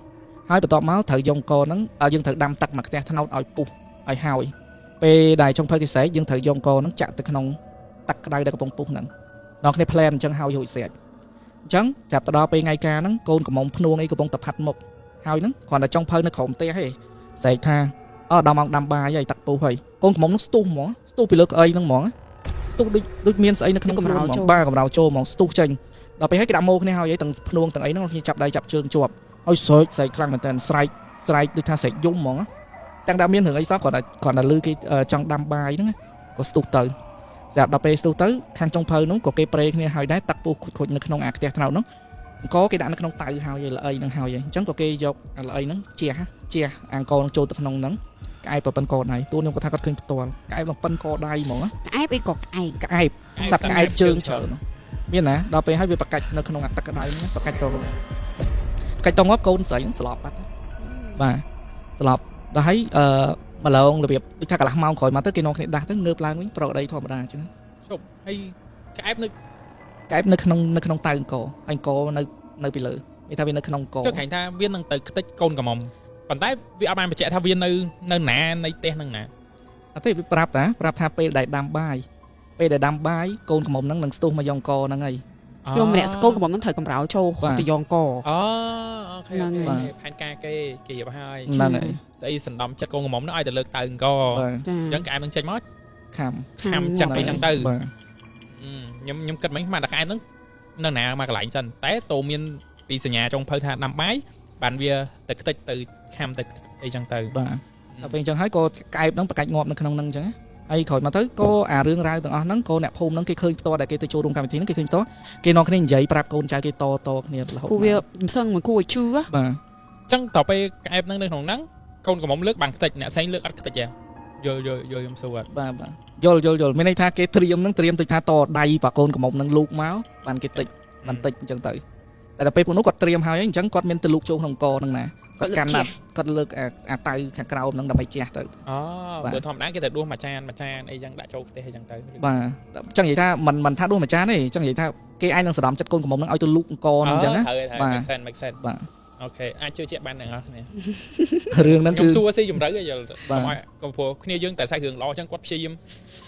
ហើយបន្ទាប់មកត្រូវយកកហ្នឹងយើងត្រូវដាំទឹកមកខ្ទះថ្នោតឲ្យពុះឲ្យហើយពេលដែលចុងភៅគេស្រែកយើងត្រូវយកកហ្នឹងចាក់ទៅក្នុងទឹកក្តៅដែលកំពុងពុះហ្នឹងនាំគ្នា plan អញ្ចឹងហើយរួចស្រេចអញ្ចឹងចាប់ទៅដល់ពេលថ្ងៃការហ្នឹងកូនកំមុំភ្នួងអីកំពុងតែផាត់មុខហើយហ្នឹងគ្រាន់តែចុងភៅនៅក្រោមផ្ទះទេស្រែកថាដល់មកដាំបាយហើយទឹកពុះហើយកូនកំមុំហ្នឹងស្ទុះហ្មងស្ទុះពីលើក្អីហ្នឹងហ្មងស្ទុះដូចមានស្អីនៅក្នុងខ្លួនហ្មងបាទកម្រៅចូលហ្មងស្ទុះចេញដល់ពេលហើយគេដាក់ម៉ូគ្នាហើយទាំងភ្នួងទាំងអីហ្នឹងគ្នាចាប់ដៃចាប់ជើងជាប់ហើយស្រែកខ្លាំងមែនតើស្រែកដូចថាស្រែកយំហ្មងទាំងដាក់មានរឿងអីសោះគ្រាន់តែលឺគេចង់ដាំបាយហ្នឹងក៏ស្ទុះទៅស្រាប់ដល់ពេលស្ទុះទៅខាងចុងភៅហ្នឹងក៏គេប្រេគ្នាហើយដែរតាក់ពុះខូចនៅក្នុងអាខ្ទះថ្នោតហ្នឹងអង្គគេដាក់នៅក្នុងតៅហើយល្អីហ្នឹងហើយអញ្ចឹងក៏គេយកល្អីហ្នឹងជះអង្គហ្នឹងចូលទៅក្នុងហ្នឹងក្អែបប៉ុនកដៃតួខ្ញុំគាត់ថាគាត់ឃើញផ្ទាល់ក្អែបប៉ុនកដៃហ្មងក្អែបអីក៏ក្អែបសត្វក្អែបជើងច្រើនមានណាដល់ពេលហើយវាបកាច់នៅក្នុងអាទឹកក្តៅហ្នឹងបកាច់តងកូនស្រីហ្នឹងស្លាប់បាត់បាទស្លាប់ដល់ហើយម្លងរបៀបដូចថាកន្លះម៉ោងក្រោយមកទៅគេនាំគ្នាដាស់ទៅងើបឡើងវិញប្រកដីធម្មតាអញ្ចឹងជប់ហើយក្អែបនៅក្នុងតៅអង្គហើយអង្គនៅពីលើគេថាវានៅក្នុងអង្គចុះខាងថាវានឹងទៅខ្ទេចកូនកំមុំប៉ុន្តែវាអត់បានបញ្ជាក់ថាវានៅណានៃផ្ទះហ្នឹងណាអត់ទេវាប្រាប់ថាពេលដែលដាំបាយកូនកំមុំហ្នឹងនឹងស្ទុះមកយកអង្គហ្នឹងហើយខ្ញុំម្នាក់ស្គូកំមុំហ្នឹងត្រូវកំរោចូលទៅយកអង្គអូខេផែនការគេរៀបហើយហ្នឹងហើយស្អីសណ្ដំចិត្តកូនកំមុំហ្នឹងឲ្យទៅលើកតៅអង្គអញ្ចឹងក្អែបនឹងចេញមកខាំចាក់ពីអញ្ចឹងទៅខ្ញុំគិតមិនថាក្អែបហ្នឹងនៅណាមកកន្លែងសិនតែតោមានពីសញ្ញាចុងភៅថាដាំបាយបានវាទៅខ្ទេចទៅខាំទៅអីចឹងទៅបាទដល់ពេលអញ្ចឹងហើយក៏ក្អែបហ្នឹងបកាច់ងាប់នៅក្នុងហ្នឹងអញ្ចឹងហើយក្រោយមកទៅក៏អារឿងរ៉ាវទាំងអស់ហ្នឹងក៏អ្នកភូមិហ្នឹងគេឃើញផ្ទាល់ដែលគេទៅចូលរួមកម្មវិធីហ្នឹងគេឃើញផ្ទាល់គេនាំគ្នានិយាយប្រាប់កូនចៅគេតគ្នារហូតគូវាមិនសឹងមិនគួរឲ្យជឿបាទអញ្ចឹងតទៅពេលក្អែបហ្នឹងនៅក្នុងហ្នឹងកូនកំមុំលើកបានខ្ទេចអ្នកផ្សេងលើកអត់ខ្ទេចទេយល់ខ្ញុំសួរអត់បាទយល់មានន័យថាគេត្រៀមទៅថាតដៃប៉កូនកំមុំហ្នឹងលូកមកបានគេតិចអញ្ចឹងទៅតែដល់ពេលពួកនោះគាត់ត្រៀមហើយអញ្ចឹងគាត់មានទៅលូកចូលក្នុងកហ្នឹងណាគាត់កាន់ណាត់គាត់លើកអាតៅខាងក្រោមហ្នឹងដើម្បីជះទៅបើធម្មតាគេទៅដួសមួយចានអីចឹងដាក់ចូលខ្ទះអីចឹងទៅបាទអញ្ចឹងនិយាយថាមិនថាដួសមួយចានទេអញ្ចឹងនិយាយថាគេអាចនឹងសដំចិត្តកូនកំមុំហ្នឹងឲ្យទៅលូកអង្គហ្នឹងអញ្ចឹងណាបាទ make sense បាទអូខេអាចជឿជាក់បានទាំងអស់គ្នារឿងហ្នឹងគឺខ្ញុំសួរស៊ីជំរឿយយល់ក៏ព្រោះគ្នាយើងតែសាច់រឿងល្អអញ្ចឹងគាត់ព្យាយាម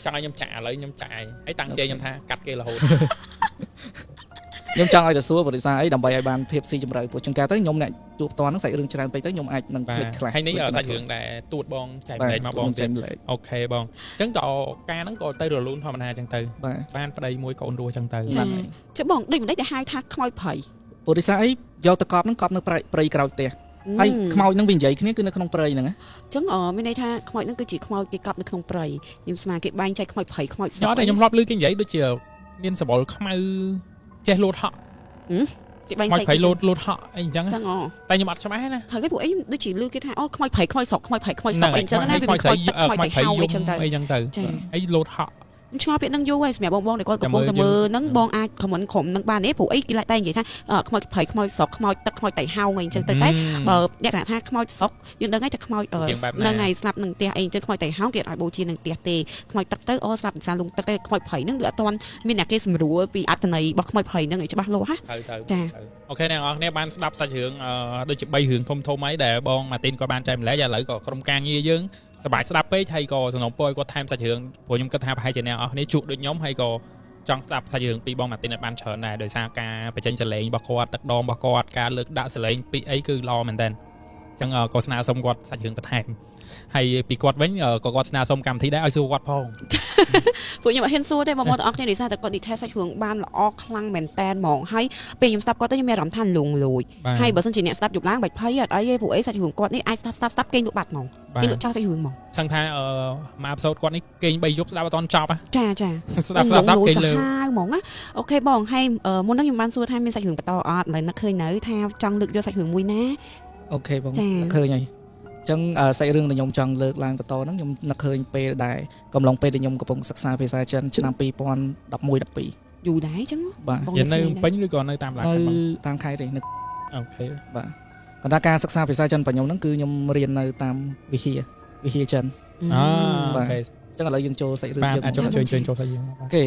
ចង់ឲ្យខ្ញុំចាក់ឥឡូវខ្ញុំចាក់ហើយតាំងចេខ្ញុំថាកាត់គេរហូតខ្ញុំចង់ឲ្យទៅសួរបរិសាអីដើម្បីឲ្យបានភាពស៊ីជម្រៅព្រោះចង្ការទៅខ្ញុំអ្នកជួបផ្ទាល់ហ្នឹងសាច់រឿងច្រើនពេកទៅខ្ញុំអាចនឹងភ្លេចខ្លះហើយនេះសាច់រឿងដែលទួតបងចែកម្លែកមកបងទៀតអូខេបងអញ្ចឹងតការហ្នឹងក៏ទៅរលូនធម្មតាអញ្ចឹងទៅបានប្តីមួយកូនរស់អញ្ចឹងទៅចុះបងដូចមិនដេចតែហៅថាខ្មោចព្រៃបរិសាអីយកទៅកប់ហ្នឹងកប់នៅព្រៃក្រោយផ្ទះហើយខ្មោចហ្នឹងវានិយាយគ្នាគឺនៅក្នុងព្រៃហ្នឹងអញ្ចឹងមានន័យថាខ្មោចហ្នឹងគឺជាខ្មោចគេកប់នៅក្នុងព្រៃខ្ញុំស្មានគេបែងចែកខ្មោចព្រៃខ្មោចសក់ខ្ញុំធ្លាប់ឮគេនិយាយដូចជាមានសបល់ខ្មៅចេះលោតហក់គេបែងចែកខ្មោចព្រៃលោតហក់អីអញ្ចឹងតែខ្ញុំអត់ច្បាស់ណាត្រូវគេពួកអីដូចជាឮគេថាអូខ្មោចព្រៃខ្មោចសក់ខ្មោចព្រៃខ្មោចសក់អីអញ្ចឹងណាវាមានខ្មោចទឹកខ្មោចតែហៅអីអញ្ចឹងទៅអីលោតហក់ឆ្ងល់ពាក្យនឹងយូរហើយសម្រាប់បងដែលគាត់កំពុងតែមើលហ្នឹងបងអាចខមមិនក្រុមនឹងបានទេព្រោះអីគេតែនិយាយថាខ្មោចព្រៃខ្មោចសក់ខ្មោចទឹកខ្មោចតៃហោងអីអញ្ចឹងទៅតែបើអ្នកថាខ្មោចសក់យើងដឹងហើយតែខ្មោចហ្នឹងហើយស្លាប់នឹងផ្ទះអីអញ្ចឹងខ្មោចតៃហោងគេអាចបូជានឹងផ្ទះទេខ្មោចទឹកទៅស្លាប់សាលុងទឹកតែខ្មោចព្រៃហ្នឹងវាអត់ទាន់មានអ្នកគេសម្រួលពីអត្ថន័យរបស់ខ្មោចព្រៃហ្នឹងឲ្យច្បាស់លាស់ណាចាអូខេអ្នកនរគ្នាបានស្ដាប់សាច់រឿងដូចជា3រឿងធំៗហើយដែលបងម៉ាទីនក៏បានចែកម្លែកឥឡូវក៏ក្រុមការងារយើងសប្បាយស្ដាប់ពេកហើយក៏សំណូមពរឲ្យគាត់ថែមសាច់រឿងព្រោះខ្ញុំគិតថាប្រហែលជាអ្នកនរគ្នាជួបដូចខ្ញុំហើយក៏ ចង់ស្ដាប់សាច់រឿងពីបងម៉ាទីនបានច្រើនដែរដោយសារការបញ្ចេញសលេងរបស់គាត់ទឹកដមរបស់គាត់ការលើកដាក់សលេងពីអីគឺល្អមែនតើអញ្ចឹងក៏ស្នើសុំគាត់សាច់រឿងបន្ថែមហើយពីគាត់វិញក៏គាត់ស្នើសុំកម្មវិធីដែរឲ្យសួរគាត់ផង ពួកខ្ញុំអត់ហ៊ានសួរទេបងប្អូនទាំងអស់គ្នាដោយសារតែគាត់ detail សាច់រឿងបានល្អខ្លាំងមែនតែនហ្មងហើយពេលខ្ញុំស្ដាប់គាត់ទៅខ្ញុំមានអារម្មណ៍ថាលងលួចហើយបើសិនជាអ្នកស្ដាប់យប់ឡើងបាច់ភ័យអត់អីទេពួកអីសាច់រឿងគាត់នេះអាចស្ដាប់គេងលក់បាត់ហ្មងគេលក់ចោលសាច់រឿងហ្មង សឹងថាមួយអេពីសូតគាត់នេះគេង3យប់ស្ដាប់អត់តន់ចប់ ចា ស្ដាប់គេងលើ ហើយហ្មងណាអូខេបងហើយមុនហ្នឹងខ្ញុំបានសួរថាមានសាច់រឿងបន្តអត់ឥឡូវនឹកឃើញនៅថាចង់លើកយកសាច់រឿងមួយណា អូខេបងឃើញហើយអញ្ចឹងសាច់រឿងដែលខ្ញុំចង់លើកឡើងបន្តហ្នឹងខ្ញុំនឹកឃើញពេលដែលកំឡុងពេលដែលខ្ញុំកំពុងសិក្សាភាសាចិនឆ្នាំ2011-12 យូរដែរអញ្ចឹង បាទ យើងនៅពេញឬក៏នៅតាមឡាន នៅ បង តាមខេត្តទេនៅ អូខេ បាទកណ្ដាលការសិក្សាភាសាចិនរបស់ខ្ញុំហ្នឹងគឺខ្ញុំរៀននៅតាមវិហារចិន អូខេ អញ្ចឹងឥឡូវយើងចូលសាច់រឿង បាទ យើង អាចចូលចូលសាច់រឿង អូខេ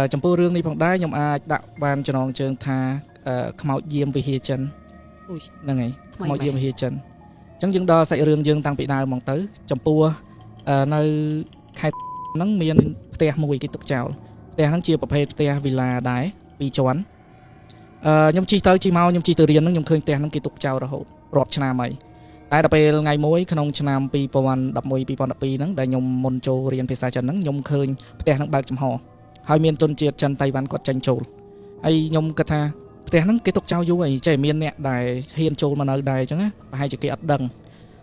ចំពោះរឿងនេះផងដែរខ្ញុំអាចដាក់បានចំណងជើងថាខ្មោចយាមវិហារចិនហ្នឹងហើយខ្មោចយាមវិហារចិនអញ្ចឹងយើងដល់សាច់រឿងយើងតាំងពីដើមមកទៅចំពោះនៅខេត្តហ្នឹងមានផ្ទះមួយគេទុកចោលផ្ទះហ្នឹងជាប្រភេទផ្ទះវីឡាដែរ2ជាន់ខ្ញុំជិះទៅជិះមកខ្ញុំជិះទៅរៀនហ្នឹងខ្ញុំឃើញផ្ទះហ្នឹងគេទុកចោលរហូតរាប់ឆ្នាំហើយតែដល់ពេលថ្ងៃមួយក្នុងឆ្នាំ2011-2012ហ្នឹងដែលខ្ញុំមុនចូលរៀនភាសាចិនហ្នឹងខ្ញុំឃើញផ្ទះហ្នឹងបើកចំហហើយមានជនជាតិចិនតៃវ៉ាន់គាត់ចេញចូលហើយខ្ញុំគិតថាផ្ទះហ្នឹងគេទុកចោលយូរហើយចេះមានអ្នកដែលហ៊ានចូលមកនៅដែរអញ្ចឹងណាប្រហែលជាគេអត់ដឹង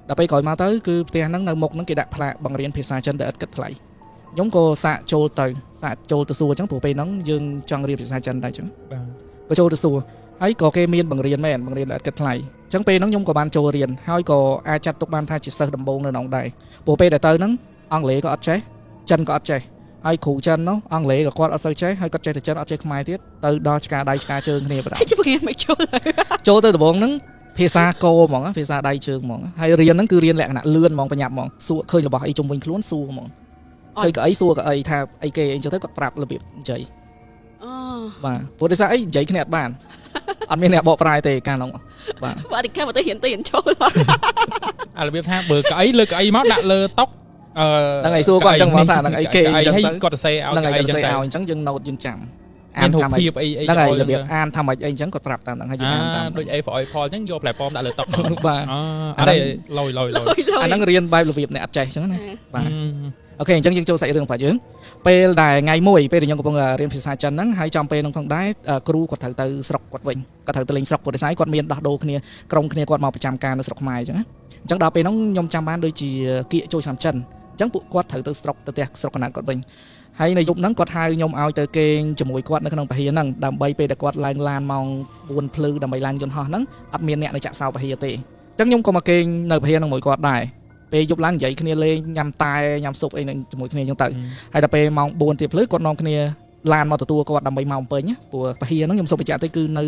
ដល់ពេលក្រោយមកទៅគឺផ្ទះហ្នឹងនៅមុខហ្នឹងគេដាក់ផ្លាកបង្រៀនភាសាចិនដែលឥតគិតថ្លៃខ្ញុំក៏សាកចូលទៅសួរអញ្ចឹងព្រោះពេលហ្នឹងយើងចង់រៀនភាសាចិនដែរអញ្ចឹង បាទ ក៏ចូលទៅសួរហើយក៏គេមានបង្រៀនមែនបង្រៀនដែលឥតគិតថ្លៃអញ្ចឹងពេលហ្នឹងខ្ញុំក៏បានចូលរៀនហើយក៏អាចចាត់ទុកបានថាជាសិស្សដំបូងនៅក្នុងដែរព្រោះពេលដែលទៅហ្នឹងអង់គ្លេសក៏អត់ចេះចិនក៏អត់ចេះហើយគ្រូចិននោះអង់គ្លេសក៏គាត់អត់សូវចេះហើយគាត់ចេះតែចិនអត់ចេះខ្មែរទៀតទៅដល់ឆ្កាដៃឆ្កាជើងគ្នាបណ្ដា ជិះបង្រៀនមិនចូល ចូលទៅដំបងហ្នឹងភាសាកោហ្មងភាសាដៃជើងហ្មងហើយរៀនហ្នឹងគឺរៀនលក្ខណៈលឿនហ្មងបញ្ញាប់ហ្មងសួរឃើញរបស់អីជុំវិញខ្លួនសួរហ្មងហើយក៏អីសួរក៏អីថាអីគេអីចឹងទៅគាត់ប្រាប់របៀបនិយាយ អូ បាទព្រោះដោយសារអីនិយាយគ្នាអត់បានអត់មានអ្នកបកប្រែទេកាលនោះបាទ បាទតែមកទៅរៀនចូល អារបៀបថាបើកៅអីលើកៅអីមកដាក់លើតុហ្នឹងហើយសួរគាត់អញ្ចឹងមកថាហ្នឹងអីគេអញ្ចឹង ហើយ ទៅ គាត់ទៅសេឲ្យ ហ្នឹងហើយ អី គាត់ ចឹង សេ ទៅ ឲ្យអញ្ចឹងយើងណូតយើងចាំ មានរូបភាពអី ហ្នឹងហើយរបៀបអានថាម៉េចអីអញ្ចឹងគាត់ប្រាប់តាមហ្នឹងហើយយើងអានតាម ដូច A for Apple អញ្ចឹងយកផ្លែប៉ោមដាក់លើតុ បាទ អត់ទេលយ អាហ្នឹងរៀនបែបរបៀបអ្នកអត់ចេះអញ្ចឹងណាបាទ បាទ អូខេអញ្ចឹងយើងចូលសាច់រឿងរបស់យើងពេលដែលថ្ងៃមួយពេលដែលខ្ញុំកំពុងរៀនភាសាចិនហ្នឹងហើយចំពេលហ្នឹងផងដែរគ្រូគាត់ត្រូវទៅស្រុកគាត់វិញគាត់ត្រូវទៅលេងស្រុកគាត់ទេស្អីគាត់មានដោះដូរគ្នាក្រុមគ្នាគាត់មកប្រចាំការនៅស្រុកខ្មែរអញ្ចឹងណាអញ្ចឹងដល់ពេលហ្នឹងខ្ញុំចាំបានដូចជាគៀកចូលឆ្នាំចិនអញ្ចឹងពួកគាត់ត្រូវទៅស្រុកទៅផ្ទះស្រុកកណាត់គាត់វិញហើយនៅយប់ហ្នឹងគាត់ហៅខ្ញុំឲ្យទៅគេងជាមួយគាត់នៅក្នុងពហិរហ្នឹងដើម្បីពេលដែលគាត់ឡើងឡានម៉ោង4ភ្លឺដើម្បីឡើងយន្តហោះហ្នឹងអត់មានអ្នកនៅចាក់សោពហិរទេអញ្ចឹងខ្ញុំក៏មកគេងនៅពហិរហ្នឹងមួយគាត់ដែរពេលយប់ឡើងនិយាយគ្នាលេងញ៉ាំតែញ៉ាំស៊ុបអីនឹងជាមួយគ្នាអញ្ចឹងទៅហើយដល់ពេលម៉ោង4ទៀបភ្លឺគាត់នាំគ្នាឡានមកទទួលគាត់ដើម្បីមកពេញព្រោះពហិរហ្នឹងខ្ញុំសូមបញ្ជាក់ទៅគឺន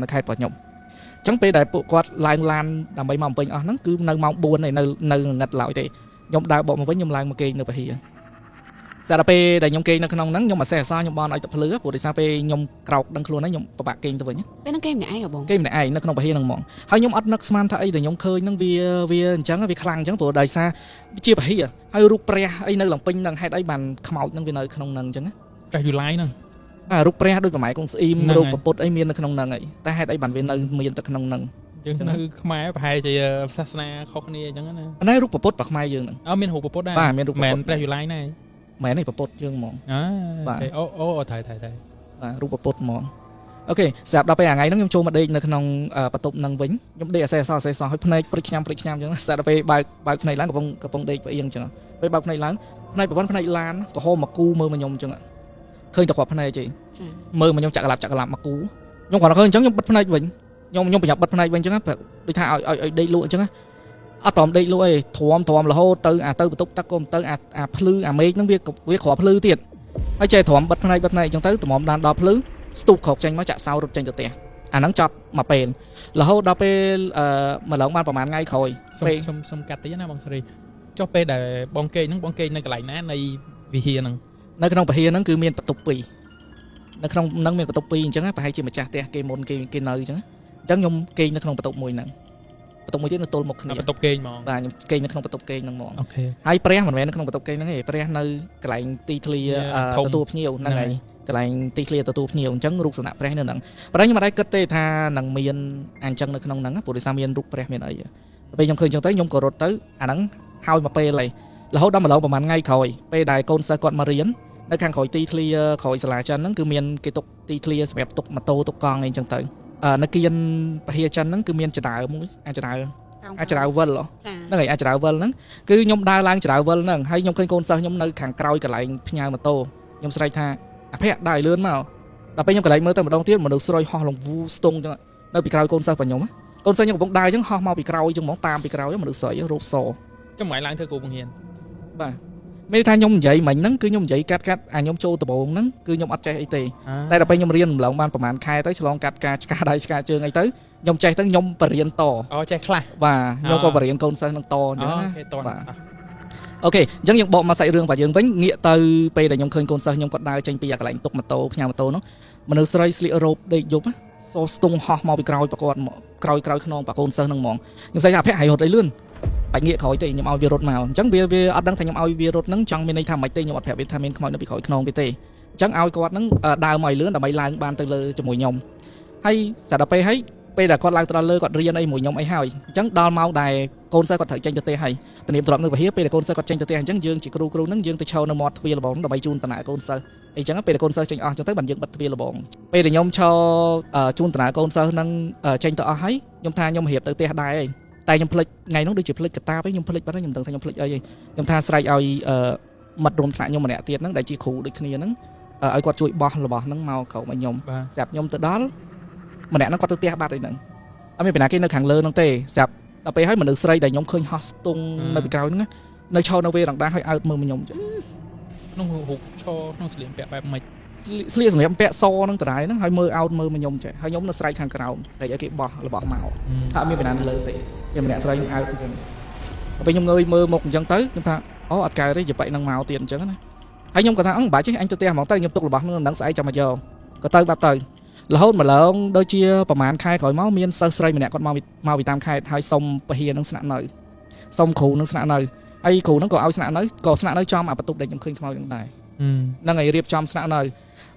ៅខេត្តរបស់ខ្ញុំអញ្ចឹងពេលដែលពួកគាត់ឡើងឡានដើម្បីមកពេញអស់ហ្នឹងគឺនៅម៉ោង4ហើយនៅងឹតឡើយទេខ្ញុំដើរបកមកវិញខ្ញុំឡើងមកគេងនៅពហិរសារតែពេលដែលខ្ញុំគេងនៅក្នុងហ្នឹងខ្ញុំអសេះអសខ្ញុំបន់ឲ្យទឹកភ្លឺព្រោះដោយសារពេលខ្ញុំក្រោកដឹងខ្លួនហើយខ្ញុំពិបាកគេងទៅវិញ ពេលហ្នឹងគេម្នាក់ឯងហ៎បង គេម្នាក់ឯងនៅក្នុងពហិរហ្នឹងហ្មងហើយខ្ញុំអត់នឹកស្មានថាអីដែលខ្ញុំឃើញហ្នឹងវាអញ្ចឹងវាខ្លាំងអញ្ចឹងព្រោះដោយសារជាពហិរហើយរូបព្រះអីនៅឡើងពេញហ្នឹងហេតុអីបានខ្មោចហ្នឹងវានៅក្នុងហ្នឹងអញ្ចឹង ព្រះយូឡៃហ្នឹង រូបព្រះដូចប្រម៉ែកងស្អ៊ីមរូបពុទ្ធអីមាននៅក្នុងហ្នឹងហើយតែហេតុអីបានវានៅមានទៅក្នុងហ្នឹង យើងនៅខ្មែរប្រហែលជាសាសនាខុសគ្នាអញ្ចឹងណា អានេះរូបពុទ្ធរបស់ខ្មែរយើងហ្នឹង មានរូបពុទ្ធដែរ បាទមានរូបពុទ្ធ មែនព្រះយូឡៃណា មែនទេពុទ្ធយើងហ្មង បាទអូថៃ បាទរូបពុទ្ធហ្មងអូខេស្រាប់ដល់ពេលថ្ងៃហ្នឹងខ្ញុំចូលមកដេកនៅក្នុងបន្ទប់ហ្នឹងវិញខ្ញុំដេកអសេះអសឲ្យភ្នែកព្រិចខ្ញុំអញ្ចឹងស្រាប់ដល់ពេលបើកភ្នែកឡើងកំពុងដេកផ្អៀងអញ្ចឹងពេលបើកភ្នែកឡើងភ្នែកប្រព័ន្ធភ្នែកឡានក៏ហូរមកគូមើលមកខ្ញុំអញ្ចឹងឃើញតែគាត់ភ្នែកទេមើលមកខ្ញុំចាក់កលាប់មកគូខ្ញុំគាត់ឃើញអញ្ចឹងខ្ញុំបិទភ្នែកវិញខ្ញុំប្រញាប់បិទភ្នែកវិញអញ្ចឹងដូចថាឲ្យដេកលក់អញ្ចឹងអត់ព្រមដេកលក់អីទ្រាំរហូតទៅទៅបន្ទប់ទឹកក៏ទៅអាភ្លឺអាមេឃហ្នឹងវាគ្រាប់ភ្លឺទៀតហើយចេះទ្រាំបិទភ្នែកអញ្ចឹងទៅតម្រាំដានដល់ភ្លឺស្ទុបក្រោកចេញមកចាក់សោរត់ចេញទៅផ្ទះអាហ្នឹងចប់មកពេលរហូតដល់ពេលមកឡើងបានប្រហែលថ្ងៃក្រោយ សុំកាត់តិចណាបងសេរីចុះពេលដែលបងគេងហ្នឹងបងគេងនៅកន្លែងណានៃវិហារហ្នឹង នៅក្នុងពហិរហ្នឹងគឺមានបន្ទប់2នៅក្នុងហ្នឹងមានបន្ទប់2អញ្ចឹងប្រហែលជាម្ចាស់ផ្ទះគេមុនគេនៅអញ្ចឹងខ្ញុំគេងនៅក្នុងបន្ទប់មួយហ្នឹងបន្ទប់មួយទៀតនៅទល់មុខគ្នា បន្ទប់គេងហ្មង បាទខ្ញុំគេងនៅក្នុងបន្ទប់គេងហ្នឹងហ្មង អូខេ ហើយព្រះមិនមែននៅក្នុងបន្ទប់គេងហ្នឹងទេព្រះនៅកន្លែងទីធ្លាទទួលភ្ញៀវហ្នឹងហើយ កន្លែងទីធ្លាទទួលភ្ញៀវអញ្ចឹងរូបសំណាកព្រះនៅហ្នឹងប៉ុន្តែខ្ញុំមិនដែរគិតទេថានឹងមានអញ្ចឹងនៅក្នុងហ្នឹងព្រោះដោយសារមានរូបព្រះមានអីពេលខ្ញុំឃើញអញ្ចឹងទៅខ្ញុំក៏រត់ទៅអាហ្នឹងហើយមកពេលហើយរហូតដល់ម្លងប្រហែលថ្ងៃក្រោយពេលដែលកូនសិស្សគាត់មករៀននៅខាងក្រោយទីធ្លាក្រោយសាលាចិនហ្នឹងគឺមានគេទុកទីធ្លាសម្រាប់ទុកម៉ូតូទុកកង់អីអញ្ចឹងទៅនៅគៀនពហិចិនហ្នឹងគឺមានចដើមួយអាចដើវិលហ្នឹងហើយអាចដើវិលហ្នឹងគឺខ្ញុំដើរឡើងចដើវិលហ្នឹងហើយខ្ញុំឃើញកូនសិស្សខ្ញុំនៅខាងក្រោយកន្លែងផ្ញើម៉ូតូខ្ញុំស្រែកថាអភ័ក្រដើរលឿនមកដល់ពេលខ្ញុំកន្លែងមើលទៅម្ដងទៀតមនុស្សស្រួយហោះលងវូស្ទង់អញ្ចឹងនៅពីក្រោយកូនសិស្សរបស់ខ្ញុំកូនសិស្សខ្ញុំកំពុងដើរអញ្ចឹងហោះមកពីក្រោយអញ្ចឹងហ្មងតាមពីក្រោយមនុស្សស្រួយរូបសចាំថ្ងៃឡើងធ្វើគ្រូបង្រៀនបាទមានថាខ្ញុំនិយាយមិញហ្នឹងគឺខ្ញុំនិយាយកាត់ខ្ញុំចូលដំបូងហ្នឹងគឺខ្ញុំអត់ចេះអីទេតែដល់ពេលខ្ញុំរៀនម្លងបានប្រហែលខែទៅឆ្លងកាត់ការឆ្កាដៃឆ្កាជើងអីទៅខ្ញុំចេះទៅខ្ញុំបរៀនតចេះខ្លះបាទខ្ញុំក៏បរៀនកូនសិស្សនឹងតអញ្ចឹងណាបាទអូខេអញ្ចឹងយើងបកមកសាច់រឿងរបស់យើងវិញងាកទៅពេលដែលខ្ញុំឃើញកូនសិស្សខ្ញុំគាត់ដើរចេញពីកន្លែងទុកម៉ូតូផ្ញើម៉ូតូនោះមនុស្សស្រីស្លៀករ៉ូបដេកយប់សស្ទង់ហោះមកពីក្រោយប្រកួតក្រោយខ្នងប្រកូនសិស្សនឹងហ្មងខ្ញុំស្អីថាអភ័ក្រឲ្យរត់អីលឿនបាច់ងាកក្រោយទេខ្ញុំឲ្យវារត់មកអញ្ចឹងវាអត់ដឹងថាខ្ញុំឲ្យវារត់ហ្នឹងចង់មានន័យថាមិនទេខ្ញុំអត់ប្រាប់វាថាមានខ្មោចនៅពីក្រោយខ្នងវាទេអញ្ចឹងឲ្យគាត់ហ្នឹងដើរមកឲ្យលឿនដើម្បីឡើងបានទៅលើជាមួយខ្ញុំហើយស្រាប់តែពេលដែលគាត់ឡើងទៅដល់លើគាត់រៀនអីមួយខ្ញុំអីហើយអញ្ចឹងដល់ម៉ោងដែលកូនសិស្សគាត់ត្រូវចេញទៅផ្ទះហើយធានាត្រឡប់នៅវិហារពេលដែលកូនសិស្សគាត់ចេញទៅផ្ទះអញ្ចឹងយើងជាគ្រូហ្នឹងយើងទៅឈរនៅមាត់ទ្វារលបងដើម្បីជូនតំណែងកូនសិស្សអញ្ចឹងពេលដែលកូនសិស្សចេញអស់អញ្ចឹងទៅបានយើងបិទទ្វារលបងពេលដែលខ្ញុំឈរជូនតំណែងកូនសិស្សហ្នឹងចេញទៅអស់ហើយខ្ញុំថាខ្ញុំរៀបទៅផ្ទះដែរឯងតែខ្ញុំភ្លេចថ្ងៃហ្នឹងដូចជាភ្លេចកតាបឯងខ្ញុំភ្លេចបាត់ហើយខ្ញុំដឹងថាខ្ញុំភ្លេចអីខ្ញុំថាស្រែកឲ្យមិត្តរួមថ្នាក់ខ្ញុំម្នាក់ទៀតហ្នឹងដែលជាគ្រូដូចគ្នាហ្នឹងឲ្យគាត់ជួយបោះរបស់ហ្នឹងមកក្រោមឲ្យខ្ញុំស្រាប់ខ្ញុំទៅដល់ម្នាក់ហ្នឹងគាត់ទៅផ្ទះបាត់អីហ្នឹងអត់មានបណ្ណាគេនៅខាងលើហ្នឹងទេស្រាប់ដល់ពេលហើយមនុស្សស្រីដែលខ្ញុំឃើញហោះស្ទង់នៅពីក្រោយហ្នឹងនៅឈរនៅវេរ៉ាំដាឲ្យអើតមើលខ្ញុំចឹងក្នុងរូបឈរក្នុងស្លៀកពាក់បែបម៉េចស្លៀកសម្រាប់ពាក់សហ្នឹងតរ៉ៃហ្នឹងហើយមើលអោតមើលខ្ញុំចេះហើយខ្ញុំនៅស្រែកខាងក្រោមតែឲ្យគេបោះរបស់មកថាអត់មានបណ្ណានៅលើទេខ្ញុំម្នាក់ស្រីខ្ញុំអើតចឹងដល់ពេលខ្ញុំងើយមើលមុខអញ្ចឹងទៅខ្ញុំថាអូអត់កើតទេជាបែកនឹងមកទៀតអញ្ចឹងណាហើយខ្ញុំក៏ថាមិនបាច់ទេអញទៅផ្ទះហ្មងទៅខ្ញុំទុករបស់នឹងស្អែកចាំមកយកក៏ទៅបាត់ទៅរហូតម្លងដូចជាប្រហែលខែក្រោយមកមានសិស្សស្រីម្នាក់គាត់មកពីតាមខេត្តហើយសុំពហិនឹងស្នាក់នៅសុំគ្រូនឹងស្នាក់នៅហើយគ្រូនឹងក៏ឲ្យស្នាក់នៅក៏ស្នាក់នៅចំអាបន្ទប់ដែលខ្ញុំឃើញខ្មោចនឹងដែរហ្នឹងហើយរៀបចំស្នាក់នៅ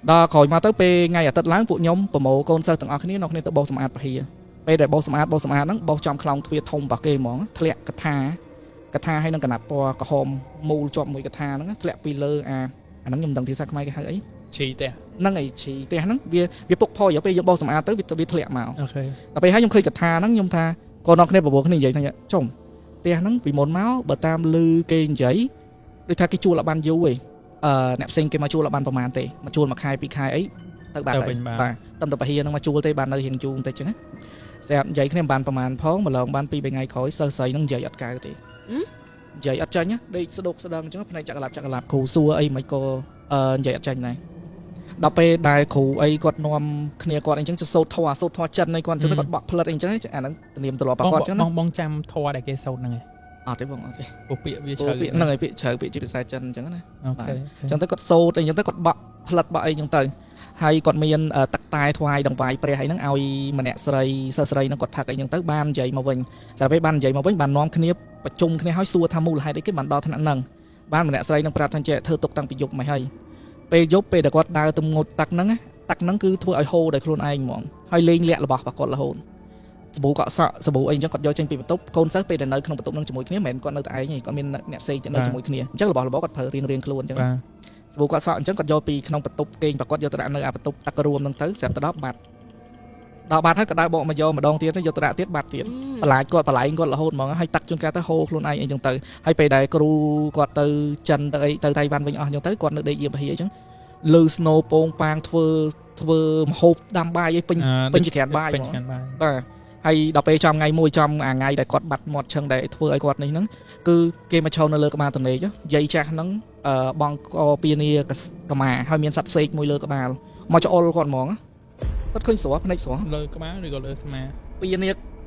ដល់ក្រោយមកទៅពេលថ្ងៃអាទិត្យឡើងពួកខ្ញុំប្រមូលកូនសិស្សទាំងអស់គ្នានៅគ្នាទៅបោសសម្អាតពហិពេលដែលបោសសម្អាតហ្នឹងបោសចំខ្លោងទ្វារធំរបស់គេហ្មងធ្លាក់កថាហើយនឹងកណាត់ពណ៌ក្រហមមូលជាប់មួយកថាហ្នឹងធ្លាក់ពីលើអាហ្នឹងខ្ញុំមិនដឹងភាសាខ្មែរគេហៅអីឈីទេហ្នឹងឯងឈីទេហ្នឹងវាពុកផរយកពេលយើងបោសសម្អាតទៅវាធ្លាក់មកអូខេដល់ពេលហើយខ្ញុំឃើញកថាហ្នឹងខ្ញុំថាកូននរគ្នាបបួលគ្នានិយាយថាចុំផ្ទះហ្នឹងពីមុនមកបើតាមលឺគេនិយាយដូចថាគេជួលអត់បានយូរឯងអ្នកផ្សេងគេមកជួលអត់បានប្រហែលទេមកជួលមួយខែពីរខែអីទៅបានហើយបាទតាមទៅពហិហ្នឹងមកជួលទេបាននៅរៀងយូរបន្តិចចឹងណាស្រាប់និយាយគ្នាមិនបានប្រហែលផងម្លងបាន2 3ថ្ងៃក្រោយសិស្សស្រីហ្នឹងនិយាយអត់កើតទេនិយាយអត់ចាញ់ដេកស្ដុកស្ដឹងអញ្ចឹងភ្នែកចក្កឡាប់គ្រូសួរអីមិនក៏និយាយអត់ចាញ់ដែរដល់ពេលដែលគ្រូអីគាត់នាំគ្នាគាត់អីចឹងទៅសូត្រធម៌ចិនអីគាត់ទៅគាត់បក់ផ្លិតអីចឹងអាហ្នឹងធានាមទម្លាប់របស់គាត់ចឹងណាបងចាំធម៌ដែលគេសូត្រហ្នឹងឯងអត់ទេបងអត់ទេពោះពាក្យវាជ្រៅហ្នឹងហើយពាក្យជ្រៅពាក្យជាភាសាចិនអញ្ចឹងណាអូខេអញ្ចឹងទៅគាត់សូត្រអីអញ្ចឹងទៅគាត់បក់ផ្លិតបក់អីអញ្ចឹងទៅហើយគាត់មានទឹកតែថ្វាយដង្វាយព្រះអីហ្នឹងឲ្យម្នាក់ស្រីសិស្សស្រីហ្នឹងគាត់ផឹកអីអញ្ចឹងទៅបាននិយាយមកវិញតែពេលបាននិយាយមកវិញបាននាំគ្នាប្រជុំគ្នាឲ្យសួរថាមូលហេតុអីគេបានដល់ថ្នាក់ហ្នឹងបានម្នាក់ស្រីហ្នឹងប្រាប់ថាចេះធ្វើទុកតាំងពីយប់មកហើយពេលយប់ពេលដែលគាត់ដើរទៅងូតទឹកហ្នឹងគឺធ្វើឲ្យហូរដោយខ្លួនឯងហ្មងហើយលេងលាក់របស់គាត់រហូតសាប៊ូកក់សក់សាប៊ូអីអញ្ចឹងគាត់យកចេញពីបន្ទប់កូនសិស្សពេលដែលនៅក្នុងបន្ទប់ហ្នឹងជាមួយគ្នាមិនមែនគាត់នៅតែឯងទេគាត់មានអ្នកផ្សេងទៀតនៅជាមួយគ្នាអញ្ចឹងរបស់គាត់ប្រើរៀងខ្លួនអញ្ចឹងសាប៊ូកក់សក់អញ្ចឹងគាត់យកពីក្នុងបន្ទប់គេងប្រគាត់យកទៅដាក់នៅអាបន្ទប់ទឹករួមហ្នឹងទៅស្រាប់ទៅដល់បាត់ហើយក៏ដើរបកមកយកម្ដងទៀតទៅយកទៅដាក់ទៀតបាត់ទៀតបន្លែងគាត់រហូតហ្មងហើយទឹកជួនកាលទៅហូរខ្លួនឯងអីអញ្ចឹងទៅហើយពេលដែលគ្រូគាត់ទៅចិនទៅអីទៅតៃវ៉ាន់វិញអស់អញ្ចឹងទៅគាត់នៅដេកយាមពហិអញ្ចឹងលឺស្នូពងប៉ាងធ្វើម្ហូបដាំបាយអីពេញជាក្រានបាយបាទហើយដល់ពេលចំថ្ងៃមួយចំអាថ្ងៃដែលគាត់បាត់មាត់ឈឹងដែលធ្វើឲ្យគាត់នេះហ្នឹងគឺគេមកឈរនៅលើក្បាលតនេកយាយចាស់ហ្នឹងបងកពីនីកម្មាហើយមានសត្វសេកមួយលើក្បាលមកច្អល់គាត់ហ្មងគាត់ឃើញស្រស់ភ្នែកស្រស់លើក្បាលឬក៏លើស្ម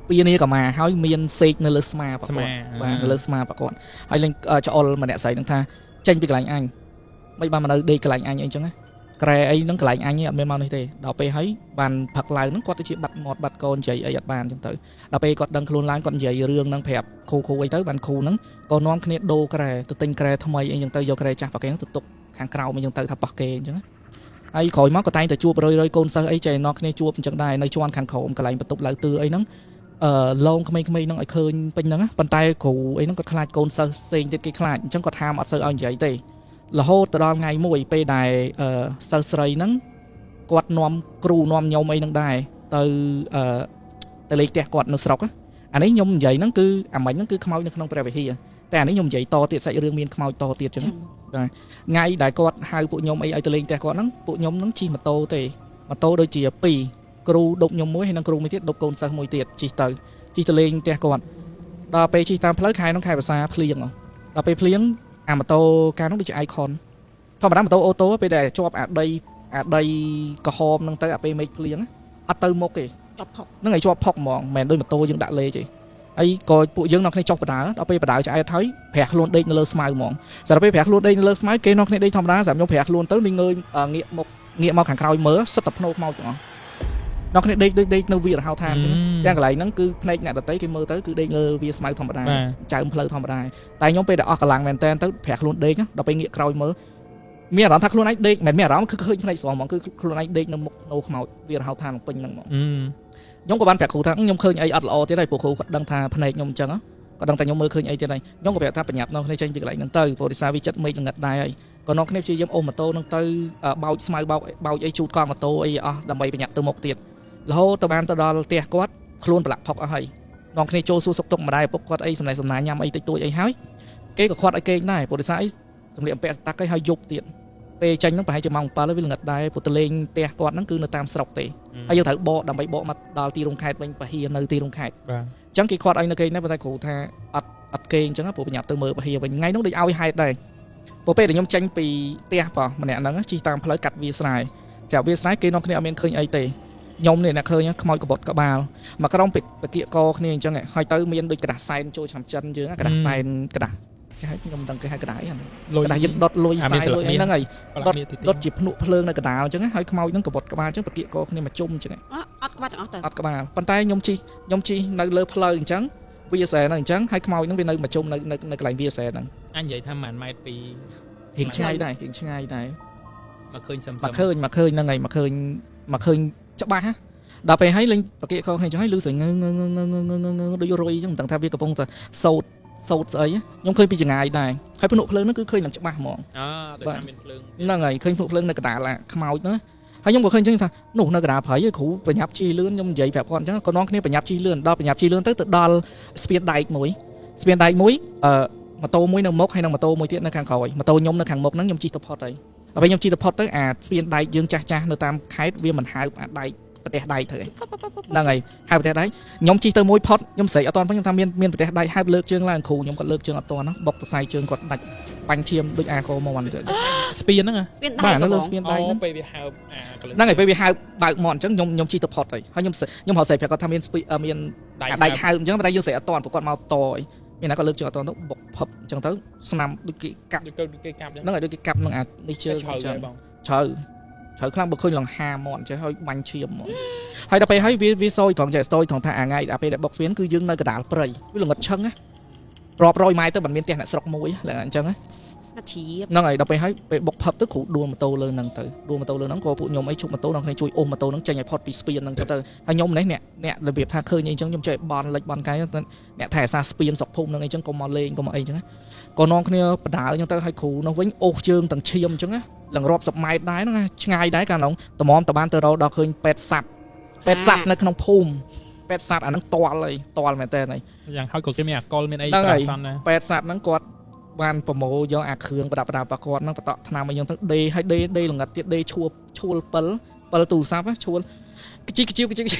ាពីនីកម្មាហើយមានសេកនៅលើស្មាប្រកបបាទនៅលើស្មាប្រកបហើយលេងច្អល់ម្នាក់ស្រីហ្នឹងថាចេញពីកន្លែងអញមិនបានមកនៅដេកកន្លែងអញអីចឹងណាក្រែអីហ្នឹងកន្លែងអញអត់មានមកនេះទេដល់ពេលហើយបានផឹកឡើងហ្នឹងគាត់ទៅជាបាត់មាត់បាត់កូននិយាយអីអត់បានចឹងទៅដល់ពេលគាត់ដឹងខ្លួនឡើងគាត់និយាយរឿងហ្នឹងប្រាប់គ្រូអីទៅបានគ្រូហ្នឹងក៏នាំគ្នាដូរក្រែទៅទិញក្រែថ្មីអីចឹងទៅយកក្រែចាស់ប៉ាគេហ្នឹងទៅទុកខាងក្រៅអីចឹងទៅថាប៉ះគេអញ្ចឹងហ ហើយក្រោយមកក៏តែងតែជួបរយកូនសិស្សអីចេះណោះគ្នាជួបអញ្ចឹងដែរនៅជាន់ខាងក្រោមកន្លែងបន្ទប់ឡៅទឿអីហ្នឹងឡងក្មេងៗហ្នឹងឲ្យឃើញពេញហ្នឹងប៉ុន្តែគ្រូអីហ្នឹងគាត់ខ្លាចកូនសិស្សផ្សេងទៀតគេខ្លាចអញ្ចឹងគាត់ហាមអត់សូវឲ្យនិយាយទេរហូតទៅដល់ថ្ងៃមួយពេលដែលសិស្សស្រីហ្នឹងគាត់នាំគ្រូនាំខ្ញុំអីហ្នឹងដែរទៅលេខផ្ទះគាត់នៅស្រុកអានេះខ្ញុំនិយាយហ្នឹងគឺអាមិញហ្នឹងគឺខ្មោចនៅក្នុងព្រះវិហារតែអានេះខ្ញុំនិយាយតទៀតសាច់រឿងមានខ្មោចតទៀតអញ្ចឹងថ្ងៃដែលគាត់ហៅពួកខ្ញុំអីឲ្យទៅលេងផ្ទះគាត់ហ្នឹងពួកខ្ញុំហ្នឹងជិះម៉ូតូទេម៉ូតូដូចជា2គ្រូដប់ខ្ញុំមួយហើយនឹងគ្រូមួយទៀតដប់កូនសិស្សមួយទៀតជិះទៅលេងផ្ទះគាត់ដល់ពេលជិះតាមផ្លូវខែហ្នឹងខែភាសាភ្លៀងដល់ពេលភ្លៀងអាម៉ូតូកាលហ្នឹងដូចជា icon ធម្មតាម៉ូតូអូតូពេលដែលជាប់អាដីក្រហមហ្នឹងទៅអាពេលមេឃភ្លៀងអត់ទៅមុខទេជាប់ផុកហ្នឹងឯងជាប់ផុកហ្មងមិនមែនដូចម៉ូតូយើងដាក់លេទេហើយក៏ពួកយើងនៅគ្នាចុះបដាដល់ពេលបដាឆ្អែតហើយប្រាក់ខ្លួនដេកនៅលើស្មៅហ្មងស្រាប់ពេលប្រាក់ខ្លួនដេកនៅលើស្មៅគេនៅគ្នាដេកធម្មតាសម្រាប់ខ្ញុំប្រាក់ខ្លួនទៅនឹងងើយងាកមកខាងក្រោយមើលសិតតែភ្នោខ្មោចហ្មងនៅគ្នាដេកនៅវារហោឋានអញ្ចឹងទាំងកន្លែងហ្នឹងគឺភ្នែកអ្នកដតីគេមើលទៅគឺដេកលើវាស្មៅធម្មតាចើមផ្លូវធម្មតាតែខ្ញុំពេលដែលអស់កម្លាំងមែនតើទៅប្រាក់ខ្លួនដេកដល់ពេលងាកក្រោយមើលមានអារម្មណ៍ថាខ្លួនឯងដេកមិនមានអារម្មណ៍គឺឃើញភ្នែកស្រស់ហ្មងគឺខ្លួនឯងដេកនៅមុខភ្នោខ្មោចវារហោឋានពេញហ្នឹងហ្មងខ្ញុំក៏បានប្រាប់គ្រូថាខ្ញុំឃើញអីអត់ល្អទៀតហើយពួកគ្រូគាត់ដឹងថាភ្នែកខ្ញុំអញ្ចឹងគាត់ដឹងតែខ្ញុំមើលឃើញអីទៀតហើយខ្ញុំក៏ប្រាប់ថាប្រញាប់នៅគ្នាចេញពីកន្លែងហ្នឹងទៅព្រោះដោយសារវាចិត្តមេឃល្ងឹតដែរហើយក៏នៅគ្នាព្យាយាមអូសម៉ូតូហ្នឹងទៅបោចស្មៅបោចអីជូតកង់ម៉ូតូអីអស់ដើម្បីប្រញាប់ទៅមុខទៀតរហូតទៅបានទៅដល់ផ្ទះគាត់ខ្លួនប្រឡាក់ផុកអស់ហើយនៅគ្នាចូលសួរសុខទុក្ខម្ដាយឪពុកគាត់អីសំណេះសំណាញញ៉ាំអីតិចតួចអីហើយគេក៏គាត់ឲ្យគេងដែរព្រោះដោយសារអីសម្លៀកបំពាក់ស្តាក់ហើយយប់ទៀតពេលចេញហ្នឹងប្រហែលជាម៉ោង7ហើយវាល្ងឹតដែរព្រោះទៅលេងផ្ទះគាត់ហ្នឹងគឺនៅតាមស្រុកទេហើយយើងត្រូវបកដើម្បីបកមកដល់ទីរួមខេត្តវិញពហិនៅទីរួមខេត្តបាទអញ្ចឹងគេគាត់ឲ្យនៅគេហ្នឹងប៉ុន្តែគ្រូថាអត់គេអញ្ចឹងព្រោះប្រញាប់ទៅមើលពហិវិញថ្ងៃហ្នឹងដូចឲ្យហេតុដែរព្រោះពេលដែលខ្ញុំចេញពីផ្ទះប៉ោះម្នាក់ហ្នឹងជិះតាមផ្លូវកាត់វាស្រែចាវាស្រែគេនៅគ្នាអត់មានឃើញអីទេខ្ញុំនេះអ្នកឃើញខ្មោចកបត់ក្បាលមកក្រុមពាក្យកគ្នាអញ្ចឹងហើយទៅមានដូចក្រាស់សែនចូលឆ្នាំចិនយើងក្រាស់សែនក្រាស់គេហៅខ្ញុំមិនដឹងគេហៅក្តាយហ្នឹងក្តាយយើងដុតលុយខ្សែលុយហ្នឹងហើយដុតជាភ្នក់ភ្លើងនៅកណ្ដាលអញ្ចឹងហើយខ្មោចហ្នឹងកបត់ក្បាលអញ្ចឹងពាក្យកគ្នាមកជុំអញ្ចឹងអត់ក្បាលទាំងអស់ទៅអត់ក្បាលប៉ុន្តែខ្ញុំជិះនៅលើផ្លូវអញ្ចឹងវាស្រែហ្នឹងអញ្ចឹងហើយខ្មោចហ្នឹងវានៅមកជុំនៅកន្លែងវាស្រែហ្នឹងអញនិយាយថា1ម៉ែត្រពីរៀងឆ្ងាយដែរមកឃើញសឹមមកឃើញហ្នឹងហើយមកឃើញច្បាស់ដល់ពេលហើយលេងពាក្យកគ្នាអញ្ចឹងហើយលឺស្រីងដូចរុយអញ្ចឹងមិនដឹងថាវាកំពុងតែសោតស្អីខ្ញុំឃើញពីចងាយដែរហើយភ្នក់ភ្លើងហ្នឹងគឺឃើញឡើងច្បាស់ហ្មងដោយសារមានភ្លើងហ្នឹងហើយឃើញភ្នក់ភ្លើងនៅកណ្ដាលខ្មោចហ្នឹងហើយខ្ញុំក៏ឃើញអញ្ចឹងថានោះនៅកណ្ដាលព្រៃគ្រូប្រញាប់ជិះលឿនខ្ញុំនិយាយប្រាប់គាត់អញ្ចឹងក៏នាំគ្នាប្រញាប់ជិះលឿនដល់ប្រញាប់ជិះលឿនទៅដល់ស្ពានដែកមួយម៉ូតូមួយនៅមុខហើយនឹងម៉ូតូមួយទៀតនៅខាងក្រោយម៉ូតូខ្ញុំនៅខាងមុខហ្នឹងខ្ញុំជិះទៅផុតហើយដល់ពេលខ្ញុំជិះទៅផុតទៅអាស្ពានដែកយើងចាស់នៅតាមខេត្តវាមិនហៅអាដែកប្រទេសដែកទៅហ្នឹងហើយហៅប្រទេសដែកខ្ញុំជិះទៅមួយផុតខ្ញុំស្រែកអត់តាន់ខ្ញុំថាមានប្រទេសដែកហៅលើកជើងឡើងគ្រូខ្ញុំគាត់លើកជើងអត់តាន់បុកសរសៃជើងគាត់ដាច់បាញ់ឈាមដូចអាកោមកហ្នឹងស្ពានហ្នឹងបាទនៅលើស្ពានដែកហ្នឹងពេលវាហៅហ្នឹងហើយពេលវាហៅបើកមាត់អញ្ចឹងខ្ញុំជិះទៅផុតហើយខ្ញុំហៅស្រែកប្រាប់គាត់ថាមានដែកហៅអញ្ចឹងតែយើងស្រែកអត់តាន់ព្រោះគាត់មកតអីមានណាគាត់លើកជើងអត់តាន់ទៅបុកផឹបអញ្ចឹងទៅស្នាមដូចគេកាប់ហ្នឹងហើយដូចគេកាប់នឹងអានេះជើងអញ្ចឹងត្រូវខ្លាំងបើឃើញលង្ហាមាត់ចេះហើយបាញ់ឈាមមកហើយដល់ពេលហើយវាសយត្រង់ចេះស្ទយត្រង់ថាអាថ្ងៃដល់ពេលដែលបុកស្វៀនគឺយើងនៅកណ្ដាលព្រៃវាល្ងឹតឈឹងណារាប់រយម៉ែត្រទៅមិនមានផ្ទះអ្នកស្រុកមួយឡើងអញ្ចឹងហ្នឹងហើយដល់ពេលហើយពេលបុកផឹបទៅគ្រូដួលម៉ូតូលើហ្នឹងក៏ពួកខ្ញុំអីជុកម៉ូតូដល់គ្នាជួយអូសម៉ូតូហ្នឹងចេញឲ្យផុតពីស្ពានហ្នឹងទៅហើយខ្ញុំនេះអ្នករបៀបថាឃើញអីអញ្ចឹងខ្ញុំចេះបន់លិចបន់កាយអ្នកថែអាសាស្ពានស្រុកភូមិហ្នឹងអីអញ្ចឹងកុំមកលេងកុំមកអីអញ្ចឹងក៏នាំគ្នាបដាលអញ្ចឹងទៅឲ្យគ្រូនោះវិញអូសជើងទាំងឈាមអញ្ចឹងណាឡើងរាប់សិបម៉ែត្រដែរហ្នឹងឆ្ងាយដែរកាលនោះតម្រាំតបានទៅរកដល់ឃើញពេទ្យសัตว์នៅក្នុងភូមិពេទ្យសัตว์អាហ្នឹងតល់មែនតើយ៉ាងហើយក៏គេមានអាកុលមានអីប្រាស័នដែរពេទ្យសัตว์ហ្នឹងគាត់បានប្រមូលយកអាគ្រឿងប្រដាប់របស់គាត់ហ្នឹងបតក់ថ្នាំអីយ៉ាងទៅដេហើយដេល្ងឹតទៀតដេឈួលពិលទូរស័ព្ទឈួលខ្ជីវដេចឹងនិយ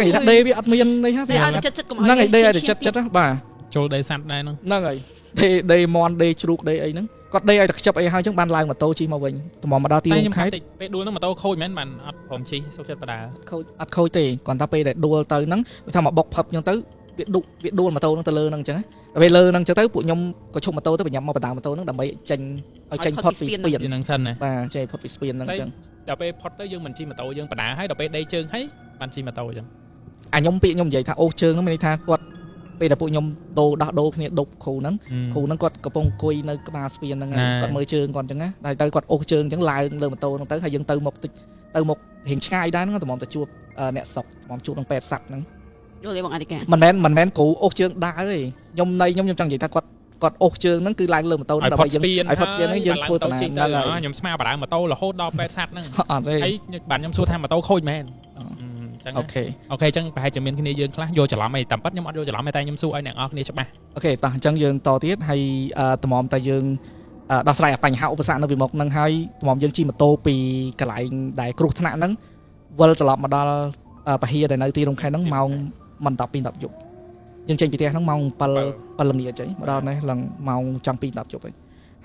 ាយថាដេវាអត់មាននេះហ่าវាឲ្យចិត្តកុំឲ្យហ្នឹងហើយដេឲ្យចិត្តបាទ ចូលដេសัตว์ដែរហ្នឹងហើយដេមន់ដេជ្រូកដេអីហ្នឹងគាត់ដេឲ្យតែខ្ជិបអីហើយអញ្ចឹងបានឡើងម៉ូតូជិះមកវិញតម្រាំមកដល់ទីរួមខេត្តពេលដួលហ្នឹងម៉ូតូខូចមែនបានអត់ព្រមជិះសុខចិត្តបដាអត់ខូចទេគ្រាន់តែពេលដែលដួលទៅហ្នឹងវាថាមកបុកផឹបអញ្ចឹងទៅវាដួលម៉ូតូហ្នឹងទៅលើហ្នឹងអញ្ចឹងដល់ពេលលើហ្នឹងអញ្ចឹងទៅពួកខ្ញុំក៏ឈប់ម៉ូតូទៅប្រញាប់មកបដាម៉ូតូហ្នឹងដើម្បីចេញផុតពីស្ពានហ្នឹងសិនណាបាទចេញផុតពីស្ពានហ្នឹងអញ្ចឹងដល់ពេលផុតទៅយើងមិនជិះម៉ូតូយើងបដាហើយដល់ពេលដេជើងហើយបានជិះម៉ូតូអញ្ចឹងខ្ញុំពាក្យខ្ញុំនិយាយថាអូសជើងហ្នឹងមានន័យថាគាត់ ពេលដែលពួកខ្ញុំដោះគ្នាដប់គ្រូហ្នឹងគាត់កំពុងអង្គុយនៅក្បាលស្ពានហ្នឹងគាត់មើលជើងគាត់អញ្ចឹងណាតែទៅគាត់អូសជើងអញ្ចឹងឡើងលើម៉ូតូហ្នឹងទៅហើយយើងទៅមុខតិចទៅមុខរៀងឆ្ងាយដែរហ្នឹងតម្រាំទៅជួបអ្នកស្រុកតម្រាំជួបនឹងពេទ្យសัตว์ហ្នឹង យល់ទេបងអធិការ មិនមែនគ្រូអូសជើងដើរទេខ្ញុំចង់និយាយថាគាត់អូសជើងហ្នឹងគឺឡើងលើម៉ូតូដើម្បីយើងឲ្យផុតស្ពានហ្នឹងយើងធ្វើដំណើរខ្ញុំស្មាបដើមម៉ូតូរហូតដល់ពេទ្យសัตว์ហ្នឹង អត់ទេ ហើយបាទខ្ញុំសួរថាម៉ូតូខូចមែនចឹង អូខេ អូខេចឹងប្រហែលជាមានគ្នាយើងខ្លះយកច្រឡំអីតាមពិតខ្ញុំអត់យកច្រឡំទេតែខ្ញុំសួរឲ្យអ្នកនរគ្នាច្បាស់ អូខេតោះអញ្ចឹងយើងតទៀតហើយតម្រាំតែយើងដោះស្រាយបញ្ហាឧបសគ្គនៅពីមុខហ្នឹងហើយតម្រាំយើងជិះម៉ូតូពីកន្លែងដែលគ្រោះថ្នាក់ហ្នឹងវិលត្រឡប់មកដល់ពហិយដែលនៅទីរំខែហ្នឹងម៉ោងមិន12 10យប់យើងចេញពីផ្ទះហ្នឹងម៉ោង7 ល្ងាចអញ្ចឹងមកដល់នេះឡើងម៉ោងចង់2 10យប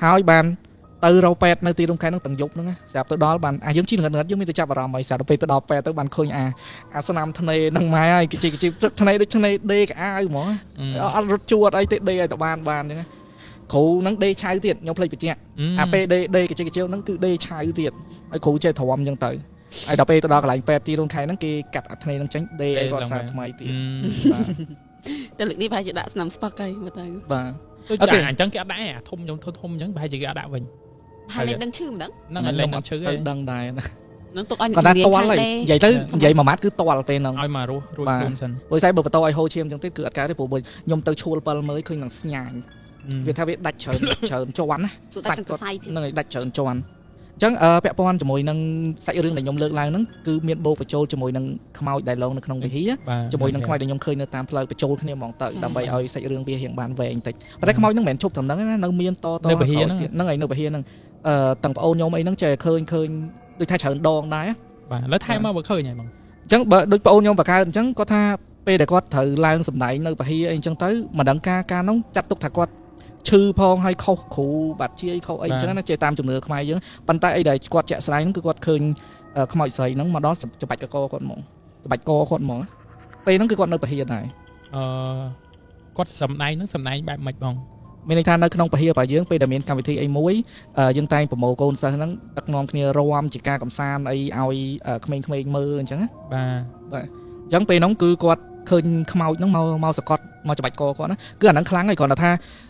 ់ហើយបានទៅរកពេទ្យនៅទីរំខែហ្នឹងទាំងយប់ហ្នឹងស្រាប់ទៅដល់បានយើងជិះងឹតយើងមានតែចាប់អារម្មណ៍ហើយស្រាប់ទៅពេលទៅដល់ពេទ្យទៅបានឃើញអាស្នាមធ្នេហ្នឹងម៉ែហើយគេជិះធ្នេដូចធ្នេដេកអាវហ្មងអត់រត់ជួតអីទេដេឲ្យទៅបានអញ្ចឹងគ្រូហ្នឹងដេឆៅទៀតខ្ញុំភ្លេចបញ្ជាក់អាពេលដេកជិះហ្នឹងគឺដេឆៅទៀតហើយគ្រូចេះទ្រាំអញ្ចឹងទៅហើយដល់ពេលទៅដល់កន្លែងពេទ្យទីរំខែហ្នឹងគេកាត់អាធ្នេហ្នឹងចេញដេឲ្យគាត់សាថ្មីទៀតបាទ តែលើកនេះប្រហែលជាដាក់ស្នាមស្តុកហើយមើលទៅ បាទ អូខេអញ្ចឹងគេអត់ដាក់អាធំខ្ញុំធំអញ្ចឹងប្រហែលជាគេអត់ដាក់វិញ ហើយលេងដឹងឈឺមិនដឹង ហ្នឹងហើយលេងដឹងឈឺហើយ ដឹងដែរ នឹងទុកឲ្យ គាត់ថាតល់ហើយនិយាយទៅនិយាយមួយម៉ាត់គឺតល់ពេលហ្នឹង ឲ្យមករួចខ្លួនសិន ព្រោះតែបើបន្តឲ្យហូរឈាមអញ្ចឹងទៀតគឺអត់កើតទេព្រោះខ្ញុំទៅឈួល7មើលឃើញនឹងស្ញាញវាថាវាដាច់ច្រើនជាន់ណាសាច់គាត់ហ្នឹងហើយដាច់ច្រើនជាន់អញ្ចឹងពាក់ព័ន្ធជាមួយនឹងសាច់រឿងដែលខ្ញុំលើកឡើងហ្នឹងគឺមានបូបញ្ចូលជាមួយនឹងខ្មោចដែលឡងនៅក្នុងវិហារជាមួយនឹងខ្មោចដែលខ្ញុំឃើញនៅតាមផ្លូវបញ្ចូលគ្នាហ្មងទៅដើម្បីឲ្យសាច់រឿងវារៀងបានវែងបន្តិចប៉ុន្តែខ្មោចហ្នឹងមិនមែនឈប់ត្រឹមហ្នឹងណានៅមានតនៅវិហារហ្នឹងហើយនៅវិហារហ្នឹងទាំងប្អូនខ្ញុំអីហ្នឹងចេះឃើញដូចថាច្រើនដងដែរ បាទឥឡូវថែមកបើឃើញហើយហ្មង អញ្ចឹងបើដូចប្អូនខ្ញុំបកកើតអញ្ចឹងគាត់ថាពេលដែលគាត់ត្រូវឡើងសម្ដែងនៅពហិអីអញ្ចឹងទៅមិនដឹងការនោះចាត់ទុកថាគាត់ឈឺផងហើយខុសគ្រូបាត់ជាយខុសអីអញ្ចឹងណាចេះតាមជំនឿខ្មែរយើងប៉ុន្តែអីដែលគាត់ជាក់ស្ដែងហ្នឹងគឺគាត់ឃើញខ្មោចស្រីហ្នឹងមកដល់ច្បាច់កកគាត់ហ្មងច្បាច់កគាត់ហ្មងពេលហ្នឹងគឺគាត់នៅពហិដែរគាត់សម្ដែងហ្នឹងសម្ដែងបែបម៉េចបង មានន័យថានៅក្នុងពហិរបស់យើងពេលដែលមានកម្មវិធីអីមួយយើងតែងប្រមូលកូនសិស្សហ្នឹងដឹកនាំគ្នារាំជាការកំសាន្តអីឲ្យក្មេងៗមើលអញ្ចឹងណា បាទអញ្ចឹងពេលហ្នឹងគឺគាត់ឃើញខ្មោចហ្នឹងមកសកត់មកច្បាច់កគាត់ណាគឺអាហ្នឹងខ្លាំងហើយគ្រាន់តែថ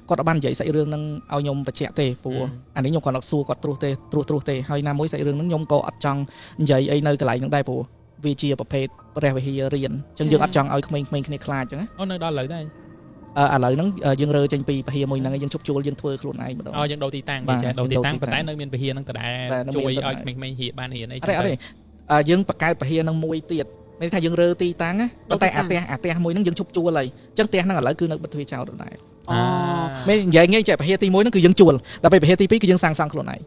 ាគាត់អត់បាននិយាយសាច់រឿងហ្នឹងឲ្យខ្ញុំបញ្ជាក់ទេព្រោះអានេះខ្ញុំគាត់អត់សួរគាត់ត្រួសទេហើយណាមួយសាច់រឿងហ្នឹងខ្ញុំក៏អត់ចង់និយាយអីនៅកន្លែងហ្នឹងដែរព្រោះវាជាប្រភេទព្រះវិហាររៀនអញ្ចឹងយើងអត់ចង់ឲ្យក្មេងៗគ្នាខ្លាចអញ្ចឹងណា អូនៅដល់ឥឡូវដែរ ឥឡូវហ្នឹងយើងរើចេញពីពហិមួយហ្នឹងយើងជប់ជួលយើងធ្វើខ្លួនឯងម្ដងយើងដូរទីតាំងគេចេះដូរទីតាំងប៉ុន្តែនៅមានពហិហ្នឹងតដែរជួយឲ្យក្មេងៗរៀនបានរៀនអីចឹងទៅយើងបង្កើតពហិហ្នឹងមួយទៀតមានថាយើងរើទីតាំងណាប៉ុន្តែអាផ្ទះមួយហ្នឹងយើងជប់ជួលហើយអញ្ចឹងផ្ទះហ្នឹងឥឡូវគឺនៅបិទទ្វារចោលដែរមាននិយាយងាយចេះពហិទី1ហ្នឹងគឺយើងជួលដល់ពេលពហិទី2គឺយើងសាងសង់ខ្លួនឯង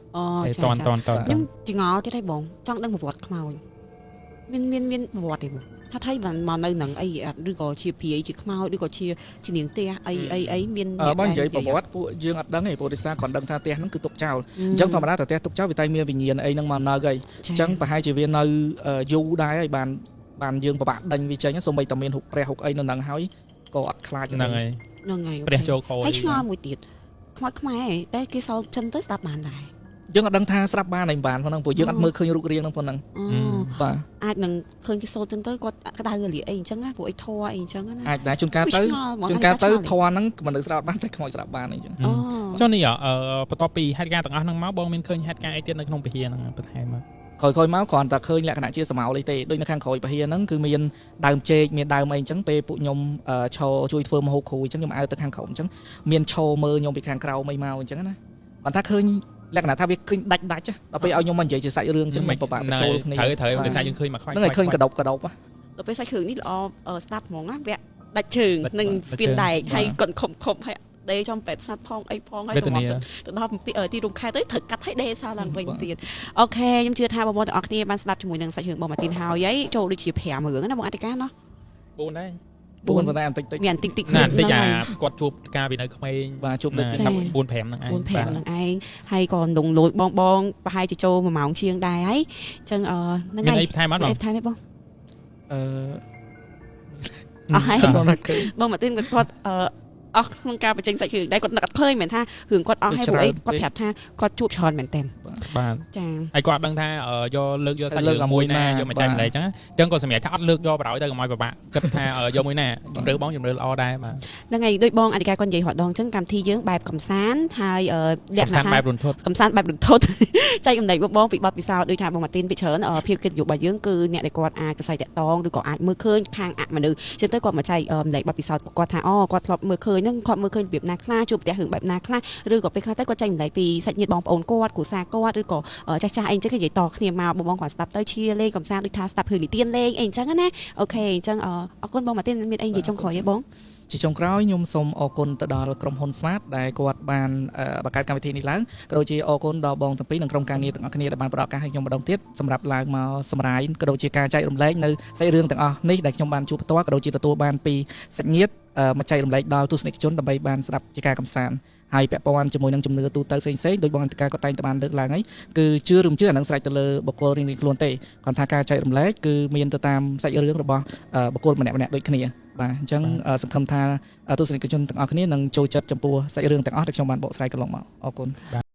តន់ខ្ញុំចងល់ទៀតហើយបងចង់ដឹងប្រវត្តិខ្មោចមានប្រវត្តិទេបងថាថៃបានមកនៅនឹងអីឬក៏ជាព្រាយជាខ្មោចឬក៏ជានាងផ្ទះអីមានបើនិយាយប្រវត្តិពួកយើងអត់ដឹងទេព្រោះដោយសារគាត់ដឹងថាផ្ទះហ្នឹងគឺទុកចោលអញ្ចឹងធម្មតាតែផ្ទះទុកចោលវាតែមានវិញ្ញាណអីហ្នឹងមកនៅហើយអញ្ចឹងប្រហែលជាវានៅយូរដែរហើយបានយើងពិបាកដេញវាចេញសូម្បីតែមានរូបព្រះរូបអីនៅហ្នឹងហើយក៏អត់ខ្លាចហ្នឹងហើយព្រះចូលខោហើយឆ្ងល់មួយទៀតខ្មោចខ្មែរតែគេសោចិនទៅស្ដាប់បានដែរយើងអត់ដឹងថាស្រាប់បានហើយបានប៉ុណ្ណឹងព្រោះយើងអត់មើលឃើញរូបរាងហ្នឹងប៉ុណ្ណឹងបាទអាចនឹងឃើញគេសោចិនទៅគាត់ក្តៅរលាអីអញ្ចឹងណាព្រោះអីធွာអីអញ្ចឹងណាអាចដែរជួនកាលទៅធွာហ្នឹងមនុស្សស្ដាប់បានតែខ្មោចស្ដាប់បានអីអញ្ចឹងចុះនេះបន្ទាប់ពីហេតុការណ៍ទាំងអស់ហ្នឹងមកបងមានឃើញហេតុការណ៍អីទៀតនៅក្នុងពហិហ្នឹងបន្ថែមមកក្រោយមកគ្រាន់តែឃើញលក្ខណៈជាសមោលទេដូចនៅខាងក្រោយពហិហ្នឹងគឺមានដើមចេកមានដើមអីអញ្ចឹងពេលពួកខ្ញុំឈរជួយធ្វើមហូបគ្រូអញ្ចឹងខ្ញុំអើទៅខាងក្រោមអញ្ចឹងមានឈរមើលខ្ញុំពីខាងក្រៅមិនមកអញ្ចឹងណាគាត់ថាឃើញលក្ខណៈថាវាឃើញដាច់ដល់ពេលឲ្យខ្ញុំមកនិយាយជាសាច់រឿងអញ្ចឹងមិនពិបាកបញ្ចូលគ្នាត្រូវដោយសារយើងឃើញមកខ្វាច់ហ្នឹងឃើញកដោបដល់ពេលសាច់រឿងនេះល្អស្ដាប់ហ្មងណាវាដាច់ជើងនឹងស្ពានដែកហើយគាត់ខំហើយដេចំពេទ្យសัตว์ផងអីផងហើយទៅដល់ទីរំខែទៅត្រូវកាត់ឲ្យដេសារឡើងវិញទៀតអូខេខ្ញុំជឿថាបងប្អូនទាំងអស់គ្នាបានស្ដាប់ជាមួយនឹងសាច់រឿងបងម៉ាទីនហើយចូលដូចជា5រឿងណាបងអធិការណោះ4ដែរ4ប៉ុន្តែអន្តិចមានតិចណាតិចគាត់ជួបការពីនៅក្មេងបាទជួបដូច4 5ហ្នឹងឯងហ្នឹងឯងហើយក៏ដងលួយបងប្រហែលជាចូល1ម៉ោងជាងដែរហើយអញ្ចឹងហ្នឹងហើយមានអីថែមអត់បងថែមទេបងអស់ហើយបងម៉ាទីនគាត់អស់ក្នុងការបញ្ចេញសាច់រឿងដែរគាត់នឹកអត់ ឃើញមែនថារឿងគាត់អស់ហើយព្រោះអីគាត់ប្រាប់ថាគាត់ជួបច្រើនមែនតើ បាទ ចា ហើយគាត់ដឹងថាយកលើកយកសាច់រឿងមួយណាយកមកចែកម្លែកចឹងចឹងក៏សម្រាប់ថាអត់លើកយកបរោយទៅកុំឲ្យពិបាកគិតថាយកមួយណាជំរឿបងជំរឿល្អដែរបាទ ហ្នឹងហើយដូចបងអធិការគាត់និយាយរហដងចឹងកម្មវិធីយើងបែបកំសាន្តហើយលក្ខណៈ បែបរន្ធត់ កំសាន្តបែបរន្ធត់ ចែកកំណែកបងពីបទពិសោធន៍ដូចថាបងម៉ាទីនពីច្រើនភាពគិតរបស់យើងគឺអ្នកដែលគាត់អាចប្រស័យតាក់តងឬក៏អាចមើលឃើញខាងអមនុស្សចឹងទៅគាត់មកចែកម្លែកបទពិសោធន៍គាត់ថាគាត់ធ្លាប់មើលឃើញហ្នឹងគាត់មើលឃើញរបៀបណាខ្លះជួបផ្ទះរឿងបែបណាខ្លះឬក៏ពេលខ្លះទៅគាត់ចែកម្លែកពីសាច់ញាតិបងប្អូនគាត់គ្រួសារគាត់ឬក៏ចាស់អីចឹងគេនិយាយតគ្នាមកបងគាត់ស្ដាប់ទៅជាលេងកំសាន្តដូចថាស្ដាប់រឿងនិទានលេងអីចឹងណាអូខេអញ្ចឹងអរគុណបងម៉ាទីនមានអីនិយាយចុងក្រោយទេបង ជាចុងក្រោយខ្ញុំសូមអរគុណទៅដល់ក្រុមហ៊ុន Smart ដែលគាត់បានបង្កើតកម្មវិធីនេះឡើងក៏ដូចជាអរគុណដល់បងទាំងពីរនិងក្រុមការងារទាំងអស់គ្នាដែលបានផ្តល់ឱកាសឲ្យខ្ញុំម្ដងទៀតសម្រាប់ឡើងមកសម្រាយក៏ដូចជាការចែករំលែកនៅសាច់រឿងទាំងអស់នេះដែលខ្ញុំបានជួបផ្ទាល់ក៏ដូចជាទទួលបានពីសាច់ញាតិមកចែករំលែកដល់ទស្សនិកជនដើម្បីបានស្ដាប់ជាការកម្សាន្តហើយពាក់ព័ន្ធជាមួយនឹងជំនឿទូទៅផ្សេងៗដោយបងអន្តការគាត់តែងតែបានលើកឡើងហើយគឺជឿឬមិនជឿអានឹងស្រេចទៅលើបុគ្គលរៀងៗខ្លួនទេគាត់ថាការចែករំលែកគឺមានទៅតាមសាច់រឿងរបស់បុគ្គលម្នាក់ៗដូចគ្នាបាទអញ្ចឹងសង្ឃឹមថាទស្សនិកជនទាំងអស់គ្នានឹងចូលចិត្តចំពោះសាច់រឿងទាំងអស់ដែលខ្ញុំបានបកស្រាយកន្លងមកអរគុណ